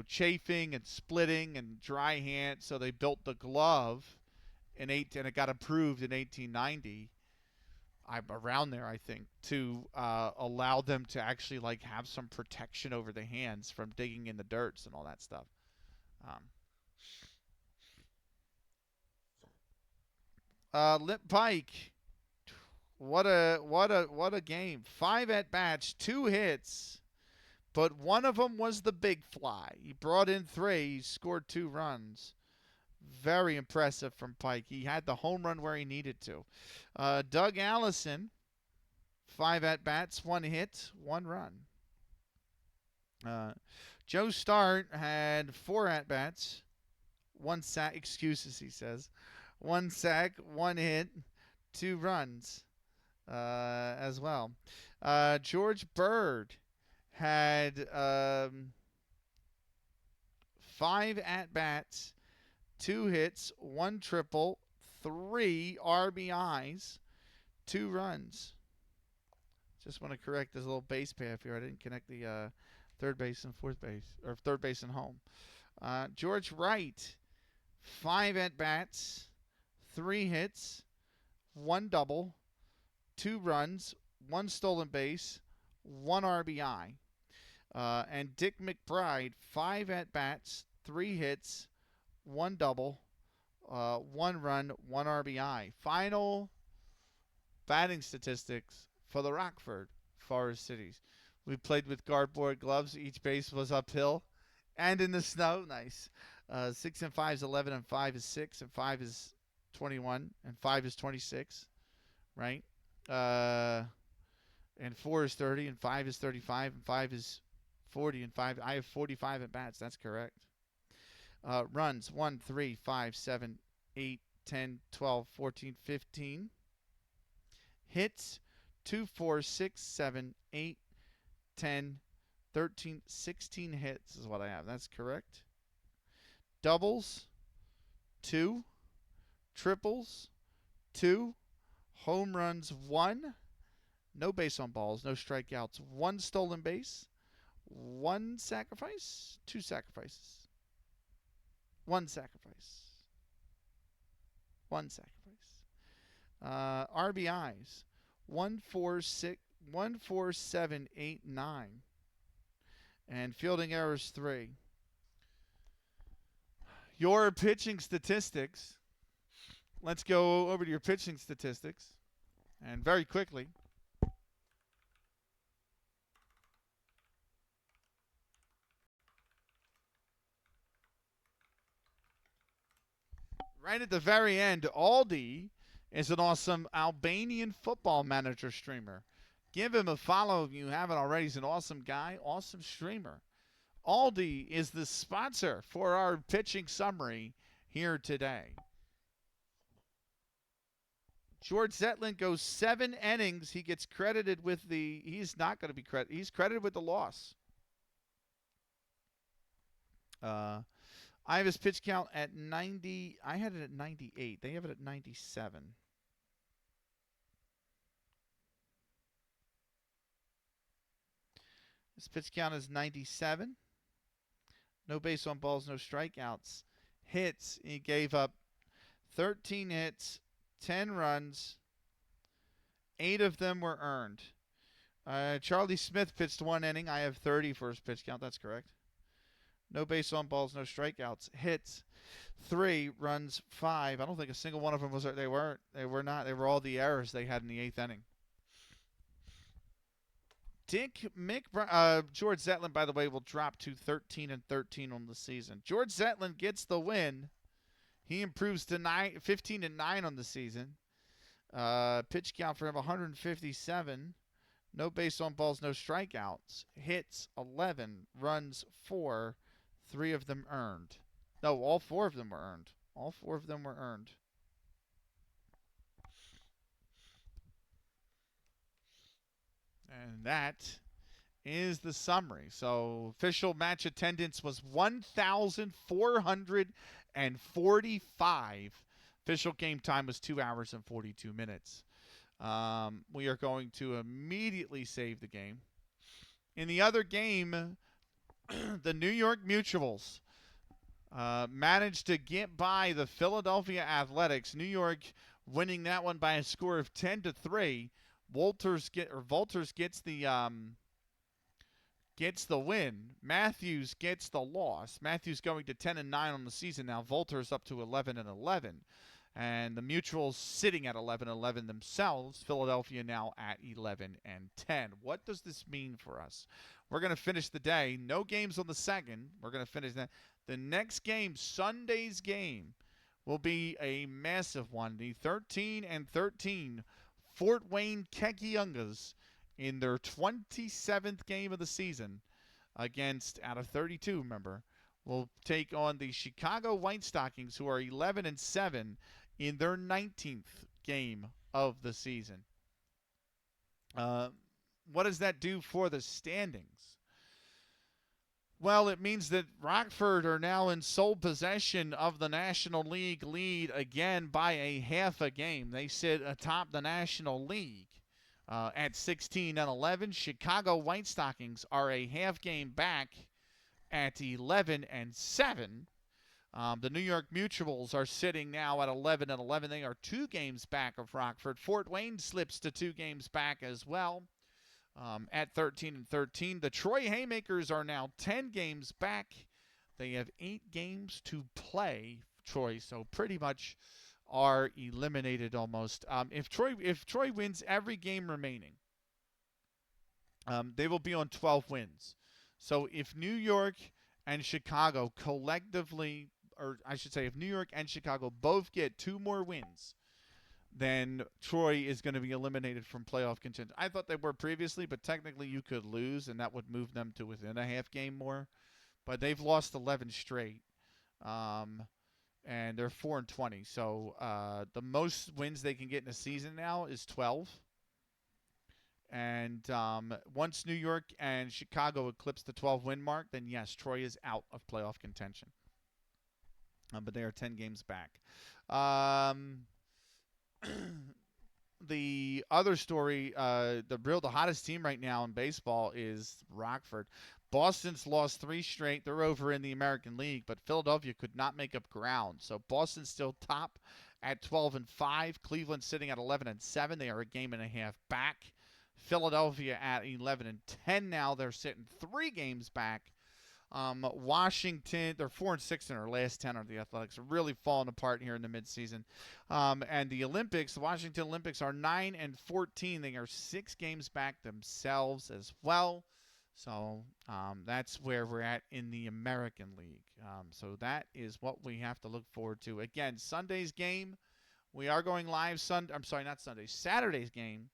Speaker 1: chafing and splitting and dry hand. So they built the glove and it got approved in 1890. Around there, I think, to allow them to actually like have some protection over the hands from digging in the dirts and all that stuff. Lip Pike, what a game! 5 at bats, 2 hits, but one of them was the big fly. He brought in 3. He scored 2 runs. Very impressive from Pike. He had the home run where he needed to. Doug Allison, 5 at bats, 1 hit, 1 run. Joe Start had 4 at bats, 1 sack. Excuses, he says. 1 sack, 1 hit, 2 runs as well. George Bird had 5 at bats, 2 hits, 1 triple, 3 RBIs, 2 runs. Just want to correct this little base path here. I didn't connect the third base and fourth base, or third base and home. George Wright, 5 at bats, 3 hits, 1 double, 2 runs, 1 stolen base, 1 RBI. And Dick McBride, 5 at bats, 3 hits, 1 double, 1 run, 1 RBI. Final batting statistics for the Rockford Forest Citys. We played with cardboard gloves. Each base was uphill and in the snow. Nice. 6 and 5 is 11, and 5 is 6, and 5 is 21, and 5 is 26, right? And 4 is 30, and 5 is 35, and 5 is 40, and 5. I have 45 at bats. That's correct. Runs 1, 3, 5, 7, 8, 10, 12, 14, 15. Hits 2, 4, 6, 7, 8, 10, 13, 16 hits is what I have. That's correct. Doubles 2, triples 2, home runs 1, no base on balls, no strikeouts, 1 stolen base, 1 sacrifice, 2 sacrifices, 1 sacrifice, 1 sacrifice. RBIs 1, 4, 6, 1, 4, 7, 8, 9, and fielding errors 3. Your pitching statistics. Let's go over to your pitching statistics, and very quickly. Right at the very end, Aldi is an awesome Albanian football manager streamer. Give him a follow if you haven't already. He's an awesome guy, awesome streamer. Aldi is the sponsor for our pitching summary here today. George Zetland goes 7 innings. He gets credited with the. He's not going to be credited. He's credited with the loss. I have his pitch count at 90. I had it at 98. They have it at 97. His pitch count is 97. No base on balls, no strikeouts. Hits, he gave up 13 hits, 10 runs. 8 of them were earned. Charlie Smith pitched 1 inning. I have 30 for his pitch count. That's correct. No base on balls, no strikeouts. Hits 3, runs 5. I don't think a single one of them was. They weren't. They were not. They were all the errors they had in the 8th inning. George Zetland, by the way, will drop to 13 and 13 on the season. George Zetland gets the win. He improves to 15 and 9 on the season. Pitch count for him 157. No base on balls, no strikeouts. Hits 11, runs 4, 3 of them earned. No, all 4 of them were earned. All 4 of them were earned. And that is the summary. So official match attendance was 1,445. Official game time was 2 hours and 42 minutes. We are going to immediately save the game. In the other game, the New York Mutuals managed to get by the Philadelphia Athletics. New York winning that one by a score of 10-3. Volters gets the win. Matthews gets the loss. Matthews going to 10 and 9 on the season now. Volters up to 11 and 11. And the Mutuals sitting at 11-11 themselves. Philadelphia now at 11 and 10. What does this mean for us? We're going to finish the day. No games on the second. We're going to finish that. The next game, Sunday's game, will be a massive one. The 13 and 13 Fort Wayne Kekiongas in their 27th game of the season against, out of 32, remember, will take on the Chicago White Stockings, who are 11 and 7 in their 19th game of the season. What does that do for the standings? Well, it means that Rockford are now in sole possession of the National League lead again by a half a game. They sit atop the National League at 16 and 11. Chicago White Stockings are a half game back at 11 and 7. The New York Mutuals are sitting now at 11 and 11. They are 2 games back of Rockford. Fort Wayne slips to 2 games back as well. At 13 and 13. The Troy Haymakers are now 10 games back. They have 8 games to play Troy. So pretty much are eliminated almost. If Troy wins every game remaining, they will be on 12 wins. So if New York and Chicago collectively, or I should say, if New York and Chicago both get 2 more wins, then Troy is going to be eliminated from playoff contention. I thought they were previously, but technically you could lose, and that would move them to within a half game more. But they've lost 11 straight, and they're 4-20. So the most wins they can get in a season now is 12. And once New York and Chicago eclipse the 12-win mark, then yes, Troy is out of playoff contention. But they are 10 games back. The other story, the hottest team right now in baseball is Rockford. Boston's lost 3 straight. They're over in the American League, but Philadelphia could not make up ground. So Boston's still top at 12-5. Cleveland sitting at 11-7. They are a game and a half back. Philadelphia at 11-10 now. They're sitting 3 games back. Washington, they're 4-6 in their last 10 of the Athletics. Are really falling apart here in the midseason. And the Olympics, the Washington Olympics are 9-14. They are 6 games back themselves as well. So that's where we're at in the American League. So that is what we have to look forward to. Again, Sunday's game, we are going live Saturday's game.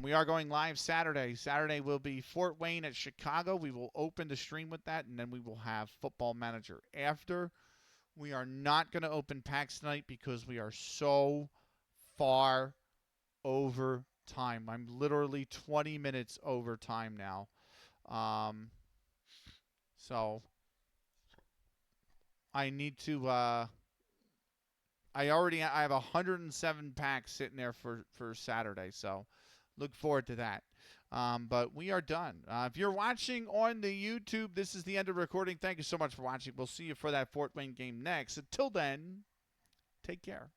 Speaker 1: We are going live Saturday. Saturday will be Fort Wayne at Chicago. We will open the stream with that, and then we will have Football Manager after. We are not going to open packs tonight because we are so far over time. I'm literally 20 minutes over time now. So I need to I have 107 packs sitting there for Saturday, so look forward to that. But we are done. If you're watching on the YouTube, this is the end of recording. Thank you so much for watching. We'll see you for that Fort Wayne game next. Until then, take care.